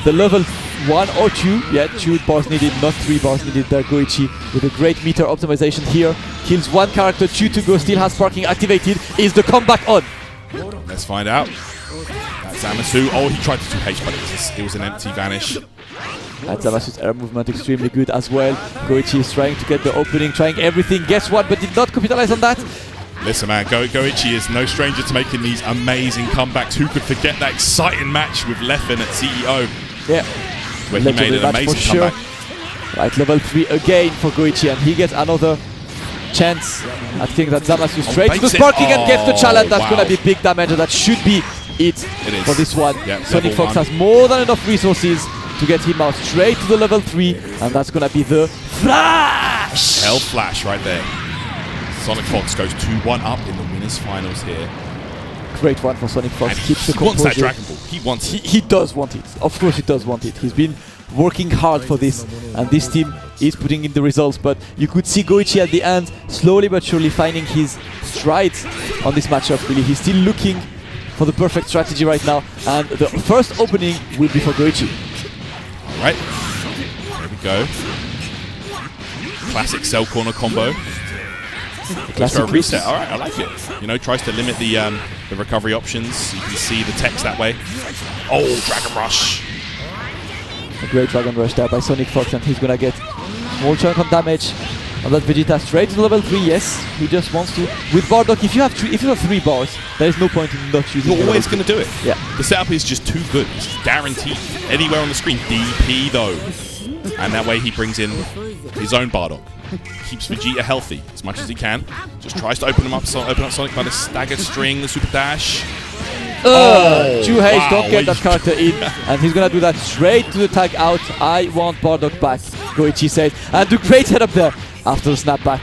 the level 1 or 2. Yeah, 2 bars needed, not 3 bars needed there. Goichi with a great meter optimization here. Kills 1 character, 2 to go, still has parking activated. Is the comeback on? Let's find out. That's Zamasu. Oh, he tried to 2H, but it was an empty vanish. And Zamasu's air movement extremely good as well. Goichi is trying to get the opening, trying everything. Guess what? But did not capitalize on that. Listen, man, Goichi is no stranger to making these amazing comebacks. Who could forget that exciting match with Leffen at CEO? Yeah. Where he made an amazing comeback. Right, level 3 again for Goichi, and he gets another chance at getting that Zamasu straight to the sparking and gets the challenge. That's going to be big damage, and that should be it for this one. Yep, SonicFox has more than enough resources to get him out straight to the level 3, and that's going to be the Flash! Hell Flash right there. SonicFox goes 2-1 up in the winners finals here. Great one for SonicFox. And he wants that Dragon Ball. He wants it. He does want it. Of course he does want it. He's been working hard for this, and this team is putting in the results, but you could see Goichi at the end slowly but surely finding his strides on this matchup. Really, he's still looking for the perfect strategy right now, and the first opening will be for Goichi. Alright, there we go. Classic cell corner combo. Classic reset. Alright, I like it. You know, tries to limit the recovery options. You can see the text that way. Oh, Dragon Rush. A great Dragon Rush there by SonicFox, and he's gonna get a small chunk of damage on that Vegeta straight to level 3. Yes, he just wants to. With Bardock, if you have 3 bars, there is no point in not using it. You're always going to do it. Yeah. The setup is just too good. It's guaranteed. Anywhere on the screen. DP though. And that way he brings in his own Bardock. Keeps Vegeta healthy as much as he can. Just tries to open up Sonic by the staggered string, the super dash. Juhei don't get that character in, and he's gonna do that straight to the tag out. I want Bardock back, Goichi says. And the great setup there after the snapback.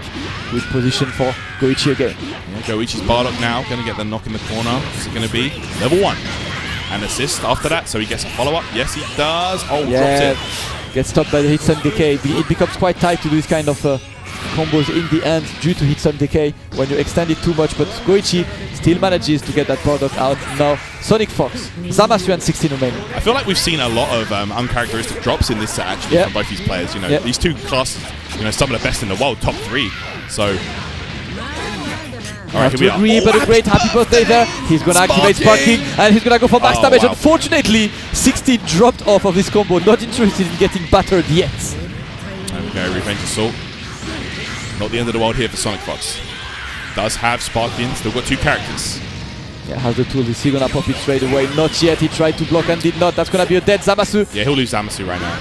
Good position for Goichi again. Yeah, Goichi's Bardock now gonna get the knock in the corner. What's it gonna be? Level 1. And assist after that, so he gets a follow-up. Yes, he does. Oh, drops it. Gets stopped by the hit stun decay. It becomes quite tight to do this kind of combos in the end due to hit stun decay when you extend it too much, but Goichi still manages to get that product out. Now SonicFox, Zamasu and 16 remaining. I feel like we've seen a lot of uncharacteristic drops in this set actually from both these players. You know, these two classes, you know, some of the best in the world, top 3. So alright, here we are. But a great happy birthday there. He's gonna activate Sparking, and he's gonna go for max damage. Unfortunately, 16 dropped off of this combo. Not interested in getting battered yet. There we go, Revenge Assault. Not the end of the world here for SonicFox. Does have Sparking, still got 2 characters. Yeah, has the tools. Is he gonna pop it straight away? Not yet. He tried to block and did not. That's gonna be a dead Zamasu. Yeah, he'll lose Zamasu right now.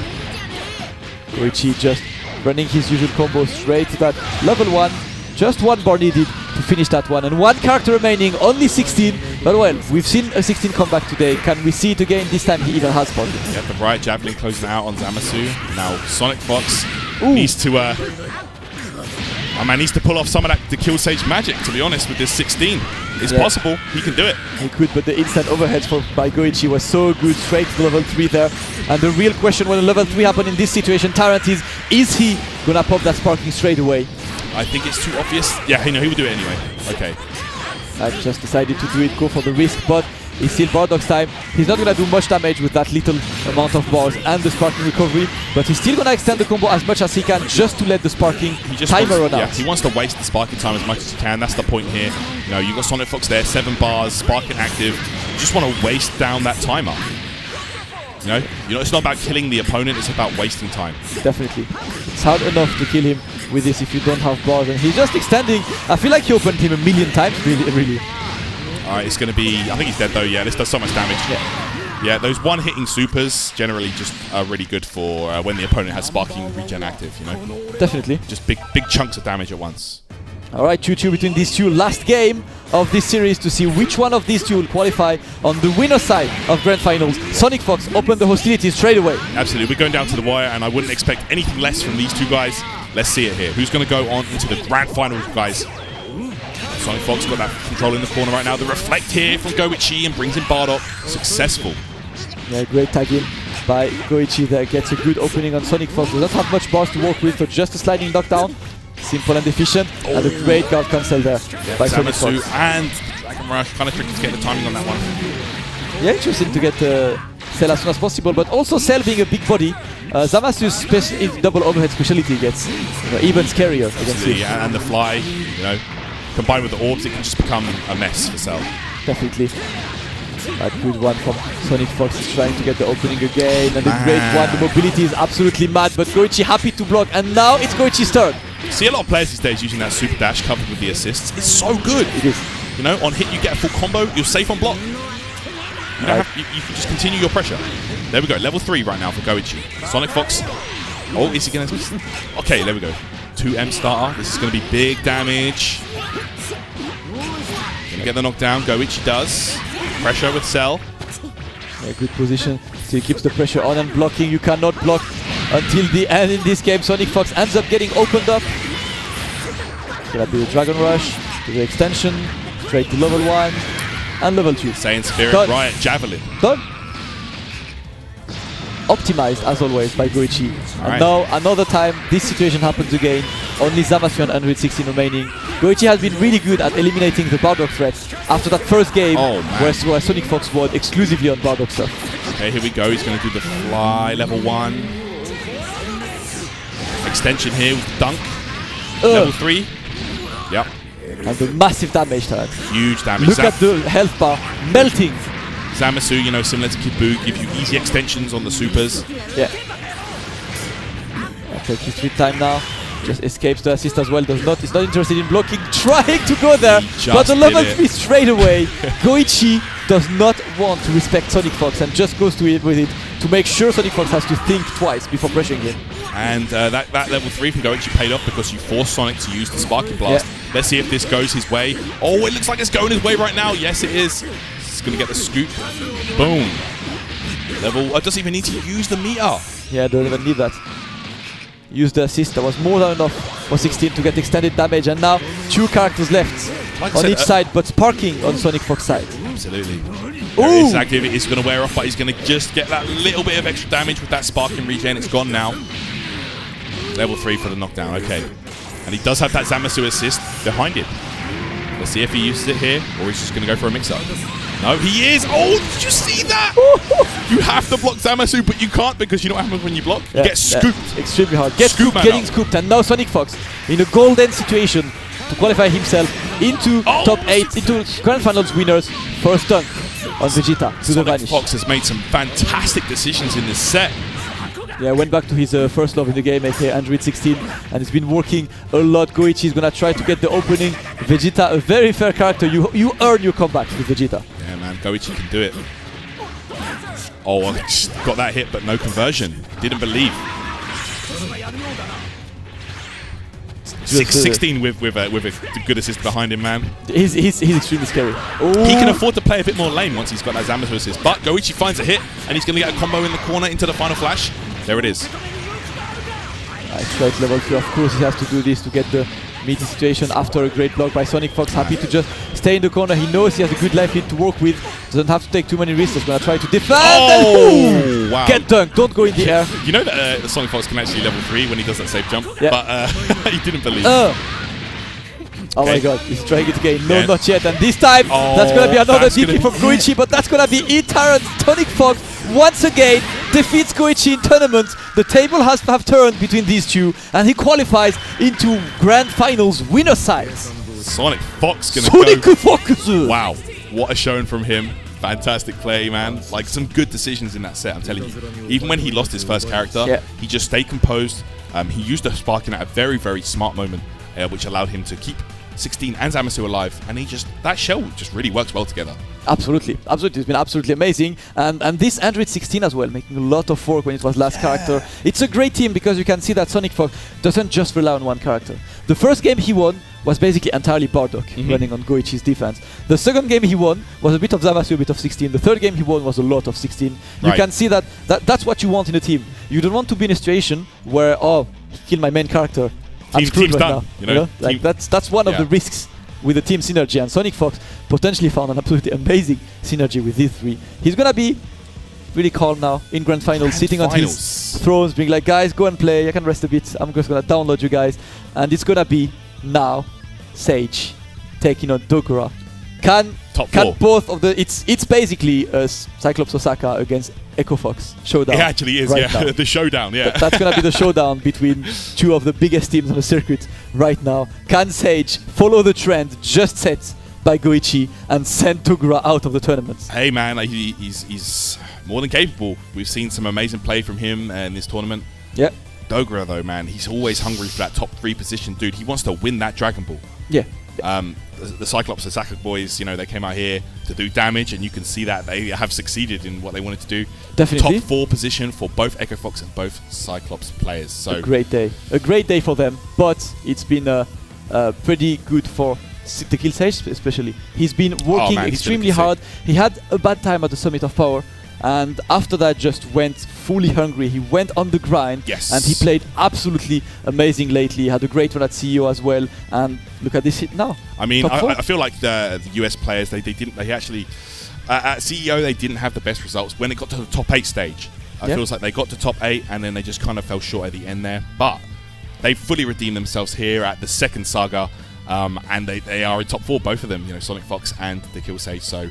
Goichi just running his usual combo straight to that level 1. Just 1 bar needed to finish that one, and 1 character remaining, only 16. But well, we've seen a 16 comeback today. Can we see it again? This time he even has Sparking. Yeah, the right Javelin closing out on Zamasu. Now SonicFox needs to needs to pull off some of that Dekillsage magic, to be honest, with this 16. It's possible. He can do it. He could, but the instant overheads by Goichi was so good, straight to level 3 there. And the real question when level 3 happened in this situation, Tarrant, is he gonna pop that Sparking straight away? I think it's too obvious. Yeah, he would do it anyway. Okay. I just decided to do it, go for the risk, but it's still Bardock's time. He's not gonna do much damage with that little amount of bars and the Sparking recovery, but he's still gonna extend the combo as much as he can just to let the Sparking timer run out. Yeah, he wants to waste the Sparking time as much as he can. That's the point here. You know, you've got SonicFox there, 7 bars, Sparking active. You just want to waste down that timer. You know, it's not about killing the opponent, it's about wasting time. Definitely. It's hard enough to kill him with this if you don't have bars, and he's just extending. I feel like he opened him 1,000,000 times, really. Alright, it's going to be... I think he's dead though, yeah. This does so much damage. Yeah. Yeah, those one-hitting supers generally just are really good for when the opponent has sparking regen active, you know? Definitely. Just big chunks of damage at once. Alright, 2-2 between these two. Last game of this series to see which one of these two will qualify on the winner side of Grand Finals. SonicFox opened the hostilities straight away. Absolutely, we're going down to the wire, and I wouldn't expect anything less from these two guys. Let's see it here. Who's going to go on into the Grand Finals, guys? SonicFox got that control in the corner right now. The reflect here from Goichi and brings in Bardock. Successful. Yeah, great tag in by Goichi there. Gets a good opening on SonicFox. Does not have much bars to work with, so just a sliding knockdown. Simple and efficient, and a great guard cancel there by SonicFox. And Dragon Rush, kind of tricky to get the timing on that one. Yeah, interesting to get Cell as soon as possible, but also Cell being a big body, Zamasu's double overhead specialty gets even scarier against him. Yeah, and the fly, you know, combined with the orbs, it can just become a mess for Cell. Definitely. A good one from SonicFox is trying to get the opening again, and the great one. The mobility is absolutely mad, but Goichi happy to block, and now it's Goichi's turn. See a lot of players these days using that super dash covered with the assists. It's so good. It is. You know, on hit you get a full combo, you're safe on block. You can just continue your pressure. There we go, level 3 right now for Goichi. SonicFox. Oh, is he going to... Okay, there we go. 2M starter. This is going to be big damage. Going to get the knockdown. Goichi does. Pressure with Cell. Yeah, good position. So he keeps the pressure on and blocking. You cannot block until the end in this game. SonicFox ends up getting opened up. Gonna be the Dragon Rush to the extension, straight to level 1 and level 2. Saiyan Spirit, Done. Riot, Javelin. Done. Optimized as always by Goichi. And now another time this situation happens again. Only Zamasu and 116 remaining. Goichi has been really good at eliminating the Bardock threat after that first game where SonicFox won exclusively on Bardock stuff. Okay, here we go. He's going to do the fly, level 1. Extension here with dunk. Level 3. Yep. And the massive damage to that. Huge damage. Look at the health bar melting. Zamasu, you know, similar to Kibu, give you easy extensions on the supers. Yeah. Okay, his sweet time now. Just escapes the assist as well. Is not interested in blocking. Trying to go there, but the level 3 straight away. Goichi does not want to respect SonicFox and just goes to it with it to make sure SonicFox has to think twice before pressuring him. And that level 3 from Goichi paid off because you forced Sonic to use the Sparking Blast. Yeah. Let's see if this goes his way. Oh, it looks like it's going his way right now. Yes, it is. He's going to get the scoop. Boom. Level... doesn't even need to use the meter. Yeah, don't even need that. Use the assist. That was more than enough for 16 to get extended damage. And now 2 characters left on each side, but sparking on SonicFox side. Absolutely. His activity is going to wear off, but he's going to just get that little bit of extra damage with that sparking regen. It's gone now. Level 3 for the knockdown. Okay. And he does have that Zamasu assist behind him. Let's see if he uses it here, or he's just going to go for a mix-up. No, he is! Oh, did you see that? You have to block Zamasu, but you can't because you know what happens when you block? You get scooped. Extremely hard. Getting scooped, and now SonicFox in a golden situation to qualify himself into top 8, into Grand Finals winners. First dunk on Vegeta to the vanish. SonicFox has made some fantastic decisions in this set. Yeah, went back to his first love in the game, aka Android 16, and it's been working a lot. Goichi is gonna try to get the opening. Vegeta, a very fair character. You earn your comeback with Vegeta. Yeah, man, Goichi can do it. Oh, I just got that hit, but no conversion. Didn't believe. 16 with a good assist behind him, man. He's extremely scary. He can afford to play a bit more lane once he's got that Zamasu assist. But Goichi finds a hit, and he's going to get a combo in the corner into the final flash. There it is. Straight level 3, of course he has to do this to get the meaty situation after a great block by SonicFox. Happy to just stay in the corner. He knows he has a good life hit to work with. Doesn't have to take too many risks. He's going to try to defend. Oh, wow. Get dunked. Don't go in the air. You know that SonicFox can actually level 3 when he does that safe jump? Yeah. But he didn't believe. Oh my god, he's trying it again. No, not yet. And this time, that's going to be another DP from Goichi, but that's going to be E-Tyrant. SonicFox once again defeats Goichi in tournaments. The table has turned between these two, and he qualifies into Grand Finals winner sides. SonicFox going to go. Wow, what a showing from him. Fantastic play, man. Like, some good decisions in that set, I'm telling you. Even when he lost his first character, he just stayed composed. He used the sparking at a very, very smart moment, which allowed him to keep 16 and Zamasu alive, and that shell just really works well together. Absolutely, absolutely. It's been absolutely amazing. And this Android 16 as well, making a lot of work when it was last character. It's a great team because you can see that SonicFox doesn't just rely on one character. The first game he won was basically entirely Bardock, running on Goichi's defense. The second game he won was a bit of Zamasu, a bit of 16. The third game he won was a lot of 16. You can see that's what you want in a team. You don't want to be in a situation where, oh, kill my main character. I'm screwed right now. You know? Like that's one of the risks with the team synergy, and SonicFox potentially found an absolutely amazing synergy with these three. He's gonna be really calm now in Grand Finals, sitting on his thrones, being like, guys, go and play, I can rest a bit, I'm just gonna download you guys. And it's gonna be now Sage taking on Dogura. Can both of the it's basically a Cyclops Osaka against Echo Fox showdown. It actually is, right the showdown, That's gonna be the showdown between two of the biggest teams on the circuit right now. Can Sage follow the trend just set by Goichi and send Dogura out of the tournament? Hey man, he's more than capable. We've seen some amazing play from him in this tournament. Yeah. Dogura though, man, he's always hungry for that top 3 position, dude. He wants to win that Dragon Ball. Yeah. The Cyclops Osaka boys, you know, they came out here to do damage, and you can see that they have succeeded in what they wanted to do. Definitely. Top 4 position for both Echo Fox and both Cyclops players. So a great day for them. But it's been pretty good for Dekillsage, especially. He's been working extremely hard. He had a bad time at the Summit of Power, and after that just went fully hungry. He went on the grind, and he played absolutely amazing lately. He had a great run at CEO as well, and look at this hit now. I mean, I feel like the US players, they actually at CEO they didn't have the best results when it got to the top 8 stage. It feels like they got to top 8 and then they just kind of fell short at the end there. But they fully redeemed themselves here at the second Saga, and they are in top 4, both of them. You know, SonicFox and Dekillsage. So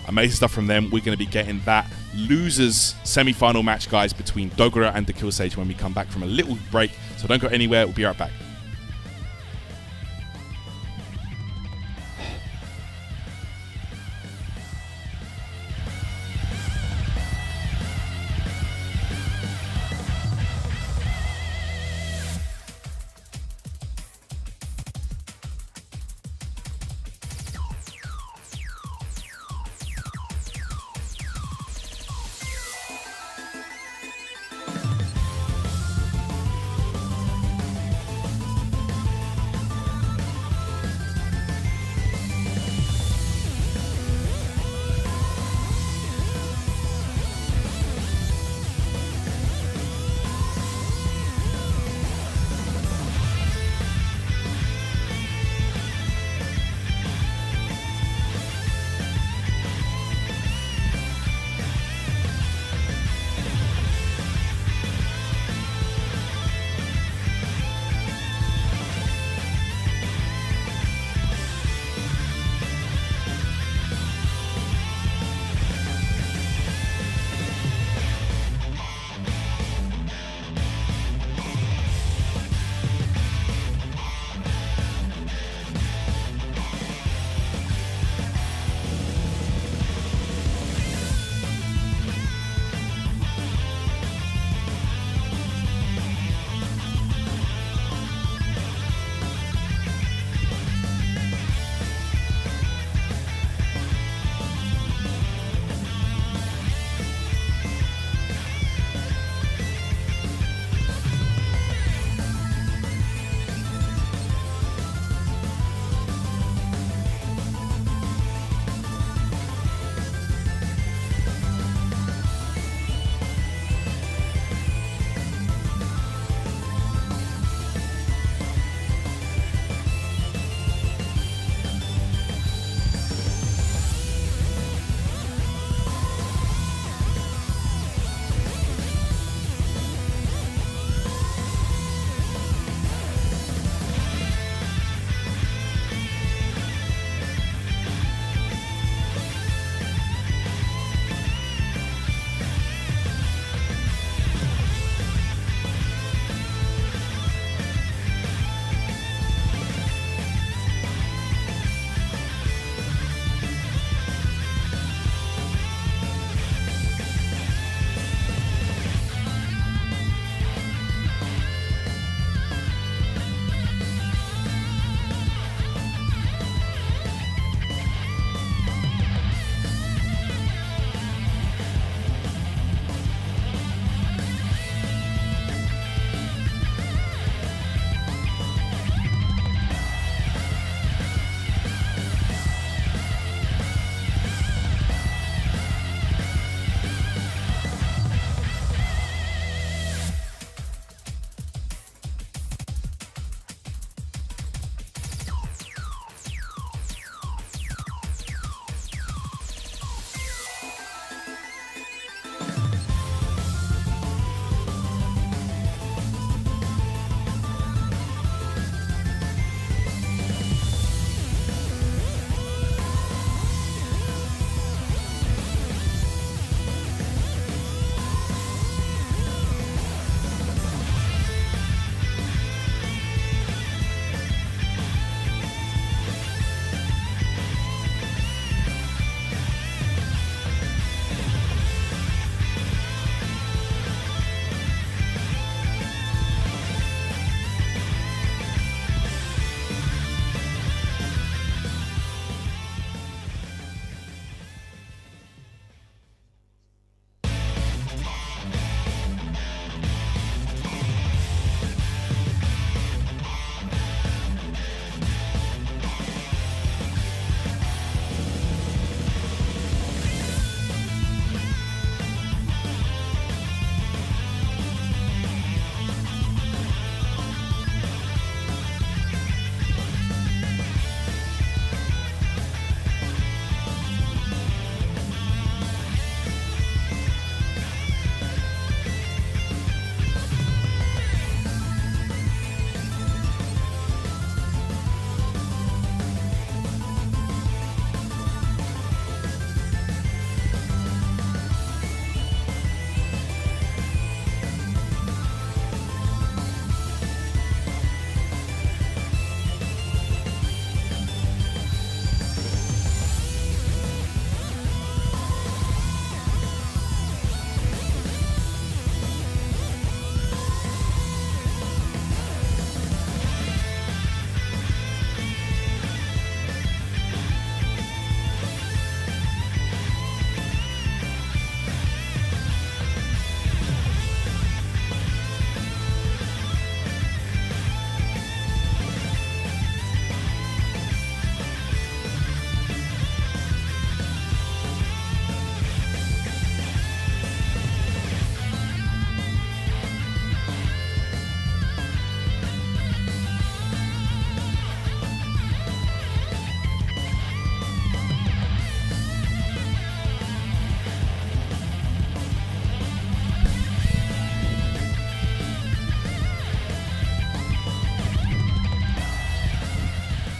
amazing stuff from them. We're going to be getting that losers semi-final match, guys, between Dogura and Dekillsage when we come back from a little break. So don't go anywhere. We'll be right back.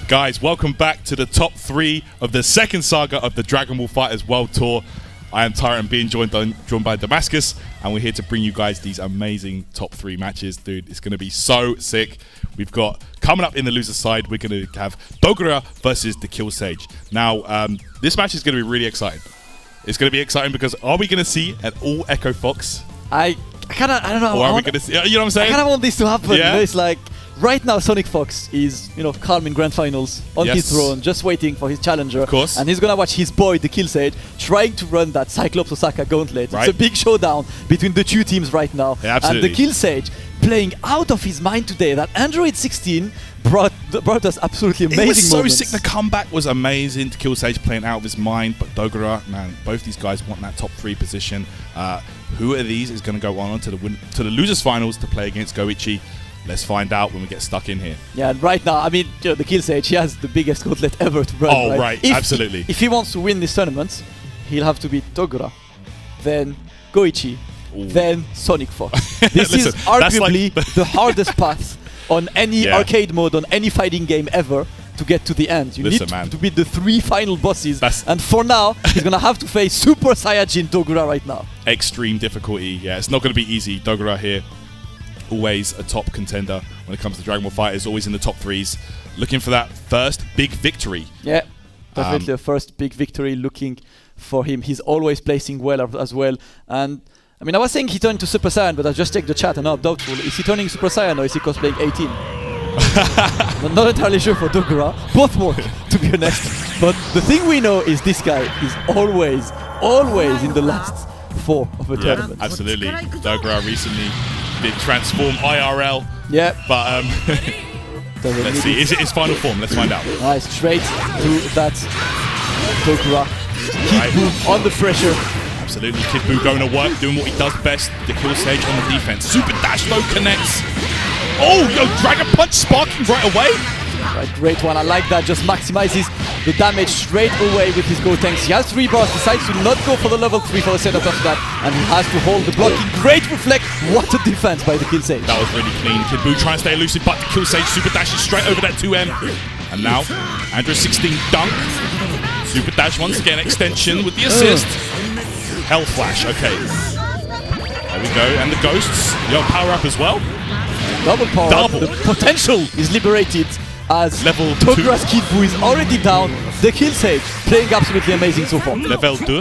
Guys, welcome back to the top 3 of the second saga of the Dragon Ball FighterZ World Tour. I am Tyrant, being joined by Damascus, and we're here to bring you guys these amazing top 3 matches. Dude, it's going to be so sick. We've got, coming up in the loser side, we're going to have Dogura versus Dekillsage. Now, this match is going to be really exciting. It's going to be exciting because are we going to see an all Echo Fox? I don't know. Or are we going to see, you know what I'm saying? I kind of want this to happen. Yeah? You know, it's like, right now SonicFox is, calm in grand finals on his throne, just waiting for his challenger. Of course. And he's gonna watch his boy Dekillsage trying to run that Cyclops Osaka gauntlet. Right. It's a big showdown between the two teams right now. Yeah, absolutely. And Dekillsage playing out of his mind today. That Android 16 brought us absolutely amazing moments. It was so sick. The comeback was amazing. Dekillsage playing out of his mind, but Dogura, man, both these guys want that top 3 position. Who of these is going to go on to the losers finals to play against Goichi? Let's find out when we get stuck in here. Yeah, and right now, I mean, Dekillsage, he has the biggest gauntlet ever to run. Oh, right, absolutely. If he wants to win this tournament, he'll have to beat Dogura, then Goichi, then SonicFox. This is arguably like the hardest path on any arcade mode, on any fighting game ever, to get to the end. You need to beat the 3 final bosses, and for now, he's going to have to face Super Saiyajin Dogura right now. Extreme difficulty, yeah, it's not going to be easy. Dogura here, always a top contender when it comes to Dragon Ball FighterZ, always in the top 3s, looking for that first big victory. Yeah, definitely a first big victory looking for him. He's always placing well as well. And I mean, I was saying he turned to Super Saiyan, but I just checked the chat and now I'm doubtful. Is he turning Super Saiyan or is he cosplaying 18? I'm not entirely sure for Dogura. Both work, to be honest. But the thing we know is this guy is always in the last 4 of a tournament. Absolutely. Dogura recently did transform IRL. Yeah. But let's see. Is it his final form? Let's find out. Nice. Straight to that Dogura. Kid Buu on the pressure. Absolutely. Kid Buu going to work, doing what he does best. Dekillsage on the defense. Super dash though connects. Oh, yo, Dragon Punch sparking right away. Right, great one. I like that. Just maximizes the damage straight away with his Gotenks. He has 3 bars, decides to not go for the level 3 for the setup after that, and he has to hold the blocking. Great reflect. What a defense by Dekillsage. That was really clean. Kid Buu trying to stay elusive, but Dekillsage super dashes straight over that 2M. And now, Android 16 dunk. Super dash once again, extension with the assist. Hell Flash, okay. There we go, and the ghosts. Yo, power up as well. Double power up. The potential is liberated as level Dogura's Kid Buu is already down. Dekillsage playing absolutely amazing so far. Level 2.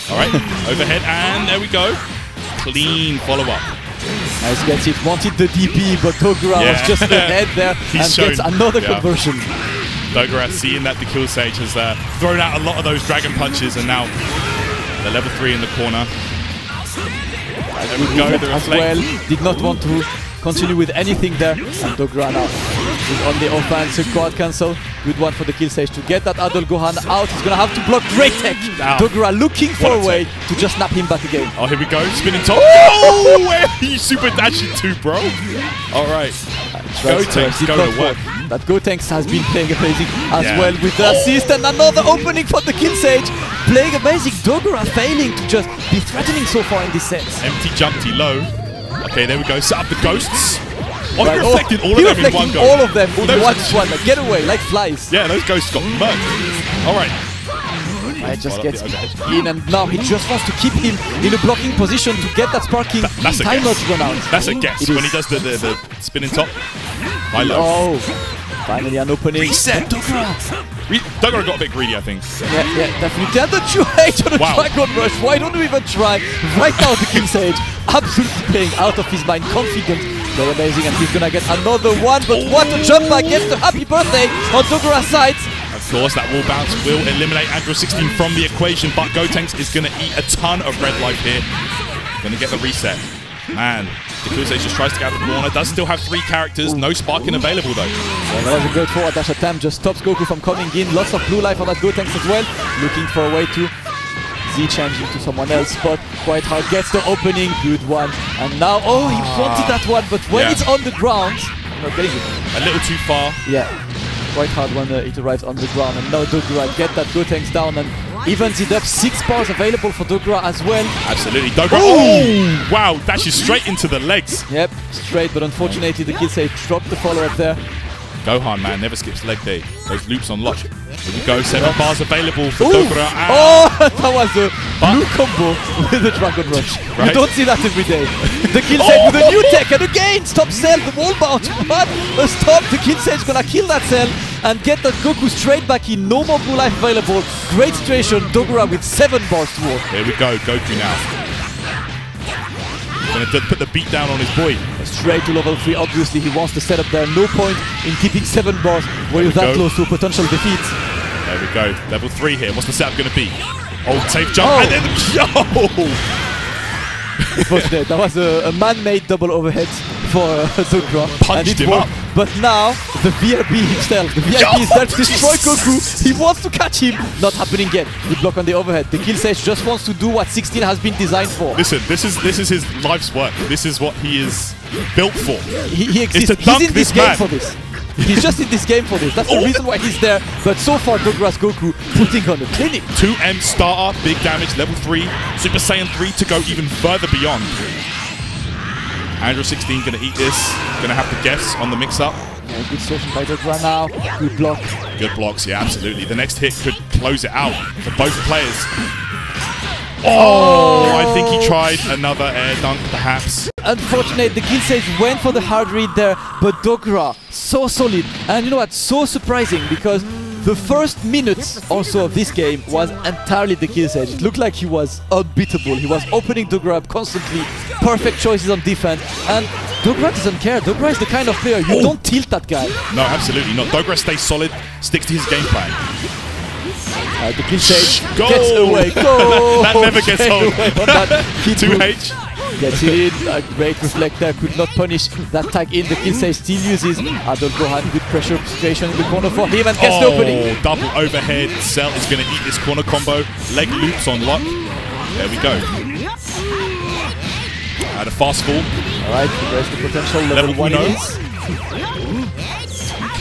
Alright, overhead, and there we go. Clean follow-up. Nice, gets it. Wanted the DP, but Dogura was just ahead there and gets another conversion. Dogura seeing that Dekillsage has thrown out a lot of those dragon punches, and now the level 3 in the corner. There we go, the as well. Did not want to continue with anything there. And Dogura now is on the offense. A quad cancel. Good one for Dekillsage to get that Adult Gohan out. He's going to have to block. Great tech. Dogura looking for a way to just snap him back again. Oh, here we go. Spinning top. Oh, where are you super dashing to, bro? All right. Gotenks go to work. That Gotenks has been playing amazing as well with the assist, and another opening for Dekillsage. Playing amazing. Dogura failing to just be threatening so far in this set. Empty jumpy low. Okay, there we go. Set up the ghosts. Oh, he reflected all of them in one go. All of them in one swat. Like, get away, like flies. Yeah, those ghosts got murked. All right. It just gets in, and now he just wants to keep him in a blocking position to get that sparking timer to run out. That's a guess when he does the spinning top. Oh, finally an opening. Reset. Dogura got a bit greedy, I think. Yeah, definitely. And the 2H on the Dragon Rush. Why don't we even try? Right now, Dekillsage absolutely playing out of his mind, confident. Very amazing, and he's gonna get another one. But what a jump back! Gets the happy birthday on Dogura's side. Of course, that wall bounce will eliminate Android 16 from the equation, but Gotenks is going to eat a ton of red life here. Going to get the reset. Man, Dekillsage just tries to get out of the corner. Does still have 3 characters. No sparking available, though. Well, that was a great forward dash attempt. Just stops Goku from coming in. Lots of blue life on that Gotenks as well. Looking for a way to Z-change into someone else, but quite hard. Gets the opening. Good one. And now, he wanted that one, but when it's on the ground, not getting it. A little too far. Yeah. Quite hard when it arrives on the ground, and now Dogura get that Gotenks down and evens it up. 6 bars available for Dogura as well. Absolutely, Dogura. Oh! Wow, dashes straight into the legs. Yep, straight, but unfortunately Dekillsage dropped the follow-up there. Gohan, man, never skips leg day. Those loops on lock. Here we go, 7 bars available for Dogura. Oh, that was a blue combo with the Dragon Rush. Right? You don't see that every day. Dekillsage with a new tech, and again, stop cell, the wall bounce. What a stop, Dekillsage gonna kill that cell and get that Goku straight back in. No more blue life available. Great situation, Dogura with 7 bars to work. Here we go, Goku now. Gonna put the beat down on his boy. Straight to level 3, obviously he wants to set up there. No point in keeping 7 bars when you're that close to a potential defeat. There we go, level 3 here. What's the setup gonna be? Oh, safe jump, and then Unfortunate. That was a man-made double overhead for Dogura. Punched him up. But now, the VRB himself, the VIP is there to destroy Goku. He wants to catch him. Not happening yet. Good block on the overhead. Dekillsage just wants to do what 16 has been designed for. Listen, this is his life's work. This is what he is built for. He exists. He's in this game for this. He's just in this game for this. That's the reason why he's there. But so far, Dogura's Goku putting on a clinic. 2M starter, big damage, level 3. Super Saiyan 3 to go even further beyond. Andrew 16 going to eat this. Going to have to guess on the mix-up. Yeah, good session by Dogura now. Good block. Good blocks, yeah, absolutely. The next hit could close it out for both players. Oh, I think he tried another air dunk, perhaps. Unfortunate, Dekillsage went for the hard read there, but Dogura, so solid. And you know what, so surprising, because the first minutes also of this game was entirely Dekillsage. It looked like he was unbeatable. He was opening Dogura up constantly, perfect choices on defense, and Dogura doesn't care. Dogura is the kind of player, you don't tilt that guy. No, absolutely not. Dogura stays solid, sticks to his game plan. Dekillsage gets away. Go! That never gets home. 2H. Gets it in. A great reflector. Could not punish that tag in. Dekillsage still uses Gohan. Good pressure situation in the corner for him. And gets the opening. Double overhead. Cell is going to eat this corner combo. Leg loops on lock. There we go. At a fast fall. Alright, there's the potential. Level 1 is.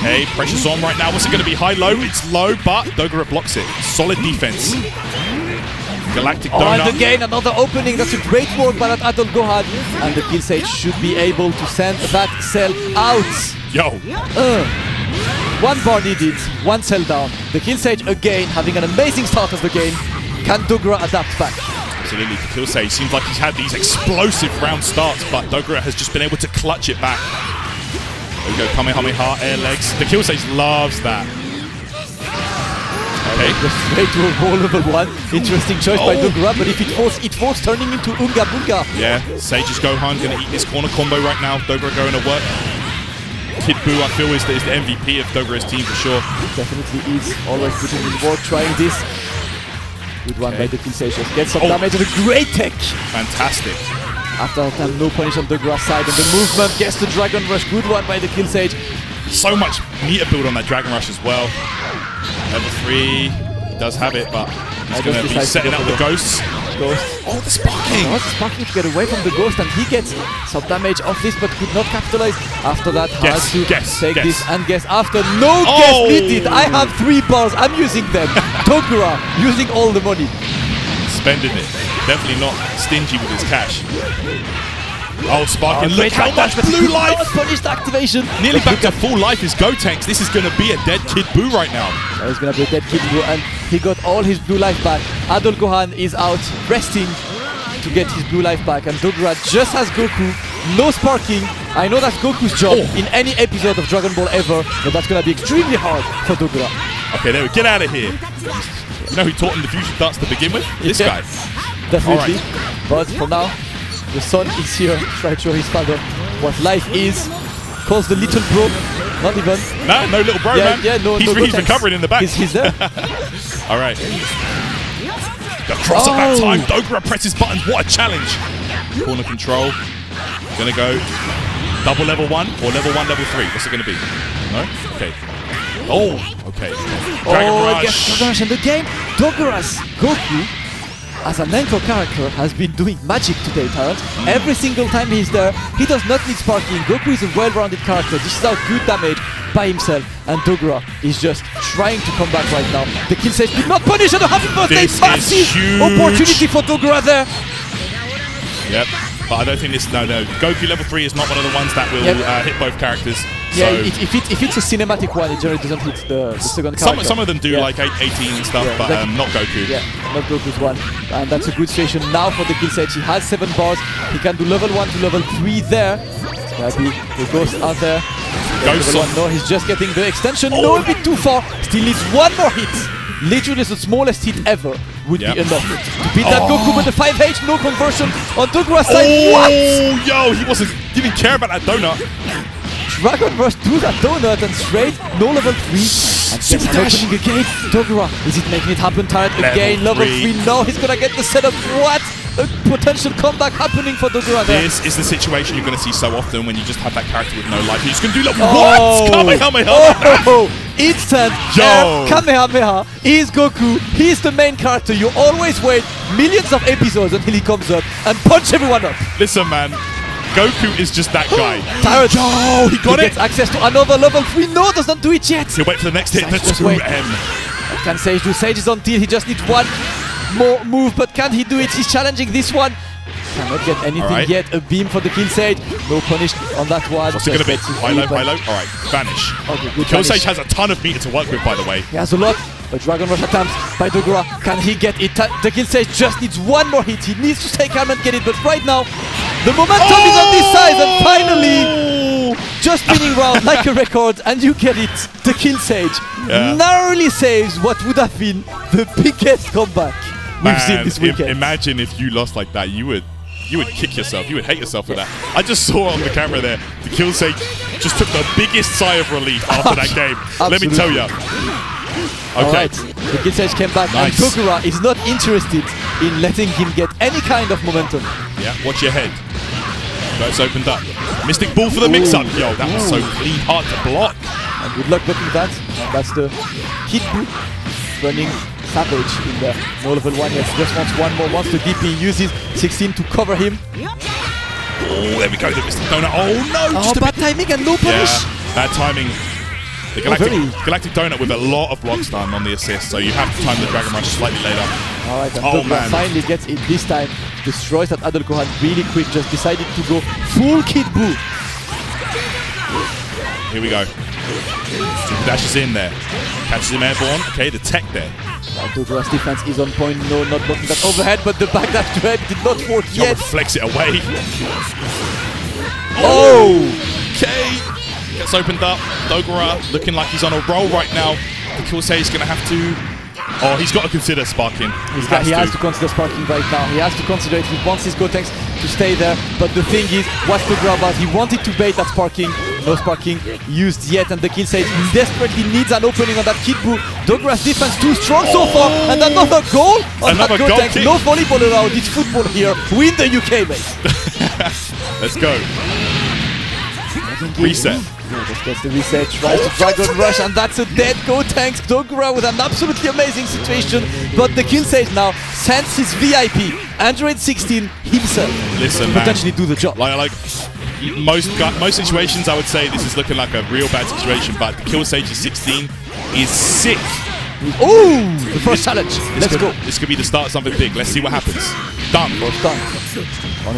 Okay, pressure's on right now. What's it going to be? High-low? It's low, but Dogura blocks it. Solid defense. Galactic Donut. And again, another opening. That's a great work by that Adult Gohan. And Dekillsage should be able to send that cell out. Yo. 1 bar needed, 1 cell down. Dekillsage again having an amazing start of the game. Can Dogura adapt back? Absolutely. Dekillsage seems like he's had these explosive round starts, but Dogura has just been able to clutch it back. There we go, Kamehameha, air legs. Dekillsage loves that. Okay. Straight to a wall level 1. Interesting choice by Dogura, but if it falls turning into Unga Bunga. Yeah, Sage's Gohan going to eat this corner combo right now. Dogura going to work. Kid Buu, I feel, is the MVP of Dogura's team for sure. Definitely is. Always putting in work, trying this. Good one by Dekillsage. Gets some damage and a great tech. Fantastic. After that time, no punish on Dogura's side, and the movement gets the Dragon Rush. Good one by Dekillsage. So much meter build on that Dragon Rush as well. Level 3, he does have it, but he's going to be setting up the ghosts. Oh, the sparking! Oh, the sparking to get away from the ghost, and he gets some damage off this, but could not capitalize. After that, hard to take this and guess. After no guess needed, I have 3 bars. I'm using them. Dogura using all the money. Spending it. Definitely not stingy with his cash. Oh, sparking. Look how much blue life! Punished activation. Nearly back to full life is Gotenks. This is going to be a dead Kid Buu right now. It's going to be a dead Kid Buu, and he got all his blue life back. Adult Gohan is out resting to get his blue life back, and Dogura just has Goku. No sparking. I know that's Goku's job in any episode of Dragon Ball ever, but that's going to be extremely hard for Dogura. Okay, there we go. Get out of here. You know who taught him the fusion dance to begin with? This guy. Definitely. But for now, the son is here to try to show his father what life is. Calls the little bro. Not even. No little bro, man. Yeah, he's recovering in the back. He's there. All right. The cross at that time. Dogura presses buttons. What a challenge. Corner control. Gonna go double level 1 or level 1, level 3. What's it gonna be? No? Okay. Oh, okay. Dragon Rush. And the game, Dogura's Goku, as an anchor character, has been doing magic today, Tarrant. Every single time he's there, he does not need sparking. Goku is a well-rounded character. This is out good damage by himself, and Dogura is just trying to come back right now. Dekillsage did not punish, and a happy birthday! Massive opportunity for Dogura there. Yep. but I don't think this. No. Goku level 3 is not one of the ones that will hit both characters. Yeah, if it's a cinematic one, it generally doesn't hit the second character. Some of them do, like 18 and stuff, but not Goku. Yeah, not Goku's one. And that's a good situation now for the Dekillsage. He has 7 bars. He can do level 1 to level 3 there. It's gonna be the ghosts are there. No, he's just getting the extension. No, a bit too far. Still needs one more hit. Literally the smallest hit ever would be enough to beat that Goku with the 5H. No conversion on Dogura's side. What? Yo, didn't care about that donut. Dragon Rush to that donut and straight, no level 3. And just opening again. Dogura, is it making it happen? Tired again, level 3. No, he's gonna get the setup. What? A potential comeback happening for Dogura there. This is the situation you're going to see so often when you just have that character with no life. You're just going to do like, what? Kamehameha! Oh, instant Kamehameha is Goku. He's the main character. You always wait millions of episodes until he comes up and punch everyone up. Listen, man. Goku is just that guy. Tired. Oh, he got it. Gets access to another level 3. No, does not do it yet. He'll wait for the next hit. The 2M. What can Sage do? Sage is on deal. He just needs one more move, but can he do it? He's challenging this one. Cannot get anything yet. A beam for the Dekillsage. No punish on that one. What's it going to be? High low. Alright, vanish. Okay, Dekillsage has a ton of meter to work with, by the way. He has a lot. A Dragon Rush attempt by Dogura. Can he get it? Dekillsage just needs one more hit. He needs to stay calm and get it, but right now the momentum is on this side, and finally just spinning round like a record, and you get it. Dekillsage narrowly saves what would have been the biggest comeback we've seen this weekend. Imagine if you lost like that, you would kick yourself. You would hate yourself for that. I just saw on the camera there, Dekillsage just took the biggest sigh of relief after that game. Let me tell you. Okay. Alright, Dekillsage came back, and Dogura is not interested in letting him get any kind of momentum. Yeah, watch your head. It's opened up. Mystic Ball for the mix-up. Yo, that was so clean, hard to block. And good luck blocking that. And that's the Kid Buu running Savage in the no level 1 yet. Just wants one more. Wants the DP. Uses 16 to cover him. Oh, there we go. The Mystic Donut. Oh no! Just bad timing and no punish. Yeah, bad timing. The Galactic Donut with a lot of block stun on the assist, so you have to time the Dragon Rush slightly later. Alright, and Dogura finally gets it this time. Destroys that Adult Gohan really quick, just decided to go full Kid Buu. Here we go. Super dashes in there. Catches him airborne. Okay, the tech there. Dogura's defense is on point. No, not blocking that overhead, but the back dash dread did not work yet. Flex it away. Okay. Gets opened up. Dogura looking like he's on a roll right now. Dekillsage is going to have to... Oh, he's got to consider sparking. He has to consider sparking right now. He has to consider it. He wants his Gotenks to stay there. But the thing is, what's Dogura about? He wanted to bait that sparking. No sparking used yet. And Dekillsage desperately needs an opening on that Kid Buu. Dogura's defense too strong so far. And another goal on that Gotenks. No volleyball around. It's football here. Win the UK, mate. Let's go. Reset. Yeah, just gets the reset, tries to Dragon Rush, and that's a dead Gotenks. Dogura with an absolutely amazing situation, but Dekillsage now sends his VIP, Android 16 himself, to potentially do the job. Like most situations, I would say this is looking like a real bad situation, but Dekillsage's 16 is sick. Ooh, the first challenge. Let's go. This could be the start of something big. Let's see what happens. Done.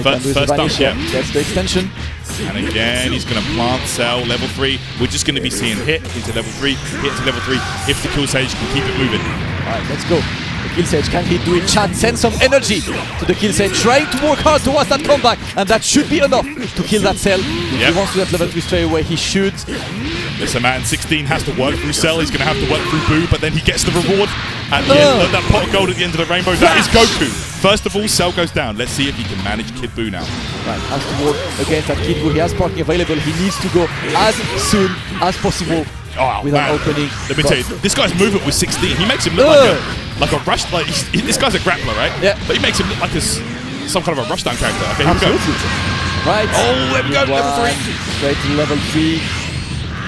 First done, yeah. That's the extension. And again, he's going to plant cell level 3. We're just going to be seeing hit into level 3, hit to level 3, if Dekillsage can keep it moving. Alright, let's go. Dekillsage, can he do it? Chat, send some energy to Dekillsage, trying to work hard towards that comeback, and that should be enough to kill that cell. If he wants to get level 3 straight away, he should. Listen, man, 16 has to work through Cell. He's going to have to work through Buu, but then he gets the reward at the end. That pot of gold at the end of the rainbow. That is Goku. First of all, Cell goes down. Let's see if he can manage Kid Buu now. Right, has to work against that Kid Buu. He has parking available. He needs to go as soon as possible with an opening. Let me tell you, this guy's movement with 16. He makes him look like a rush. Like this guy's a grappler, right? Yeah. But he makes him look like some kind of a rushdown character. Okay, here we go. Right. Oh, there we go. Level 3. Straight to level 3.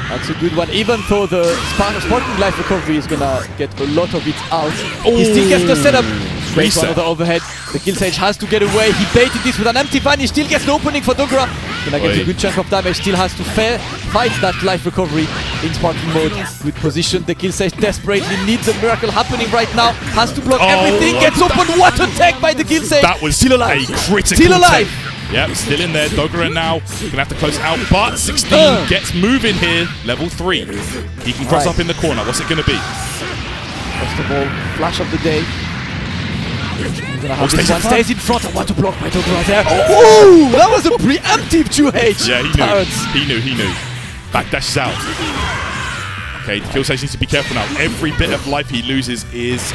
That's a good one. Even though the Sparking Life Recovery is gonna get a lot of it out, he still gets the setup. Straight to another overhead. Dekillsage has to get away. He baited this with an empty vanish. Still gets the opening for Dogura. Gonna get a good chunk of damage. Still has to fight that life recovery in Sparking mode. Good position. Dekillsage desperately needs a miracle happening right now. Has to block everything. Gets open. What a tech by Dekillsage. That was still alive. A critical still alive. Yep, still in there. Dogura now gonna have to close it out, but 16 gets moving here. Level 3. He can cross up in the corner. What's it gonna be? First of all, flash of the day. He's gonna have this one. Stays in front. I want to block by Dogura there. Oh, that was a preemptive 2H. Yeah, he knew. He knew. Backdashes out. Okay, Dekillsage needs to be careful now. Every bit of life he loses is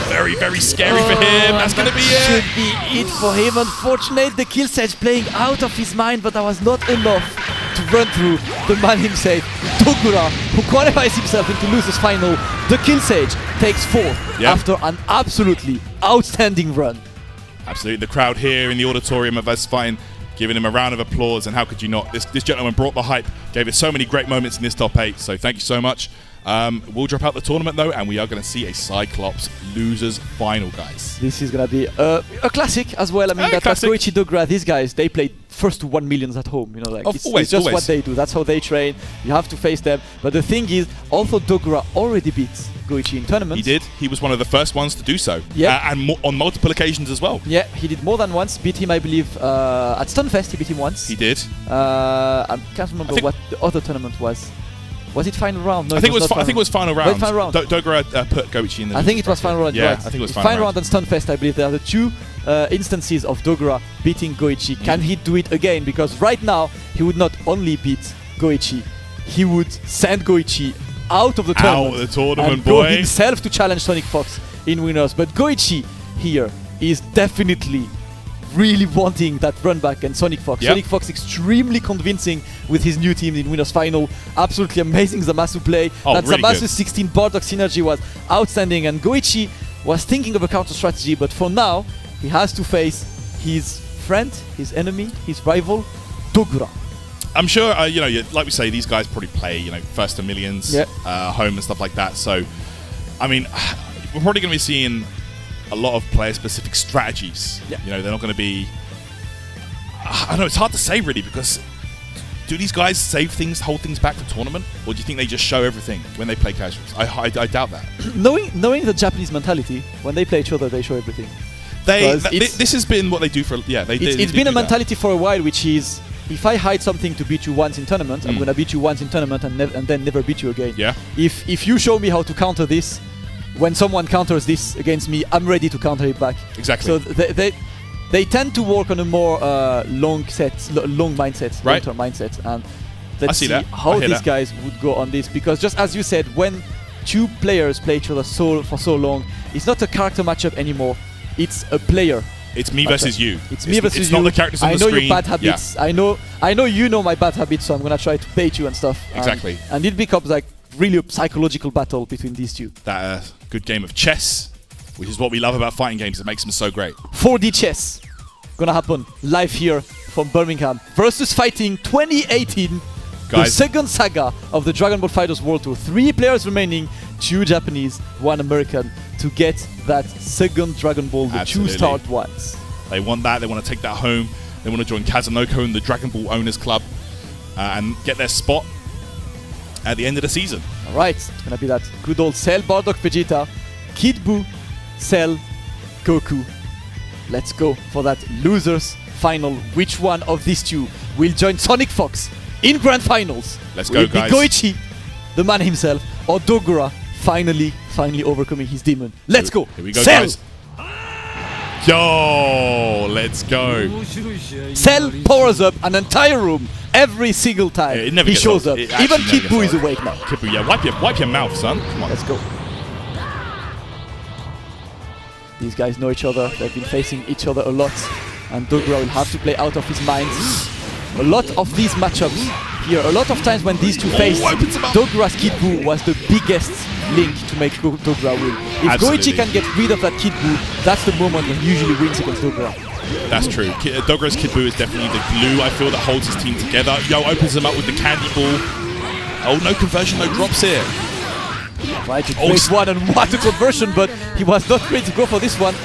very, very scary for him. That's going to be it. Should be it for him. Unfortunately, Dekillsage playing out of his mind, but that was not enough to run through the man himself, Dogura, who qualifies himself into losers final. Dekillsage takes 4th after an absolutely outstanding run. Absolutely. The crowd here in the auditorium of VsFighting giving him a round of applause, and how could you not? This gentleman brought the hype, gave us so many great moments in this top 8, so thank you so much. We'll drop out the tournament though, and we are going to see a Cyclops losers final, guys. This is going to be a classic as well. I mean, that's Goichi, Dogura, these guys, they played first to 1 millions at home, you know, like it's just what they do. That's how they train. You have to face them. But the thing is, although Dogura already beat Goichi in tournaments. He did. He was one of the first ones to do so. Yeah. And on multiple occasions as well. Yeah, he did more than once. Beat him, I believe, at Stunfest. He beat him once. He did. I can't remember what the other tournament was. Was it final round? No, I think it was final round. Final round. Dogura put Goichi in the. I think it was final round. Yeah, right. I think it was final round and Stunfest. I believe there are the 2 instances of Dogura beating Goichi. Can he do it again? Because right now he would not only beat Goichi, he would send Goichi out of the tournament, and go himself to challenge SonicFox in winners. But Goichi here is definitely really wanting that run back, and SonicFox. SonicFox extremely convincing with his new team in winners final. Absolutely amazing Zamasu play. That really Zamasu 16 Bardock synergy was outstanding, and Goichi was thinking of a counter strategy, but for now he has to face his friend, his enemy, his rival, Dogura. I'm sure, you know, like we say, these guys probably play, you know, first to millions, home and stuff like that. So, I mean, we're probably going to be seeing a lot of player-specific strategies. You know, they're not going to be... I don't know, it's hard to say, really, because do these guys save things, hold things back for tournament? Or do you think they just show everything when they play casuals? I doubt that. Knowing the Japanese mentality, when they play each other, they show everything. This has been what they do for... Yeah, it's been a mentality for a while, which is... If I hide something to beat you once in tournament, I'm gonna beat you once in tournament and then never beat you again. Yeah. If you show me how to counter this, when someone counters this against me, I'm ready to counter it back. Exactly. So they tend to work on a more long mindset, long-term mindset, and let's see how these guys would go on this. Because just as you said, when 2 players play each other for so long, it's not a character matchup anymore. It's a player. It's me versus you. It's me versus you. It's not the characters on the screen. I know your bad habits. Yeah. I know you know my bad habits, so I'm gonna try to bait you and stuff. Exactly. And it becomes like really a psychological battle between these 2. That good game of chess, which is what we love about fighting games. It makes them so great. 4D chess gonna happen live here from Birmingham. VsFighting 2018. Guys, the second saga of the Dragon Ball FighterZ World Tour. 3 players remaining, 2 Japanese, 1 American, to get that second Dragon Ball, the 2-starred ones. They want that. They want to take that home. They want to join Kazunoko in the Dragon Ball Owners Club and get their spot at the end of the season. All right, it's going to be that good old Cell, Bardock, Vegeta, Kid Buu, Cell, Goku. Let's go for that losers final. Which one of these 2 will join SonicFox in grand finals? Let's go, guys. Will it be Goichi, the man himself, or Dogura finally overcoming his demon? Let's go. Here we go, Cell. guys. Yo, let's go. Cell powers up an entire room every single time he shows up. Even Kid Buu is awake now. Kid Buu, yeah, wipe your mouth, son. Come on. Let's go. These guys know each other. They've been facing each other a lot, and Dogura will have to play out of his mind. A lot of these matchups here, a lot of times when these 2 faced, Dogura's Kid Buu was the biggest link to make Dogura win. If Goichi can get rid of that Kid Buu, that's the moment when he usually wins against Dogura. That's true. Dogura's Kid Buu is definitely the glue, I feel, that holds his team together. Yo, opens him up with the candy ball. Oh, no conversion, no drops here. Right, to place 1 and 1 to conversion, but he was not ready to go for this one.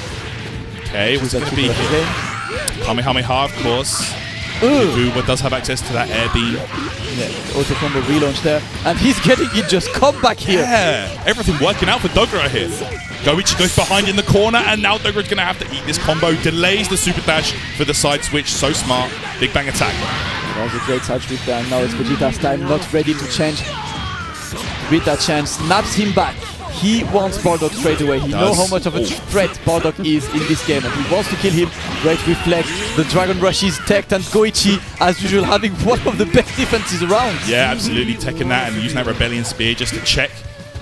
Okay, what's going to be here? Kamehameha, of course. Buu does have access to that air beam. Yeah, auto combo relaunch there, and he's getting it just come back here. Yeah, everything working out for Dogura here. Goichi goes behind in the corner, and now Dogura's going to have to eat this combo. Delays the super dash for the side switch. So smart. Big bang attack. That was a great side switch there. Now it's Vegeta's time. Not ready to change. With that chance, snaps him back. He wants Bardock straight away. He knows how much of a threat Bardock is in this game, and he wants to kill him. Great reflex. The Dragon Rush is teched, and Goichi, as usual, having one of the best defenses around. Yeah, absolutely. Taking that and using that Rebellion Spear just to check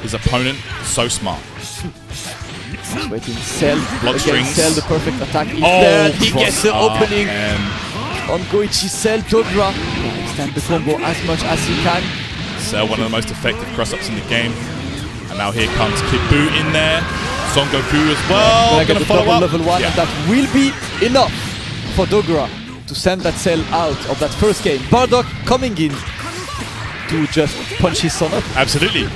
his opponent. So smart. Just waiting. Cell. Block strings. Cell, the perfect attack is there. He gets the opening on Goichi. Cell, Dogura. Extend the combo as much as he can. Cell, one of the most effective cross-ups in the game. And now here comes Kid Buu in there. Son Goku as well. Gonna follow up. Level 1, and that will be enough for Dogura to send that Cell out of that first game. Bardock coming in to just punch his son up. Absolutely.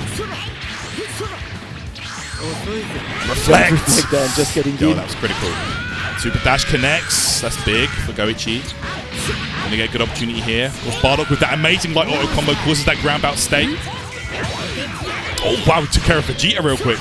Reflect. There and just getting in. That was critical. Super dash connects. That's big for Goichi. Gonna get a good opportunity here. Of course, Bardock with that amazing light auto combo causes that ground out state. Oh wow, took care of Vegeta real quick.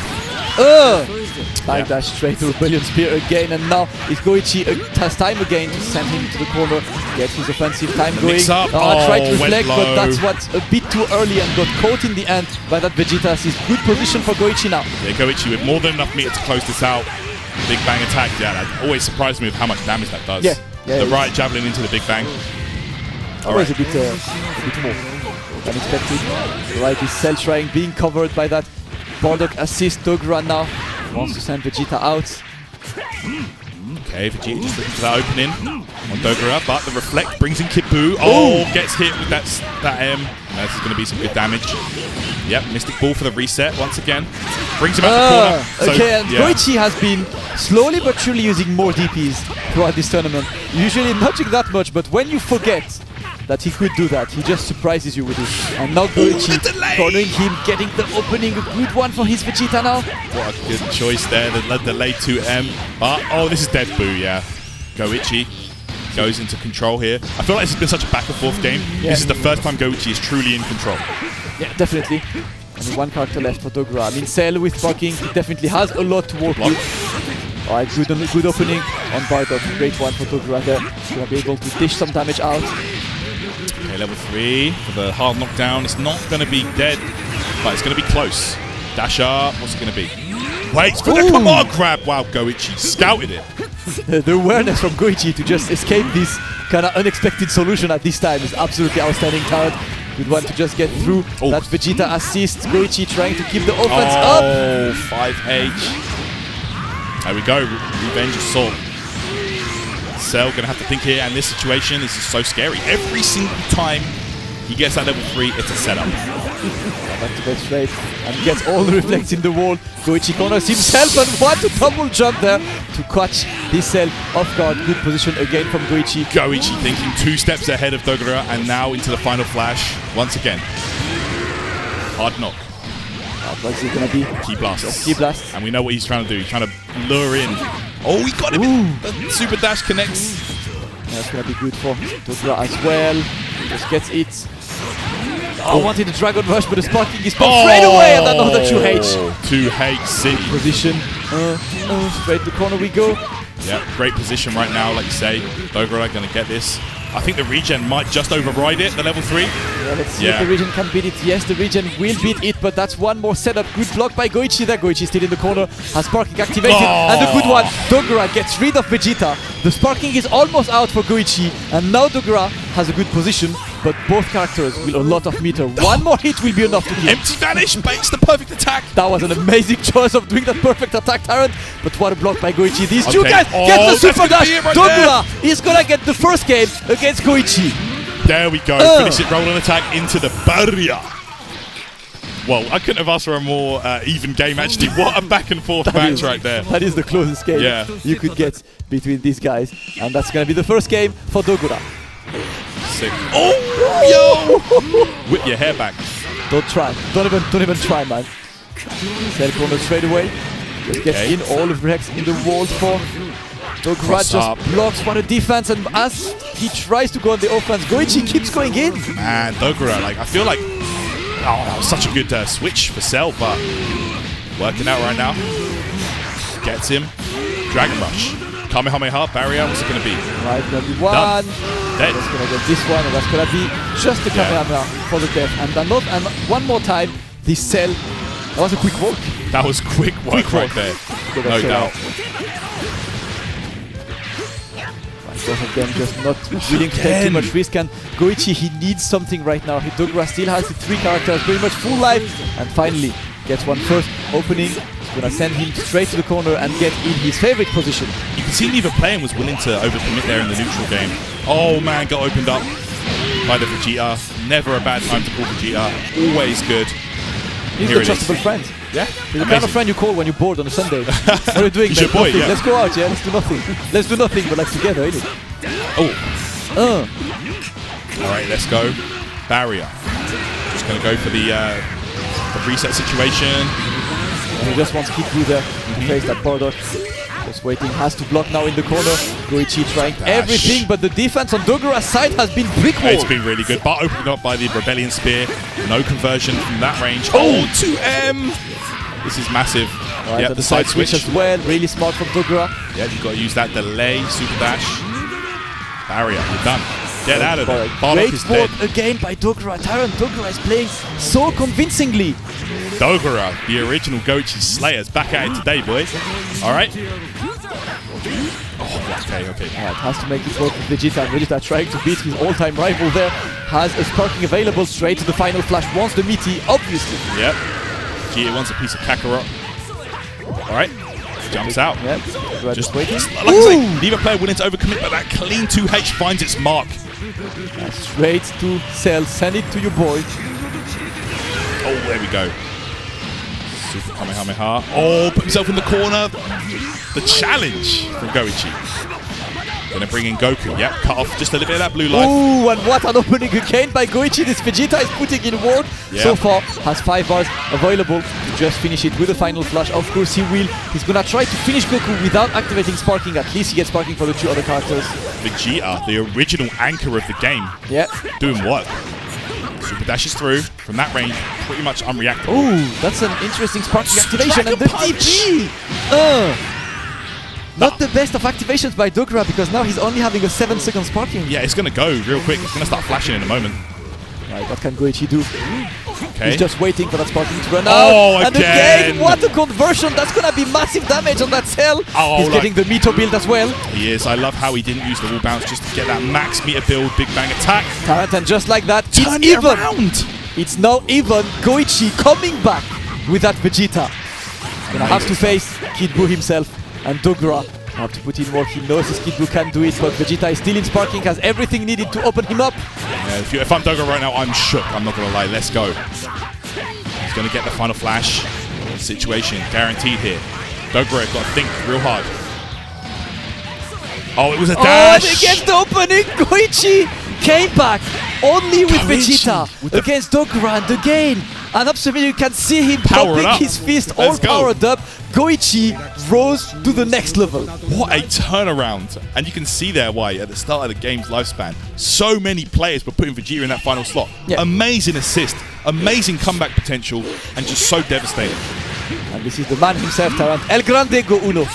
Back dash straight to Rebellion Spear again, and now it's Goichi has time again to send him to the corner, get his offensive time going. Tried to reflect, but that's what's a bit too early and got caught in the end by that Vegeta. It's good position for Goichi now. Yeah, Goichi with more than enough meter to close this out. Big bang attack, yeah, that always surprised me with how much damage that does. Yeah, the right javelin into the big bang. Always a bit more than expected. Right, his Cell trying being covered by that Bardock assist. Dogura now wants to send Vegeta out. Okay, Vegeta just looking for that opening on Dogura, but the reflect brings in Kid Buu. Oh, gets hit with that M. This is going to be some good damage. Yep, Mystic Ball for the reset once again. Brings him out the corner. Okay, and Goichi has been slowly but surely using more DPs throughout this tournament. Usually not that much, but when you forget that he could do that, he just surprises you with it. And now Goichi cornering him, getting the opening, a good one for his Vegeta now. What a good choice there, the delay 2M. But, oh, this is dead Buu, yeah. Goichi goes into control here. I feel like this has been such a back and forth game. Yeah. This is the first time Goichi is truly in control. Yeah, definitely. Only one character left for Dogura. I mean, Cell with blocking, he definitely has a lot to work with. Alright, good opening on Bardock. Great one for Dogura there. He's going to be able to dish some damage out. Okay, level 3 for the hard knockdown. It's not going to be dead, but it's going to be close. Dash up. What's it going to be? Waits for the command grab. Wow, Goichi scouted it. The awareness from Goichi to just escape this kind of unexpected solution at this time is absolutely outstanding talent. Good one to just get through that Vegeta assist. Goichi trying to keep the offense up. Oh, 5H. There we go. Revenge Assault. Cell gonna have to think here, and this situation, this is so scary. Every single time he gets that level 3, it's a setup. Back to bed straight, and gets all the reflects in the wall. Goichi corners himself, and what a double jump there to catch this Cell off guard. Good position again from Goichi. Goichi thinking 2 steps ahead of Dogura, and now into the final flash once again. Hard knock. What's it gonna be? Key blast. Key blast. And we know what he's trying to do. He's trying to lure in. Oh, he got him. The super dash connects. Yeah, that's gonna be good for Dogura as well. He just gets it. I wanted the Dragon Rush, but the sparking is pulled straight away, and another 2H. 2H City. Position. Straight to corner we go. Yeah, great position right now, like you say. Dogura gonna get this. I think the regen might just override it, the level 3. Yeah, let's see if the regen can beat it. Yes, the regen will beat it, but that's one more setup. Good block by Goichi there. Goichi still in the corner, has sparking activated, and a good one. Dogura gets rid of Vegeta. The sparking is almost out for Goichi, and now Dogura has a good position, but both characters will a lot of meter. One more hit will be enough to kill. Empty Vanish baits the perfect attack. That was an amazing choice of doing that perfect attack, Tyrant, but what a block by Goichi. These two guys get the super dash. Dogura is gonna get the first game against Goichi. There we go. Finish it, roll an attack into the barrier. Well, I couldn't have asked for a more even game, actually. What a back and forth match right there. That is the closest game you could get between these guys. And that's going to be the first game for Dogura. Sick. Oh, yo! Whip your hair back. Don't try. Don't even try, man. Cell corner straight away. Just gets in all of Rex in the wall for Dogura. Just blocks for the defense, and as he tries to go on the offense, Goichi keeps going in. Man, Dogura, like, I feel like that was such a good switch for Cell, but working out right now. Gets him. Dragon Rush. Kamehameha, barrier, what's it going to be? Right, going to be one. Dead. That's going to get this one, and that's going to be just the Kamehameha for the death. And one more time, this cell. That was a quick walk. That was quick work right there. No doubt. Both of them just not willing to take too much risk, and Goichi, he needs something right now. Dogura still has the 3 characters, pretty much full life, and finally gets one first opening. It's gonna send him straight to the corner and get in his favorite position. You can see neither player was willing to overcommit there in the neutral game. Oh man, got opened up by the Vegeta. Never a bad time to call Vegeta. Always good. He's a trustable friend. Yeah, he's the kind of friend you call when you're bored on a Sunday. What are you doing? He's your boy, yeah. Let's go out, yeah. Let's do nothing. Let's do nothing, but like together, innit? Oh. All right, let's go. Barrier. Just gonna go for the reset situation. And he just wants to keep through there to face that Bardock. Just waiting, has to block now in the corner. Goichi trying everything, but the defense on Dogura's side has been brick wall. It's been really good, but opened up by the Rebellion Spear. No conversion from that range. Oh, 2M! This is massive. Right, yep, the side switch as well. Really smart from Dogura. Yeah, you've got to use that delay, super dash. Barrier, you're done. Get out of there. Great sport again by Dogura. Dogura is playing so convincingly. Dogura, the original Goichi Slayers, back at it today, boy. All right. Oh, okay. Alright, has to make it work with Vegeta. Vegeta trying to beat his all-time rival there. Has a sparking available straight to the final flash. Wants the meaty, obviously. Yep. Vegeta wants a piece of Kakarot. All right. Jumps out. Yep. Just waiting. Like I say, neither player willing to overcommit, but that clean 2H finds its mark. Straight to Cell. Send it to your boy. Oh, there we go. Super Kamehameha. Oh, put himself in the corner. The challenge from Goichi. Gonna bring in Goku. Yep, cut off just a little bit of that blue life. Ooh, and what an opening again by Goichi. This Vegeta is putting in work. Yep. So far, has 5 bars available to just finish it with a final flash. Of course, he will. He's gonna try to finish Goku without activating sparking. At least he gets sparking for the 2 other characters. Vegeta, the original anchor of the game. Yeah. Doing work. Super dashes through from that range, pretty much unreactable. Ooh, that's an interesting sparking activation, and the DP! Not the best of activations by Dogura, because now he's only having a 7-second sparking. Yeah, it's gonna go real quick. It's gonna start flashing in a moment. Right, what can Goichi do? Okay. He's just waiting for that sparking to run out. Oh, and again, what a conversion! That's gonna be massive damage on that cell. Oh, he's getting the meter build as well. He is. I love how he didn't use the wall bounce just to get that max meter build, big bang attack. Tarrant, and just like that, turn it around. It's now even Goichi coming back with that Vegeta. Gonna have to face Kid Buu himself, and Dogura have to put in work. He knows his Kid Buu can do it, but Vegeta is still in sparking, has everything needed to open him up. Yeah, if I'm Dogura right now, I'm shook. I'm not gonna lie. Let's go. He's gonna get the final flash. Situation guaranteed here. Dogura got to think real hard. Oh, it was a dash. Oh, and against the opening, Goichi came back only with Vegeta against Dogura, and again, and absolutely you can see him popping his fist, all powered up. Goichi rose to the next level. What a turnaround. And you can see there why at the start of the game's lifespan, so many players were putting Vegeta in that final slot. Yeah. Amazing assist, amazing comeback potential, and just so devastating. And this is the man himself, Tarrant, El Grande Go Uno.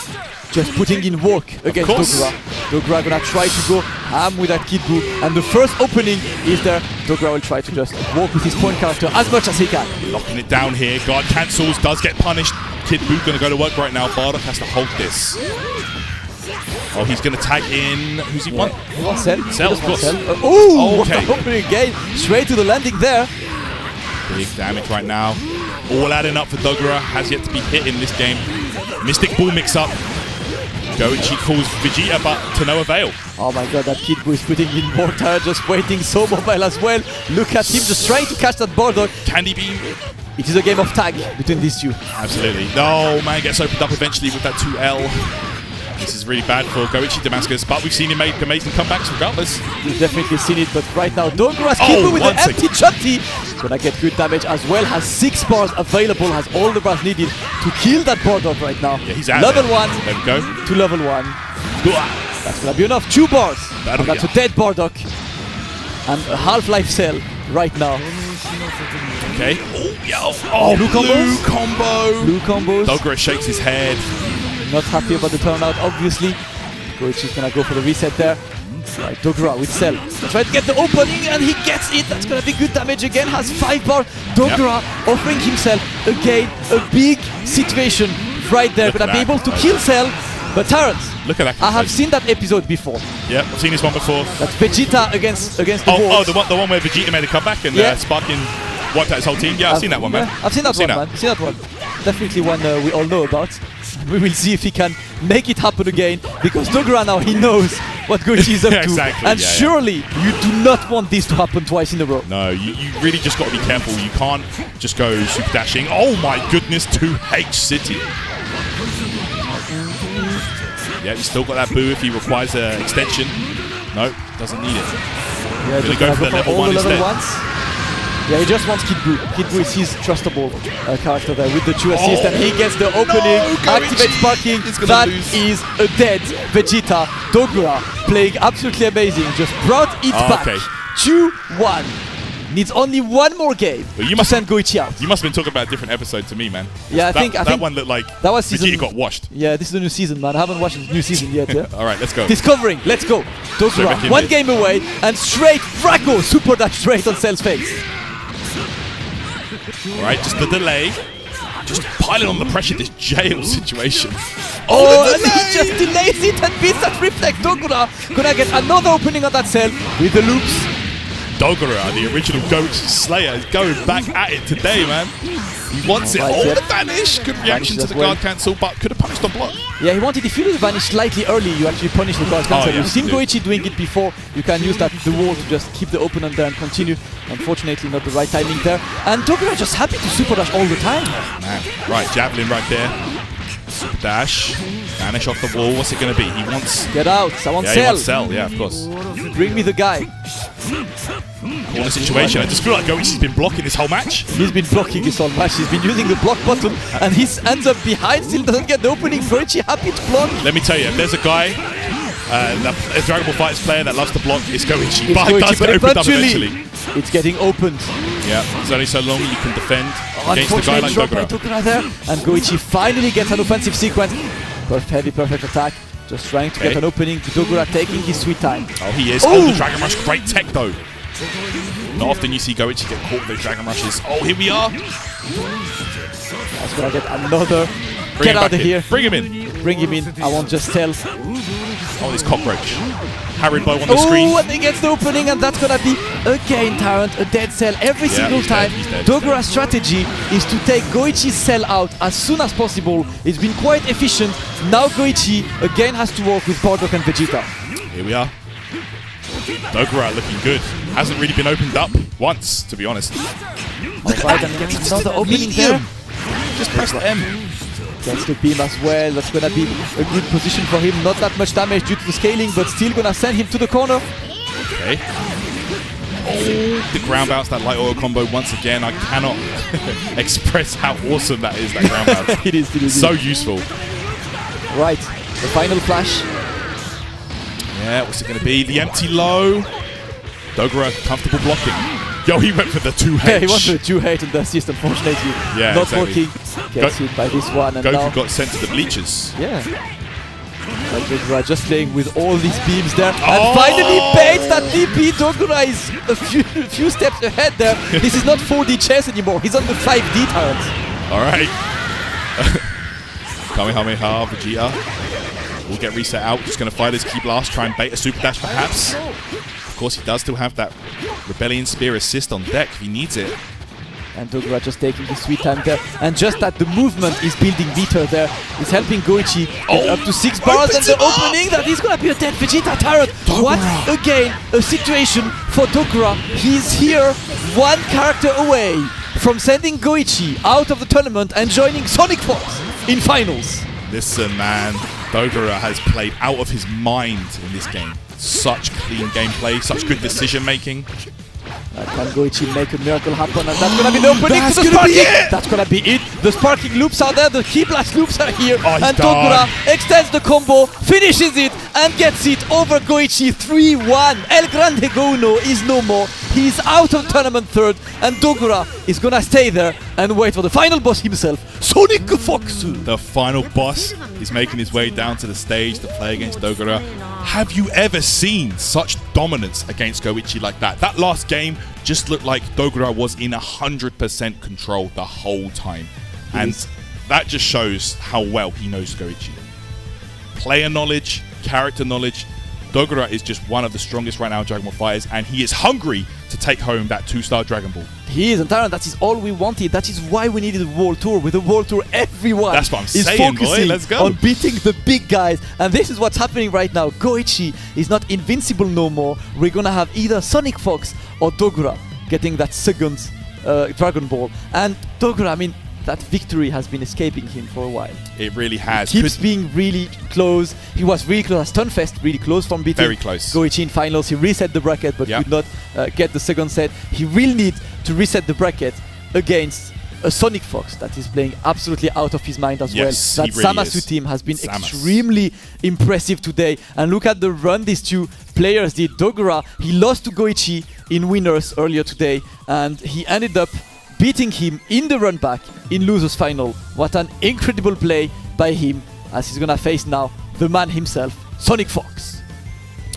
Just putting in work against Dogura. Dogura gonna try to go ham with that Kid Buu, and the first opening is there. Dogura will try to just walk with his point character as much as he can. Locking it down here. Guard cancels, does get punished. Kid Buu gonna go to work right now. Bardock has to hold this. Oh, he's gonna tag in. Who's he want? He wants Cell. Cell, of course. Ooh, okay. What an opening again. Straight to the landing there. Big damage right now. All adding up for Dogura. Has yet to be hit in this game. Mystic Ball mix-up. Goichi calls Vegeta, but to no avail. Oh my god, that Kid Buu is putting in more time, just waiting, so mobile as well. Look at him just trying to catch that Bardock. Can he be? It is a game of tag between these two. Absolutely. No, man gets opened up eventually with that 2L. This is really bad for Goichi Damascus, but we've seen him make amazing comebacks regardless. We've definitely seen it, but right now, Dogura's Kid Buu with an empty chutty. Gonna get good damage as well, has 6 bars available, has all the bars needed to kill that Bardock right now. Yeah, he's out level there. 1 there we go. to level 1. That's gonna be enough. 2 bars. And that's a dead Bardock. And a half-life cell right now. Okay. Oh, blue combo. Blue combos. Dogura shakes his head. Not happy about the turnout, obviously. Goichi's gonna go for the reset there. Right, Dogura with Cell. Try to get the opening and he gets it. That's gonna be good damage again. Has 5 bar. Dogura offering himself again a big situation right there. Gonna be able to kill Cell. But Terrence, look at that. I have seen that episode before. Yeah, I've seen this one before. That's Vegeta against the walls. The one where Vegeta made a comeback and Sparking wiped out his whole team. Yeah, I've seen that one, man. I've seen that one, man. I've seen that one. Definitely one we all know about. We will see if he can make it happen again, because Dogura now, he knows what Goichi is up to. Exactly, and surely you do not want this to happen twice in a row. No, you really just got to be careful. You can't just go super dashing. Oh my goodness, 2H City. Yeah, he's still got that boo if he requires an extension. No, doesn't need it. Yeah, really go for the level 1 instead. Yeah, he just wants Kid Buu. Kid Buu is his trustable character there with the 2 assists, and he gets the opening, activates Sparking. That is a dead Vegeta. Dogura playing absolutely amazing, just brought it back. 2-1. Needs only one more game to send Goichi out. You must have been talking about a different episode to me, man. Yeah, I think that one looked like that was Vegeta got washed. Yeah, this is the new season, man. I haven't watched the new season yet. Yeah. All right, let's go. Discovering, let's go. Dogura, one game away, and straight Draco super dash straight on Cell's face. All right, just the delay. Just piling on the pressure, this jail situation. Oh, and he just delays it and beats that reflect. Dogura gonna get another opening on that Cell with the loops. Dogura, the original Goichi Slayer, is going back at it today, man. He wants it. Oh, the vanish! Good reaction to the guard cancel, but could have punished on block. Yeah, he wanted, if you do the vanish slightly early, you actually punish the guard cancel. You've seen Goichi doing it before. You can use that the wall to just keep the opponent there and continue. Unfortunately, not the right timing there. And Dogura just happy to super dash all the time. Man, right, javelin right there. Super dash. Vanish off the wall. What's it going to be? He wants... Get out. I want Cell. He wants Cell. Yeah, of course. Bring me the guy. Corner situation. I just feel like Goichi's been blocking this whole match. He's been blocking this whole match. He's been using the block button, and he ends up behind. Still doesn't get the opening. Goichi happy to block. Let me tell you, if there's a guy, a Dragon Ball FighterZ player that loves to block, it's Goichi. But it does get opened up eventually. It's getting opened. Yeah, it's only so long you can defend against a guy like Dogura there. And Goichi finally gets an offensive sequence. Perfect attack. Just trying to get an opening. Dogura taking his sweet time. Oh, he is. Oh, the Dragon Rush. Great tech, though. Not often you see Goichi get caught with those Dragon Rushes. Oh, here we are. That's going to get another. Get out of here. Bring him in. Bring him in. I won't just tell. Oh, this cockroach. Harried by on the screen. Oh, and he gets the opening, and that's going to be, again, Tyrant, a dead Cell every single time. Dogura's strategy is to take Goichi's Cell out as soon as possible. It's been quite efficient. Now Goichi, again, has to work with Bardock and Vegeta. Here we are. Dogura looking good. Hasn't really been opened up once, to be honest. Alright, and gets another opening there. Just press the M. Gets the beam as well. That's gonna be a good position for him. Not that much damage due to the scaling, but still gonna send him to the corner. Okay. Oh, the ground bounce, that light oil combo once again. I cannot express how awesome that is, that ground bounce. It is. So useful. Right, the final flash. Yeah, what's it going to be? The empty low. Dogura, comfortable blocking. Yo, he went for the 2H. Yeah, he went for the 2H and the assist, unfortunately. Yeah, not working. Gets hit by this one. And Goku got sent to the bleachers. Yeah. But Dogura just playing with all these beams there. And finally baits that DP. Dogura is a few steps ahead there. This is not 4D chess anymore. He's on the 5D turret. All right. Kamehameha, Vegeta. Will get reset out. Just going to fire his Ki Blast, try and bait a Super Dash perhaps. Of course, he does still have that Rebellion Spear assist on deck if he needs it. And Dogura just taking his sweet time there. And just that the movement is building meter there. It's helping Goichi get up to 6 bars. And the opening that is going to be a dead Vegeta turret. What, again, a situation for Dogura. He's here, one character away from sending Goichi out of the tournament and joining SonicFox in finals. Listen, man. Dogura has played out of his mind in this game. Such clean gameplay, such good decision making. Can Goichi make a miracle happen? And that's gonna be the opening to the sparking! That's gonna be it! The sparking loops are there, the Ki Blast loops are here, and Dogura extends the combo, finishes it, and gets it over Goichi 3-1. El Grande Go-No is no more. He's out of tournament third, and Dogura is gonna stay there and wait for the final boss himself, SonicFox. The final boss is making his way down to the stage to play against Dogura. Have you ever seen such dominance against Goichi like that? That last game just looked like Dogura was in 100% control the whole time. And that just shows how well he knows Goichi. Player knowledge, character knowledge. Dogura is just one of the strongest right now Dragon Ball fighters, and he is hungry to take home that 2-star Dragon Ball. He is, and Taran, that is all we wanted. That is why we needed a World Tour. With a World Tour, everyone That's what I'm is saying, focusing boy. Let's go. on beating the big guys. And this is what's happening right now. Goichi is not invincible no more. We're gonna have either SonicFox or Dogura getting that second Dragon Ball. And Dogura, I mean, that victory has been escaping him for a while. It really has. He keeps being really close. He was really close at Stunfest, really close from beating Very close. Goichi in finals. He reset the bracket, but could not get the second set. He will need to reset the bracket against a SonicFox that is playing absolutely out of his mind as well. That really Zamasu team has been extremely impressive today. And look at the run these two players did. Dogura, he lost to Goichi in winners earlier today, and he ended up beating him in the run back in losers final. What an incredible play by him, as he's gonna face now the man himself, SonicFox.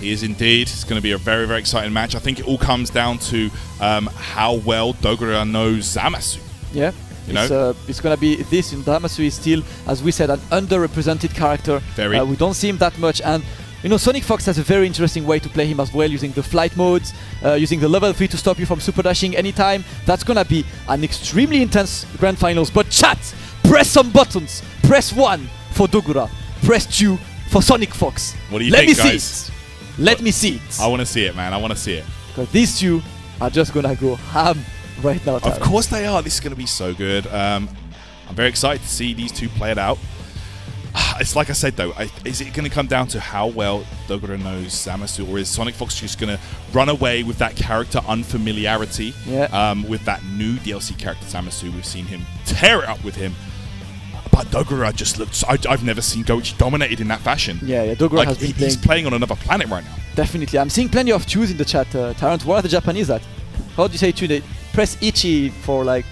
He is indeed. It's going to be a very, very exciting match. I think it all comes down to how well Dogura knows Zamasu. Yeah, it's gonna be this. Zamasu is still, as we said, an underrepresented character. We don't see him that much, and you know, SonicFox has a very interesting way to play him as well, using the flight modes, using the level 3 to stop you from super dashing anytime. That's gonna be an extremely intense grand finals. But chat, press some buttons. Press 1 for Dogura. Press 2 for SonicFox. What do you think, guys? Let me see it. I want to see it, man. I want to see it. Because these two are just gonna go ham right now. Of course they are. This is gonna be so good. I'm very excited to see these two play it out. It's like I said though, is it going to come down to how well Dogura knows Zamasu, or is SonicFox just going to run away with that character unfamiliarity? With that new DLC character Zamasu, we've seen him tear it up with him. But Dogura just looks... I've never seen Goichi dominated in that fashion. Yeah, Dogura has been he's playing on another planet right now. Definitely. I'm seeing plenty of chews in the chat. Tarrant, what are the Japanese at? How do you say chew? They press ichi for like...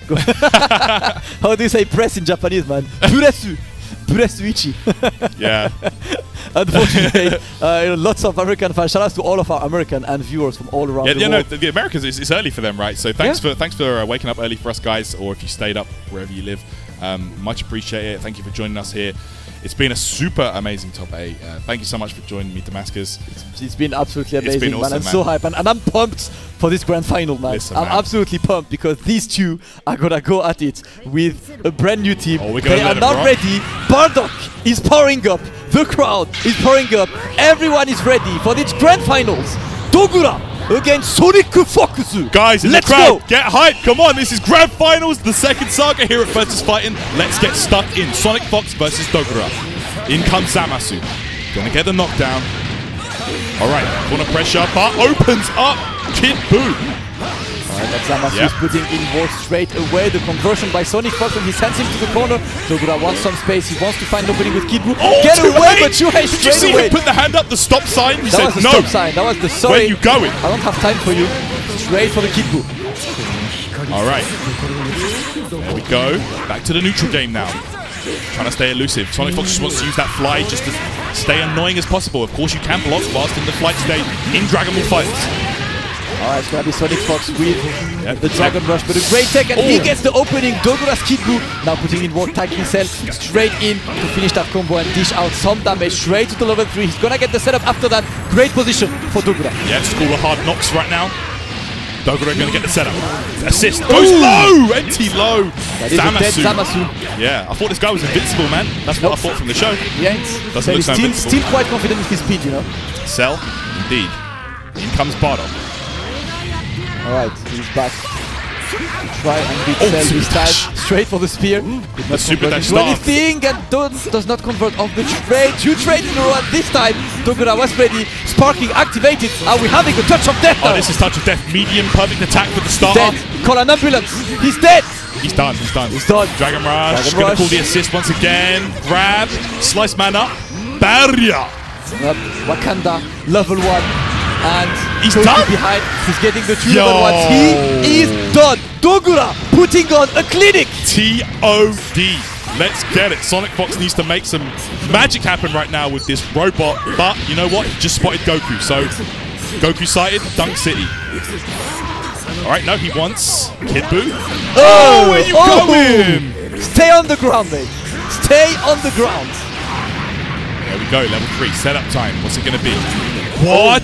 How do you say press in Japanese, man? Buresu. Buresuichi. Yeah. Unfortunately, lots of American fans. Shout out to all of our American and viewers from all around the world. The Americans, it's early for them, right? So thanks for waking up early for us, guys, or if you stayed up wherever you live. Much appreciate it. Thank you for joining us here. It's been a super amazing top 8. Thank you so much for joining me, Damascus. It's been absolutely amazing, it's been awesome, man. I'm so hyped, and I'm pumped for this grand final, man. Listen, I'm absolutely pumped because these two are gonna go at it with a brand new team. They are not ready. Bardock is powering up. The crowd is powering up. Everyone is ready for this grand finals. Dogura against SonicFox. Guys in the crowd, get hyped. Come on, this is grand finals, the second saga here at VsFighting. Let's get stuck in. SonicFox versus Dogura. In comes Zamasu. Gonna get the knockdown. Alright, corner pressure, but opens up Kid Buu. Alright, that's Zamasu is putting in more straight away. The conversion by SonicFox, and he sends him to the corner. Dogura wants some space. He wants to find an opening with Kid Buu. Get away, but Shuhei straight away. Did you see him put the hand up, the stop sign? He said no. Stop sign. That was the sorry. Where are you going? I don't have time for you. Straight for the Kid Buu. Alright. There we go. Back to the neutral game now. Trying to stay elusive. SonicFox just wants to use that fly just to stay annoying as possible. Of course, you can block whilst in the flight state in Dragon Ball fights. Alright, it's gonna be SonicFox with the Dragon Rush, but a great tech, and he gets the opening. Dogura's Kid Buu now putting in more tagging cell straight in to finish that combo and dish out some damage straight to the level 3. He's gonna get the setup after that. Great position for Dogura. Yeah, School of Hard Knocks right now. Dogura gonna get the setup. Assist goes low! Empty low! That is a dead Zamasu. Yeah, I thought this guy was invincible, man. That's what I thought from the show. He ain't. Doesn't look so invincible. Still quite confident with his speed, you know. Cell, indeed. In comes Bardock. Alright, he's back to try and beat Cell this time. Straight for the spear. The super dash start. Anything, and does not convert off the trade. 2 trades in a row, and this time Dogura was ready. Sparking activated. Are we having a touch of death now? Oh, this is touch of death. Medium, perfect attack for the starter. Dead. Call an ambulance. He's dead. He's done. He's done. He's done. Dragon Rush. Gonna call the assist once again. Grab. Slice man up. Barrier. Wakanda level 1. And he's Souji done behind. He's getting the 2 level ones. He is done. Dogura putting on a clinic. TOD. Let's get it. SonicFox needs to make some magic happen right now with this robot. But you know what? He just spotted Goku. So Goku sighted, Dunk City. Alright, no, he wants Kid Buu. Oh, where you going? Stay on the ground, mate. Stay on the ground. There we go, level 3, setup time. What's it going to be? What?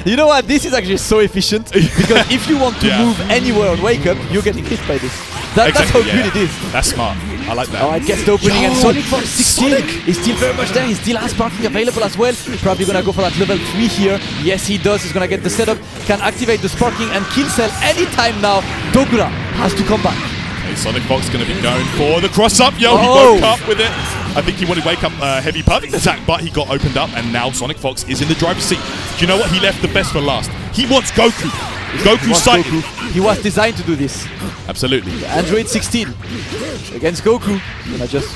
You know what? This is actually so efficient. Because if you want to move anywhere on Wake Up, you're getting hit by this. That's how good it is. That's smart. I like that. Alright, gets the opening, and SonicFox 16 is still very much there. He still has parking available as well. Probably gonna go for that level 3 here. Yes, he does. He's gonna get the setup, can activate the sparking and kill cell anytime now. Dogura has to come back. Okay, SonicFox gonna be going for the cross up. Yo, he woke up with it. I think he wanted to wake up heavy perfect attack, but he got opened up, and now SonicFox is in the driver's seat. Do you know what? He left the best for last. He wants Goku. Goku sighted. He was designed to do this. Absolutely. Android 16 against Goku. Gonna just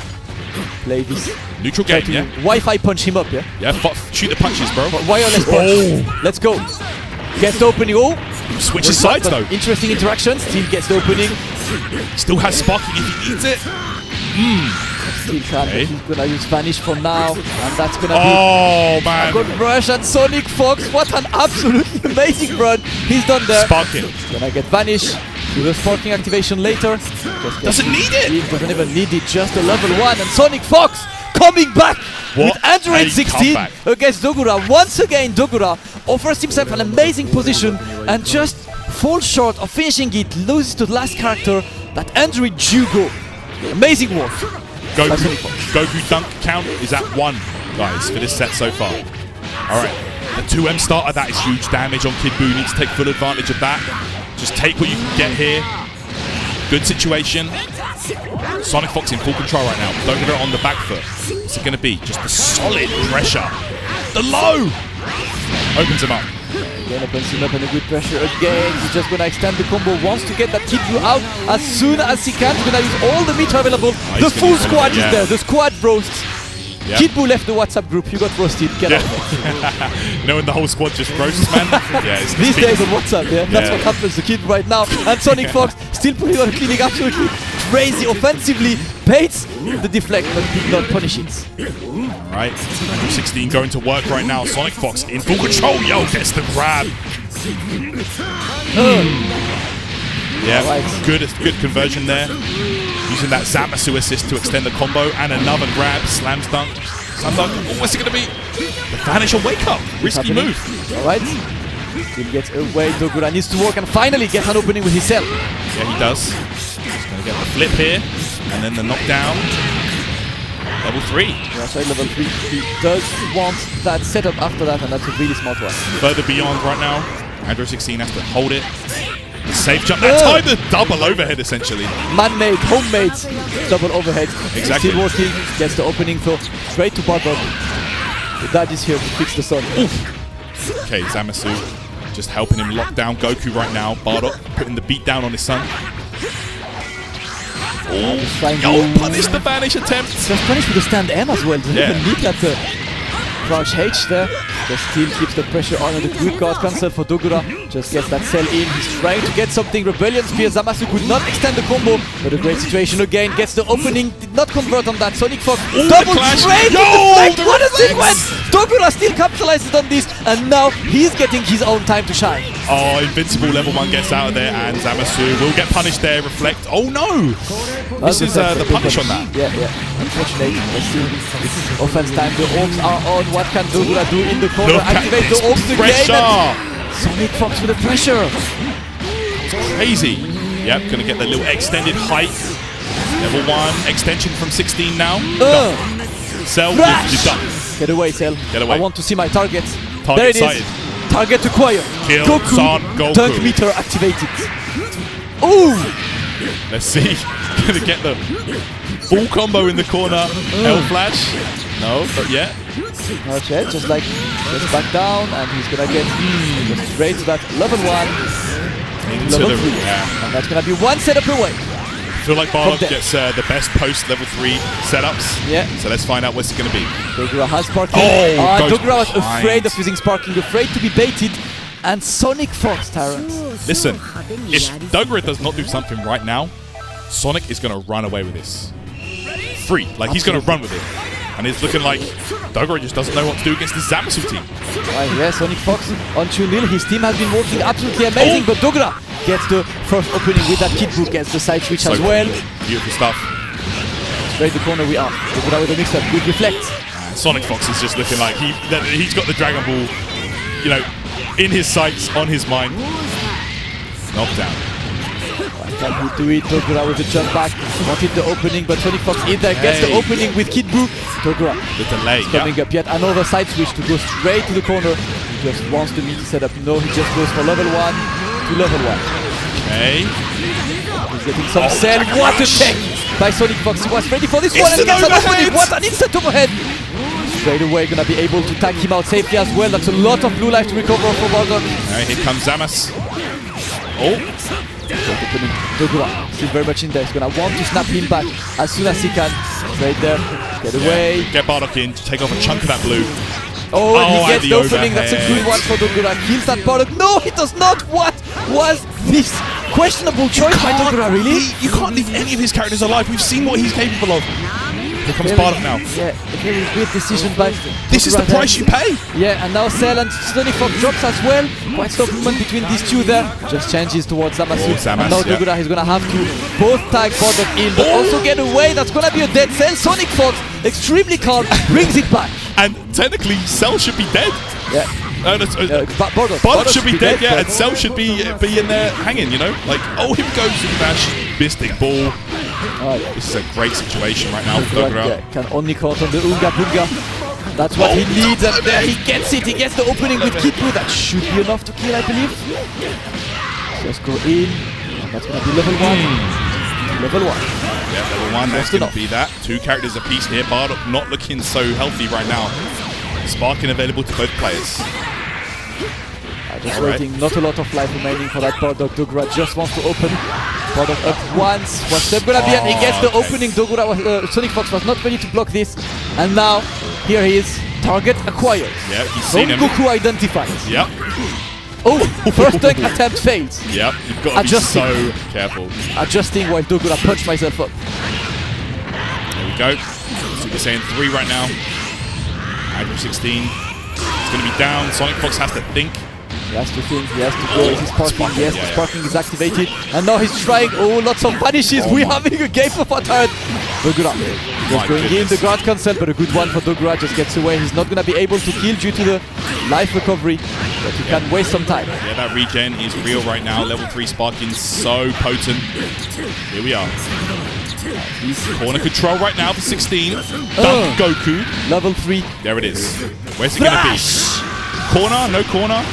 play this. Neutral game, yeah? Wi-Fi punch him up, yeah? Yeah, shoot the punches, bro. Wireless punch. Let's go. Gets the opening. Switches sides, though. Interesting interaction. Still gets the opening. Still has sparking if he needs it. Still can't, but he's gonna use Vanish for now, and that's gonna be man. A good rush at SonicFox. What an absolutely amazing run he's done there. Sparking. Gonna get Vanish. Do the sparking activation later. Doesn't need it. Doesn't even need it. Just a level 1, and SonicFox coming back with Android 16 against Dogura. Once again, Dogura offers himself an amazing position and just falls short of finishing it. Loses to the last character, that Android Jugo. Amazing work. Goku dunk count is at 1, guys, for this set so far. Alright, the 2M starter, that is huge damage on Kid Buu. Needs to take full advantage of that. Just take what you can get here. Good situation. SonicFox in full control right now. Dogura on the back foot. What's it going to be? Just the solid pressure. The low! Opens him up. Again, opens him up and a good pressure again. He's just going to extend the combo. Wants to get that Kid Buu out as soon as he can. He's going to use all the meter available. The full squad is there. The squad roasts. Yep. Kid Buu left the WhatsApp group. You got roasted. Get out. You know when the whole squad just roasts, man? Yeah, these days on WhatsApp, that's what happens to Kid right now. And SonicFox still putting on a clinic absolutely crazy offensively. Baits the deflect but did not punish it. Alright, 16 going to work right now. SonicFox in full control. Yo, gets the grab. Yeah, good conversion there. Using that Zamasu assist to extend the combo, and another grab, slams dunk. Slam dunk. Oh, what's it going to be? The vanish or wake up. Risky move. Alright. Still gets away. Dogura needs to work and finally gets an opening with his cell. Yeah, he does. He's going to get the flip here, and then the knockdown. Level 3. Yeah, sorry, level 3. He does want that setup after that, and that's a really smart one. Further beyond right now. Android 16 has to hold it. Safe jump. That time the double overhead, essentially. Man-made, homemade double overhead. Exactly. Still working. Gets the opening throw straight to bottom. The dad is here to fix the sun. Oof. Okay, Zamasu just helping him lock down Goku right now. Bardock putting the beat down on his son. Oh, punish the vanish attempt. Just punish with the stand M as well. Doesn't even need that crouch H there. Just still keeps the pressure on, and the good guard cancel for Dogura. Just gets that cell in. He's trying to get something. Rebellion Spear. Zamasu could not extend the combo, but a great situation again. Gets the opening. Did not convert on that. SonicFox double trade. What a sequence! Dogura still capitalizes on this, and now he's getting his own time to shine. Oh, Invincible level 1 gets out of there, and Zamasu will get punished there. Reflect. Oh no! This is the punish on that. Yeah. Unfortunately, this is offense time. The orbs are on. What can Dogura do in the corner? Activate the orbs again. SonicFox with the pressure. It's crazy. Yep, gonna get the little extended height. Level 1 extension from 16 now. Cell, you're done. Get away, Cell. Get away. I want to see my target. Target there it sighted. is. Target acquired. Kill Goku. Dunk meter activated. Ooh! Let's see. Gonna get the full combo in the corner. L flash. No, but yeah. Not yet. Just back down, and he's gonna get just straight to that level 1. Into level the 3. Yeah. And that's gonna be one setup away. feel like Bardock gets the best post level 3 setups. Yeah. So let's find out what's it going to be. Dogura has sparking. Dogura was afraid of using sparking, afraid to be baited. And SonicFox, Terrence. Listen, if Dogura does not do something right now, Sonic is going to run away with this. Free. Like, he's going to run with it. And it's looking like Dogura just doesn't know what to do against the Zamasu team. Right, yeah, SonicFox on 2-0. His team has been working absolutely amazing, but Dogura gets the first opening with that kid book, gets the side switch as well. Beautiful stuff. Straight the corner we are. Dogura with the mix-up, good reflect. SonicFox is just looking like he's got the Dragon Ball, you know, in his sights, on his mind. Knockdown. Can he do it? Dogura with the jump back. Wanted the opening, but SonicFox in there gets the opening with Kid Buu. Dogura the delay coming up yet another side switch to go straight to the corner. He just wants the meaty setup. No, he just goes for level 1 to level 1. Okay. He's getting some cell. What a check by SonicFox. He was ready for this one and gets an opening. What an instant overhead. Straight away gonna be able to tank him out safely as well. That's a lot of blue life to recover for Bardock. Here comes Zamas. Oh. Dogura still very much in there. He's gonna want to snap him back as soon as he can. Straight there. Get away. Get Bardock in to take off a chunk of that blue. Oh, and he gets the opening. That's a good one for Dogura. Kills that Bardock. No, he does not. What was this questionable choice by Dogura, really? You can't leave any of his characters alive. We've seen what he's capable of. Here comes Bardock now. Yeah, a very good decision by This is the price you pay. Yeah, and now Cell and SonicFox drops as well. Quite stop movement between these two there. Just changes towards Zamasu. And now Dogura is gonna have to both tag Bardock in, but also get away. That's gonna be a dead Cell. SonicFox, extremely calm, brings it back. And technically, Cell should be dead. Yeah. Bardock should be dead, yeah, and Cell should be in there hanging, you know? Like, oh, here goes the dash, Mystic Ball. This is a great situation right now for Dogura. Yeah, can only count on the Unga Bunga. That's what he needs, and there he gets it. He gets the opening with Kid Buu. That should be enough to kill, I believe. Just go in, and that's going to be level 1. Level 1. Yeah, level 1, that's going to be that. 2 characters apiece here. Bardock not looking so healthy right now. Sparking available to both players. Just waiting, not a lot of life remaining for that Bardock. Dogura just wants to open. Bardock up once. What's that gonna be? And he gets the opening. Dogura was, SonicFox was not ready to block this. And now, here he is. Target acquired. Yeah, he's seen him. Goku identified. Yep. Oh, first dunk attempt fails. Yep, you've got to be so careful. Adjusting while Dogura punched myself up. There we go. Super Saiyan 3 right now. Hydro 16. It's going to be down. SonicFox has to think. He has to think, he has to go, is he sparking? Yes, the sparking is activated. And now he's trying, lots of punishes. We're having a game of turret. Dogura just going in, the guard cancel, but a good one for Dogura, just gets away. He's not going to be able to kill due to the life recovery, but he can waste some time. Yeah, that regen is real right now. Level 3 sparking so potent. Here we are. Corner control right now for 16. Dunk Goku. Level 3. There it is. Where's it going to be? Corner, no corner.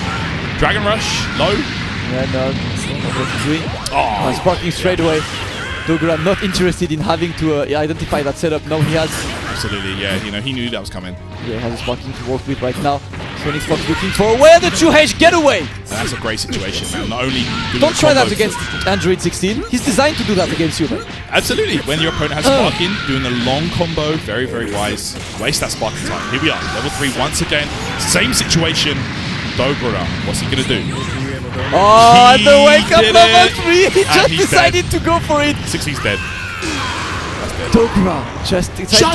Dragon Rush, low. Yeah, no. What he's doing. Sparking straight away. Dogura not interested in having to identify that setup. No, he has. Absolutely, yeah. You know, he knew that was coming. Yeah, he has a sparking to work with right now. SonicFox looking for where the 2H getaway. That's a great situation, man. Not only don't try that against Android 16. He's designed to do that against human. Absolutely. When your opponent has sparking, doing the long combo, very, very wise. Waste that sparking time. Here we are, level 3 once again. Same situation. Dogura, what's he gonna do? Oh, the wake up level 3! He just decided to go for it. 16's dead. Dogura just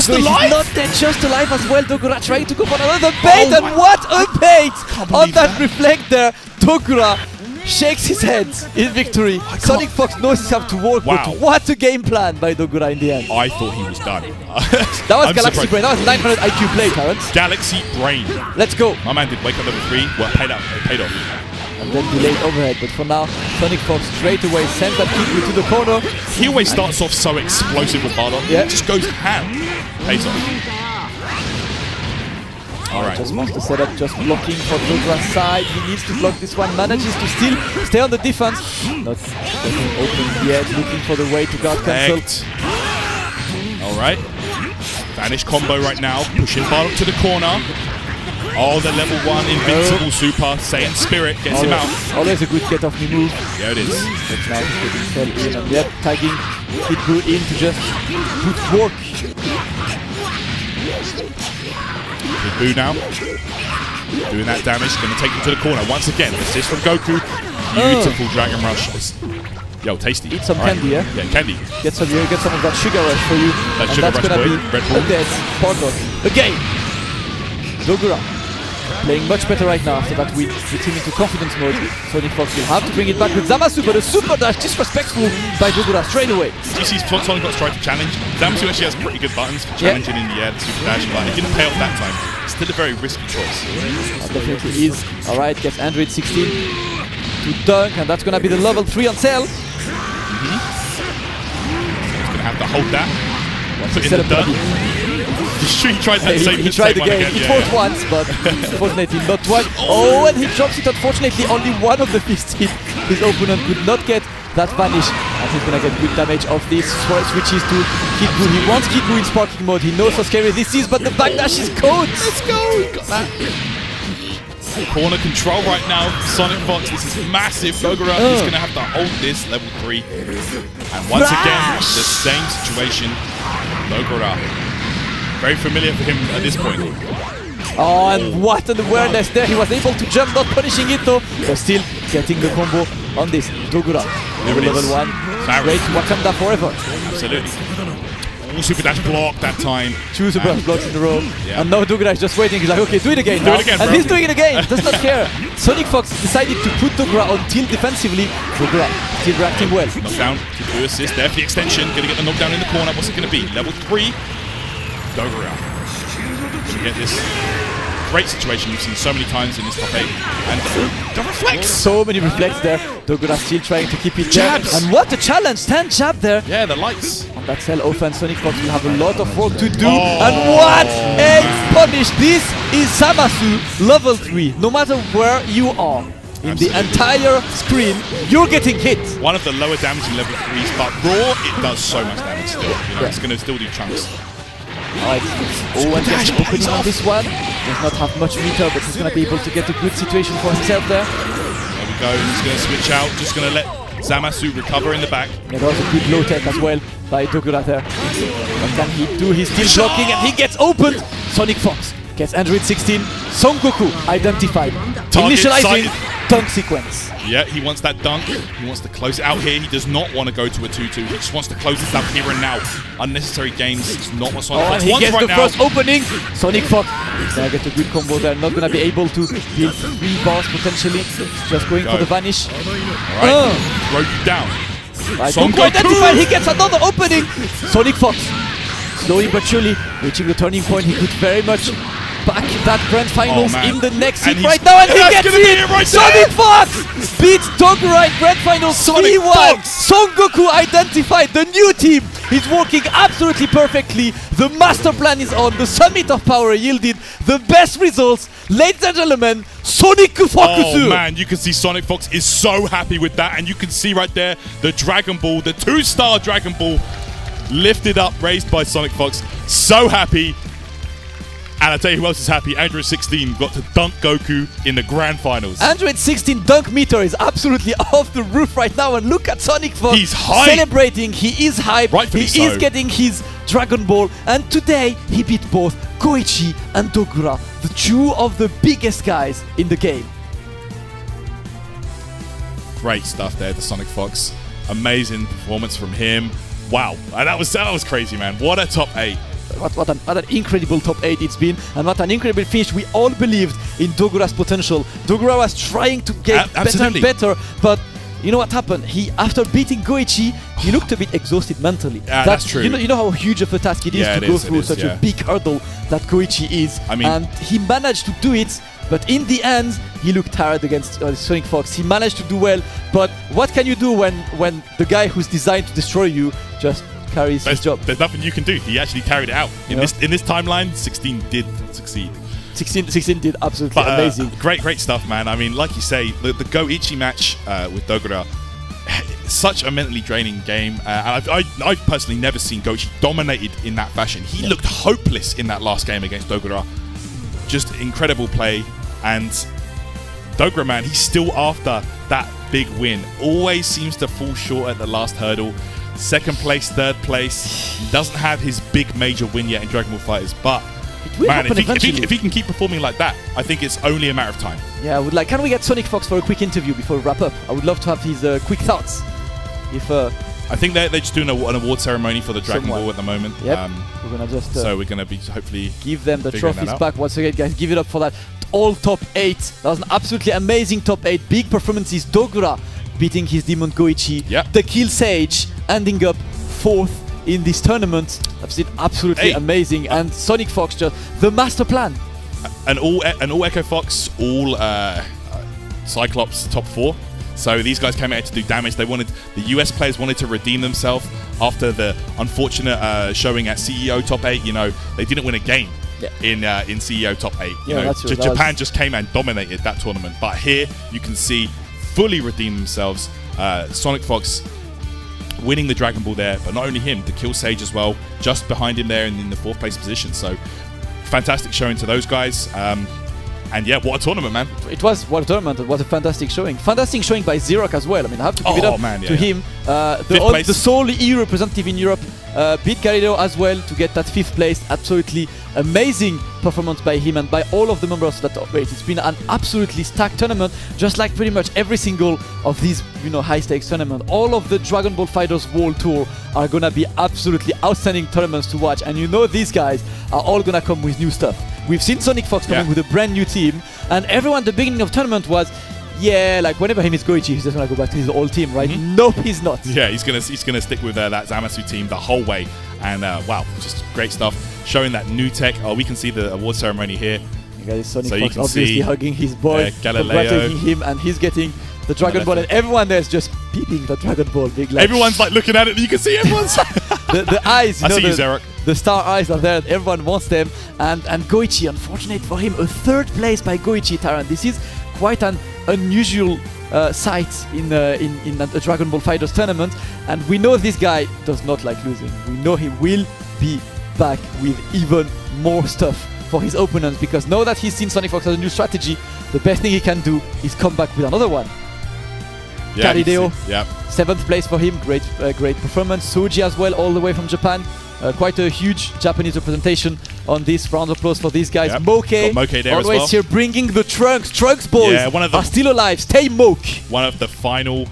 alive? He's not dead, just alive as well. Dogura trying to go for another bait, and what a bait! On that reflect there, Dogura shakes his head in victory. SonicFox knows he has to work, but what a game plan by Dogura in the end. I thought he was done. That was Galaxy Brain. That was 900 IQ play, Terrence. Galaxy Brain. Let's go. My man did wake up level 3. Well, paid off. And then delayed overhead, but for now, SonicFox straight away sends that Kid Buu to the corner. He always starts off so explosive with Bardock. Yeah. Just goes ham. Pays off. Alright. Just wants to set up, just blocking for Dogura's side. He needs to block this one, manages to still stay on the defense. Not getting open yet, looking for the way to guard cancel. Alright. Vanish combo right now, pushing Bardock to the corner. Oh, the level 1 invincible super. Saiyan Spirit gets him out. Always a good get off me move. Yeah, it is. But now he's getting fell in and yet tagging Kid Buu in to just put work. Kid Buu now. Doing that damage. Going to take him to the corner. Once again, assist from Goku. Beautiful Dragon Rush. Yo, tasty. Eat some candy, yeah? Yeah, candy. Get some of that sugar rush for you. That sugar rush gonna boy. be Red Bull. a dead Porgot. Again! Dogura playing much better right now after that win. Putting into confidence mode. SonicFox will have to bring it back with Zamasu, but a super dash disrespectful by Dogura straight away. Do you see SonicFox try to challenge? Zamasu actually has pretty good buttons for challenging in the air, the super dash, but it didn't pay off that time. It's still a very risky choice. That definitely is. Alright, gets Android 16 to dunk, and that's gonna be the level 3 on sale. He's going to have to hold that. Put in the dunk. He tried that same one again. It worked once, but unfortunately not twice. Oh, and he drops it. Unfortunately, only one of the fists hit. His opponent could not get that vanish. And he's going to get good damage off this. Switches to Kid Buu. He wants Kid Buu in sparking mode. He knows how scary this is, but the backdash is caught. Let's go. Got that. Corner control right now. SonicFox, this is massive. Dogura is going to have to hold this level 3. And once again, the same situation. Dogura, very familiar for him at this point. Oh, and what an awareness there. He was able to jump, not punishing it though, but still getting the combo on this. Dogura, level 1. Great Wakanda forever. Absolutely. Super dash block that time. 2 super dash blocks in a row. Yeah. And now Dogura is just waiting. He's like, okay, do it again. Do it again, and he's doing it again. Does not care. SonicFox decided to put Dogura on tilt defensively. Dogura still reacting well. Knockdown. Kid Buu assist there for the extension. Gonna get the knockdown in the corner. What's it gonna be? Level 3. Dogura. Should get this great situation you've seen so many times in this top 8. And the reflex! So many reflex there. Dogura still trying to keep it jabs. There. And what a challenge! 10 jab there. Yeah, the lights. On that cell offense, SonicFox will have a lot of work to do. And what a punish! This is Zamasu level 3. No matter where you are in the entire screen, you're getting hit. One of the lower damaging level 3s, but raw, it does so much damage still. You know, it's going to still do chunks. Alright, Owen gets opening on this one. Does not have much meter, but he's going to be able to get a good situation for himself there. There we go, he's going to switch out, just going to let Zamasu recover in the back. Yeah, that was a good low tech as well by Dogura there. What can he do? He's still blocking and he gets opened. SonicFox gets Android 16. Son Goku identified. Initializing dunk sequence. Yeah, he wants that dunk. He wants to close it out here. He does not want to go to a 2-2. He just wants to close this out here and now. Unnecessary games is not what SonicFox wants right now. And he gets the first opening. SonicFox is going to get a good combo there. Not going to be able to build 3 bars potentially. Just going for the vanish. Alright, throw you down. Right, Goku identified. He gets another opening. SonicFox slowly but surely reaching the turning point. He could very much back that grand finals in the next heat right now, and he gets it! Right SonicFox beats Dogura in grand finals 3-1. Son Goku identified. The new team is working absolutely perfectly. The master plan is on. The summit of power yielded the best results. Ladies and gentlemen, SonicFox. Oh man, you can see SonicFox is so happy with that, and you can see right there the Dragon Ball, the 2-star Dragon Ball lifted up, raised by SonicFox. So happy. And I tell you who else is happy, Android 16 got to dunk Goku in the grand finals. Android 16 dunk meter is absolutely off the roof right now, and look at SonicFox. He's hyped. Celebrating, he is hyped, Rightfully he is getting his Dragon Ball, and today he beat both Goichi and Dogura, the 2 of the biggest guys in the game. Great stuff there to SonicFox. Amazing performance from him. Wow, that was crazy, man. What a top 8. What an incredible top 8 it's been, and what an incredible finish. We all believed in Dogura's potential. Dogura was trying to get better and better, but you know what happened? After beating Goichi, he looked a bit exhausted mentally. Yeah, that's true. You know how huge of a task it is to go through such a big hurdle that Goichi is. I mean, and he managed to do it, but in the end, he looked tired against SonicFox. He managed to do well, but what can you do when the guy who's designed to destroy you just carries his job? There's nothing you can do. He actually carried it out. In this timeline, 16 did succeed. 16 did absolutely amazing. Great stuff, man. I mean, like you say, the Goichi match with Dogura, such a mentally draining game. And I've personally never seen Goichi dominated in that fashion. He looked hopeless in that last game against Dogura. just incredible play. And Dogura, man, he's still after that big win. Always seems to fall short at the last hurdle. Second place, third place. He doesn't have his big major win yet in Dragon Ball Fighters, but man, if he can keep performing like that, I think it's only a matter of time. Yeah, I would like. Can we get SonicFox for a quick interview before we wrap up? I would love to have his quick thoughts. If I think they're just doing an award ceremony for the Dragon Ball at the moment. Yep. We're gonna just so we're gonna be hopefully give them the trophies back once again, guys. Give it up for that. All top 8. That was an absolutely amazing top 8. Big performances. Dogura beating his Demon Goichi. Yep. Dekillsage ending up 4th in this tournament. I've seen absolutely amazing. And SonicFox just the master plan. And all Echo Fox, all Cyclops top 4. So these guys came out to do damage. The US players wanted to redeem themselves after the unfortunate showing at CEO top 8. You know, they didn't win a game in CEO top 8. You know, Japan just came and dominated that tournament. But here you can see fully redeem themselves. SonicFox winning the Dragon Ball there, but not only him, Dekillsage as well, just behind him there in the 4th place position. So fantastic showing to those guys. And yeah, what a tournament, man. It was what a tournament. It was a fantastic showing. Fantastic showing by ZerpQ as well. I mean, I have to give it up to him. The sole EU representative in Europe beat Garired as well to get that 5th place. Absolutely amazing performance by him and by all of the members of that top 8. It's been an absolutely stacked tournament, just like pretty much every single of these, you know, high-stakes tournament. All of the Dragon Ball Fighters World Tour are gonna be absolutely outstanding tournaments to watch, and you know these guys are all gonna come with new stuff. We've seen SonicFox coming with a brand new team, and everyone at the beginning of the tournament was, yeah, like whenever he meets Goichi, he's just gonna go back to his old team, right? Nope, he's not. Yeah, he's gonna stick with that Zamasu team the whole way, and wow, just great stuff. Showing that new tech. Oh, we can see the award ceremony here. You guys, SonicFox obviously hugging his boy, congratulating him, and he's getting the Dragon Ball, and everyone there's just peeping the Dragon Ball. Big, like, everyone's like looking at it. You can see everyone's the eyes. You know, see you, ZerpQ. The star eyes are there. Everyone wants them. And Goichi, unfortunate for him, a 3rd place by Goichi Taran. This is quite an unusual sight in a Dragon Ball Fighters tournament. And we know this guy does not like losing. We know he will be back with even more stuff for his opponents, because now that he's seen SonicFox has a new strategy, the best thing he can do is come back with another one. Yeah, Garired, 7th place for him. Great performance. Souji as well, all the way from Japan. Quite a huge Japanese representation on this. Round of applause for these guys. Moke there always as well. Here bringing the Trunks. Trunks boys are still alive. Stay Moke. One of the final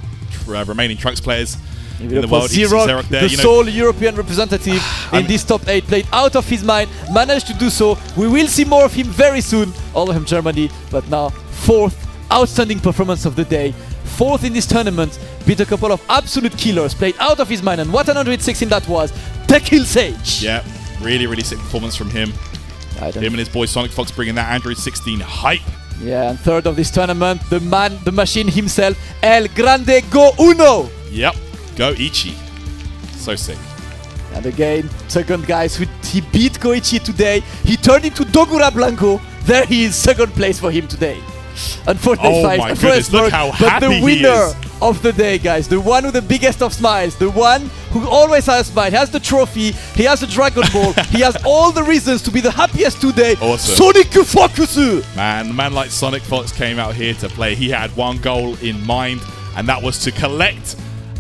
remaining Trunks players in the world. ZerpQ, the sole European representative in this top 8, played out of his mind, managed to do so. We will see more of him very soon. All of him Germany, but now 4th outstanding performance of the day. 4th in this tournament, beat a couple of absolute killers, played out of his mind, and what an 116 that was. Dekillsage. Yeah, really sick performance from him. Him and his boy SonicFox bringing that Android 16 hype. Yeah, and 3rd of this tournament, the man, the machine himself, El Grande Go1. Yep, Goichi. So sick. And again, 2nd guys, he beat Goichi today. He turned into Dogura Blanco. There he is, 2nd place for him today. Unfortunately, my goodness, look how happy the winner of the day, guys, the one with the biggest of smiles, the one who always has a smile, he has the trophy, he has the Dragon Ball, he has all the reasons to be the happiest today. Awesome. SonicFox! Man like SonicFox came out here to play. He had one goal in mind, and that was to collect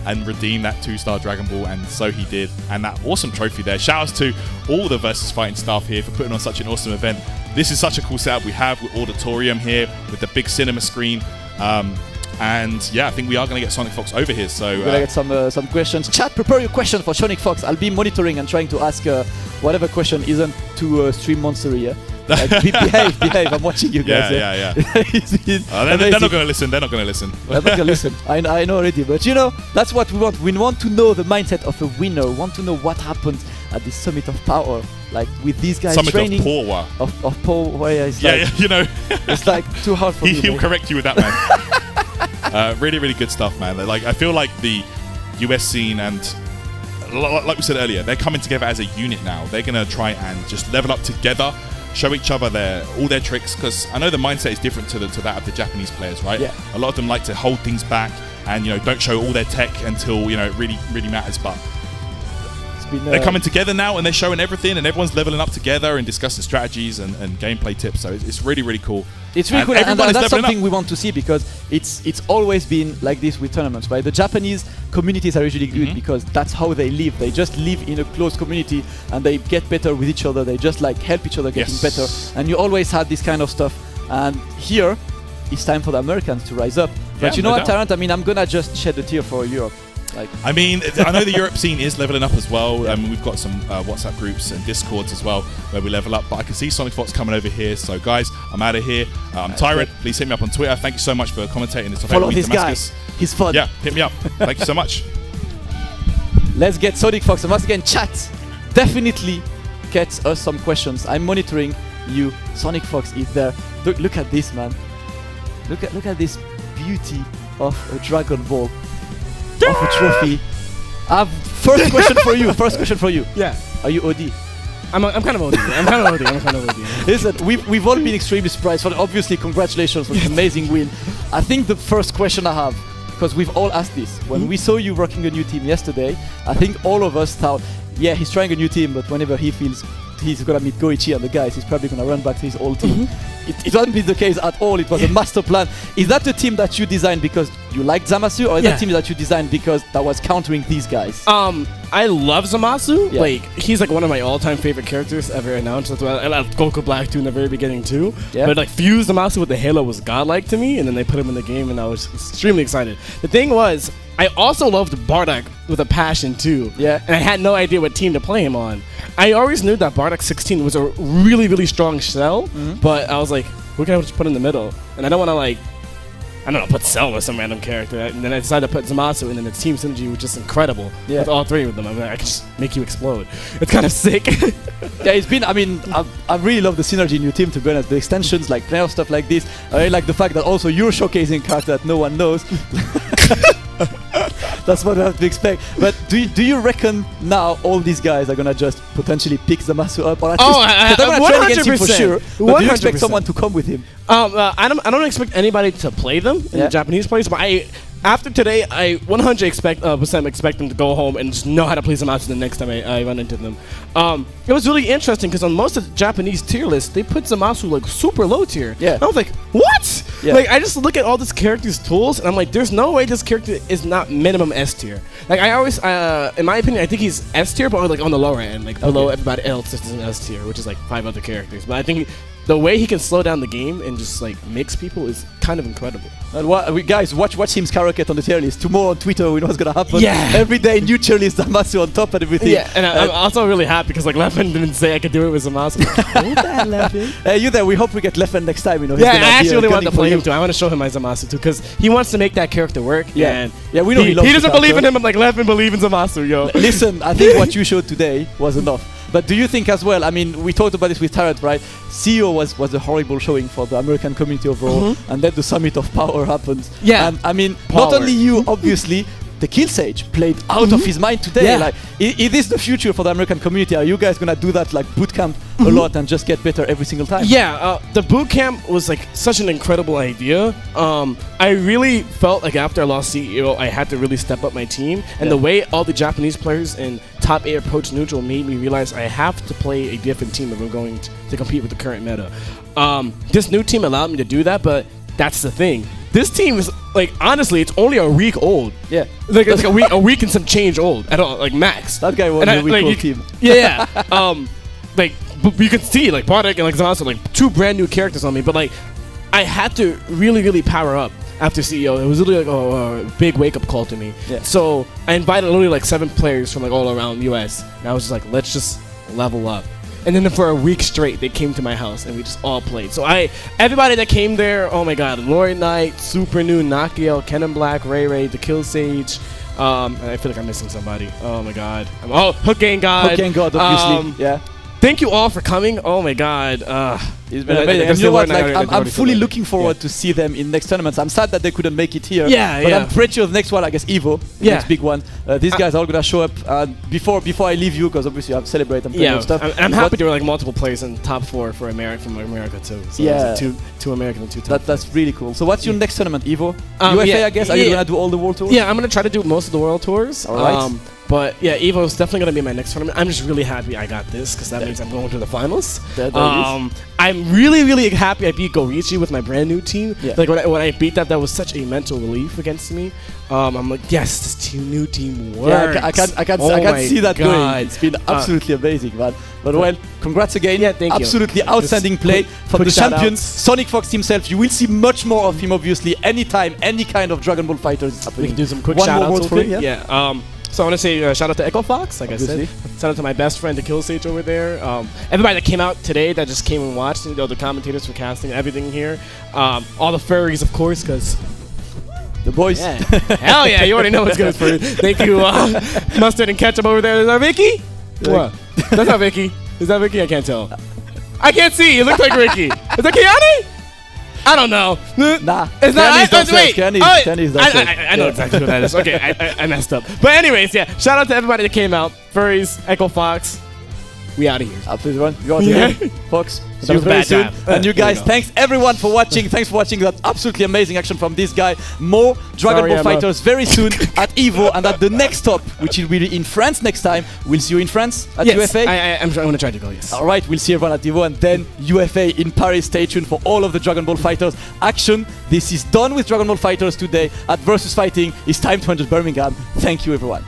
and redeem that 2-star Dragon Ball, and so he did. And that awesome trophy there. Shout outs to all the VsFighting staff here for putting on such an awesome event. This is such a cool setup we have with Auditorium here, with the big cinema screen. And yeah, I think we are going to get SonicFox over here. So we're going to get some questions. Chat, prepare your question for SonicFox. I'll be monitoring and trying to ask whatever question isn't too stream monstery. Yeah? Like, behave. I'm watching you guys. Yeah. They're not going to listen. They're not going to listen. They're not going to listen. I know already. But you know, that's what we want. We want to know the mindset of a winner. We want to know what happened at the Summit of Power. Like with these guys training. Summit of Power. Of Power. Yeah, you know. It's like too hard for me. He'll correct you with that, man. Really good stuff, man. Like, I feel like the US scene and, like we said earlier, they're coming together as a unit now. They're going to try and just level up together, show each other all their tricks, because I know the mindset is different to that of the Japanese players, right? Yeah. A lot of them like to hold things back and, you know, don't show all their tech until, you know, it really matters. But It's been, they're coming together now and they're showing everything, and everyone's leveling up together and discussing strategies and gameplay tips. So it's really, really cool. It's really cool, and that's something we want to see, because it's always been like this with tournaments, right? The Japanese communities are usually good because that's how they live. They just live in a close community and they get better with each other. They just like help each other getting better. And you always had this kind of stuff. And here, it's time for the Americans to rise up. But you know what, Tarrant? I mean, I'm gonna just shed a tear for Europe. Like, I mean, I know the Europe scene is leveling up as well. I mean, we've got some WhatsApp groups and Discords as well where we level up. But I can see SonicFox coming over here. So, guys, I'm out of here. I'm Tyrant. Please hit me up on Twitter. Thank you so much for commentating this. Follow this guy. He's fun. Yeah, hit me up. Thank you so much. Let's get SonicFox. And once again, chat definitely gets us some questions. I'm monitoring you. SonicFox is there. Look at this, man. Look at this beauty of a Dragon Ball. Of a trophy. First question for you. First question for you. Yeah. Are you OD? I'm kind of OD. I'm kind of OD. Listen, we've all been extremely surprised. So obviously, congratulations on the amazing win. I think the first question I have, because we've all asked this, when we saw you rocking a new team yesterday, I think all of us thought, yeah, he's trying a new team, but whenever he feels he's gonna meet Goichi and the guys, he's probably gonna run back to his old team. It wasn't the case at all. It was a master plan. Is that a team that you designed because you liked Zamasu, or is that a team that you designed because that was countering these guys? I love Zamasu. Yeah. Like, he's like one of my all-time favorite characters ever announced. That's why I love Goku Black 2 in the very beginning too. Yeah. But like, fuse Zamasu with the Halo was godlike to me, and then they put him in the game, and I was extremely excited. The thing was, I also loved Bardock with a passion too. Yeah. And I had no idea what team to play him on. I always knew that Bardock 16 was a really, really strong shell, but I was like, who can I just put in the middle? And I don't want to, like, I don't know, put Cell or some random character. And then I decided to put Zamasu, and then the team synergy was just incredible with all three of them. I mean, I could just make you explode. It's kind of sick. Yeah, it's been, I mean, I really love the synergy in your team, to be honest. The extensions, like playoff stuff like this. I really like the fact that also you're showcasing character that no one knows. That's what I have to expect. But do you reckon now all these guys are gonna just potentially pick Zamasu up, or at least they're gonna train against him for sure? But do you expect someone to come with him? I don't expect anybody to play them in the Japanese place, but after today, I 100% expect them to go home and just know how to play Zamasu the next time I run into them. It was really interesting because on most of the Japanese tier lists, they put Zamasu like super low tier. Yeah. And I was like, what? Yeah. Like, I just look at all this character's tools, and I'm like, there's no way this character is not minimum S tier. Like, I always, in my opinion, I think he's S tier, but like on the lower end, like below everybody else is in S tier, which is like 5 other characters. But I think the way he can slow down the game and just like mix people is kind of incredible. And guys, watch him skyrocket on the tier list. Tomorrow on Twitter, we know what's gonna happen. Yeah. Every day, new tier list, Zamasu on top and everything. Yeah, and I'm also really happy because like Leffen didn't say I could do it with Zamasu. Hold that, Leffen. You there? We hope we get Leffen next time. You know. Yeah, I actually really want to play him too. I want to show him my Zamasu too because he wants to make that character work. Yeah, and yeah, we know he doesn't believe in him. I'm like, Leffen, believe in Zamasu, yo. Listen, I think what you showed today was enough. But do you think as well, I mean, we talked about this with Tarrant, right? CEO was a horrible showing for the American community overall, and then the Summit of Power happened. Yeah. And I mean, not only you, obviously, Dekillsage played out of his mind today. Yeah. Like, is this the future for the American community? Are you guys gonna do that like bootcamp a lot and just get better every single time? Yeah, the bootcamp was like such an incredible idea. I really felt like after I lost CEO, I had to really step up my team, and the way all the Japanese players in top 8 approach neutral made me realize I have to play a different team if I'm going to compete with the current meta. This new team allowed me to do that, but that's the thing. This team is, like, honestly, it's only a week old. Yeah. Like, it's like a week and some change old at all, like, max. That guy was a week old team. Yeah, yeah. Like, you can see, like, Bardock and, like, Zamasu, like, 2 brand new characters on me, but, like, I had to really, really power up after CEO. It was literally, like, a big wake-up call to me. Yeah. So, I invited literally, like, 7 players from, like, all around the US, and I was just like, let's just level up. And then for a week straight, they came to my house, and we just all played. So everybody that came there, oh my god, Lord Knight, Super New, Nakiel, Kennen Black, Ray, Dekillsage. I feel like I'm missing somebody. Oh my god. Hook Gang God. Hook Gang God, obviously. Yeah. Thank you all for coming. Oh my god. It's been amazing. And you know what? Like, I'm fully looking forward to see them in next tournaments. I'm sad that they couldn't make it here. Yeah, but I'm pretty sure the next one, I guess, Evo, the next big one. These guys are all gonna show up. Before I leave you, because obviously I have to celebrate and play and stuff. I'm happy there were like multiple players in top 4 for from America too. So like two American and 2 top. That's really cool. So what's your next tournament, Evo? UFA, I guess. Are you gonna do all the world tours? Yeah, I'm gonna try to do most of the world tours. All right. But yeah, EVO is definitely going to be my next tournament. I'm just really happy I got this because that means I'm going to the finals. I'm really, really happy I beat Garired with my brand new team. Yeah. Like when I beat that was such a mental relief against me. I'm like, yes, this new team works. Yeah, I can see that going. It's been absolutely amazing, man. But well, congrats again. Yeah, thank you. Absolutely outstanding play from the champion, SonicFox himself. You will see much more of him, obviously, anytime, any kind of Dragon Ball Fighter is happening. We can do some quick shout-outs for him. Yeah. So I want to say shout out to EchoFox, like obviously. I said. Shout out to my best friend Dekillsage over there. Everybody that came out today that just came and watched, the commentators for casting, everything here. All the furries, of course, because the boys. Yeah. Hell yeah, you already know what's good for. Thank you, Mustard and Ketchup over there. Is that Vicky? Yeah. What? That's not Vicky. Is that Vicky? I can't tell. I can't see. It looks like Ricky. Is that Kiani? I don't know. Nah. It's not. Wait. Kenny's I know exactly who that is. Okay, I messed up. But anyways, yeah. Shout out to everybody that came out. Furries, EchoFox. We out of here. Absolutely, one. You out here, Fox. See you very soon. And you guys, thanks everyone for watching. Thanks for watching that absolutely amazing action from this guy. More Dragon Ball Fighters very soon at EVO and at the next stop, which will be in France next time. We'll see you in France at UFA. I'm going to try to go, yes. All right, we'll see everyone at EVO and then UFA in Paris. Stay tuned for all of the Dragon Ball Fighters action. This is done with Dragon Ball Fighters today at VsFighting. It's time to enter Birmingham. Thank you, everyone.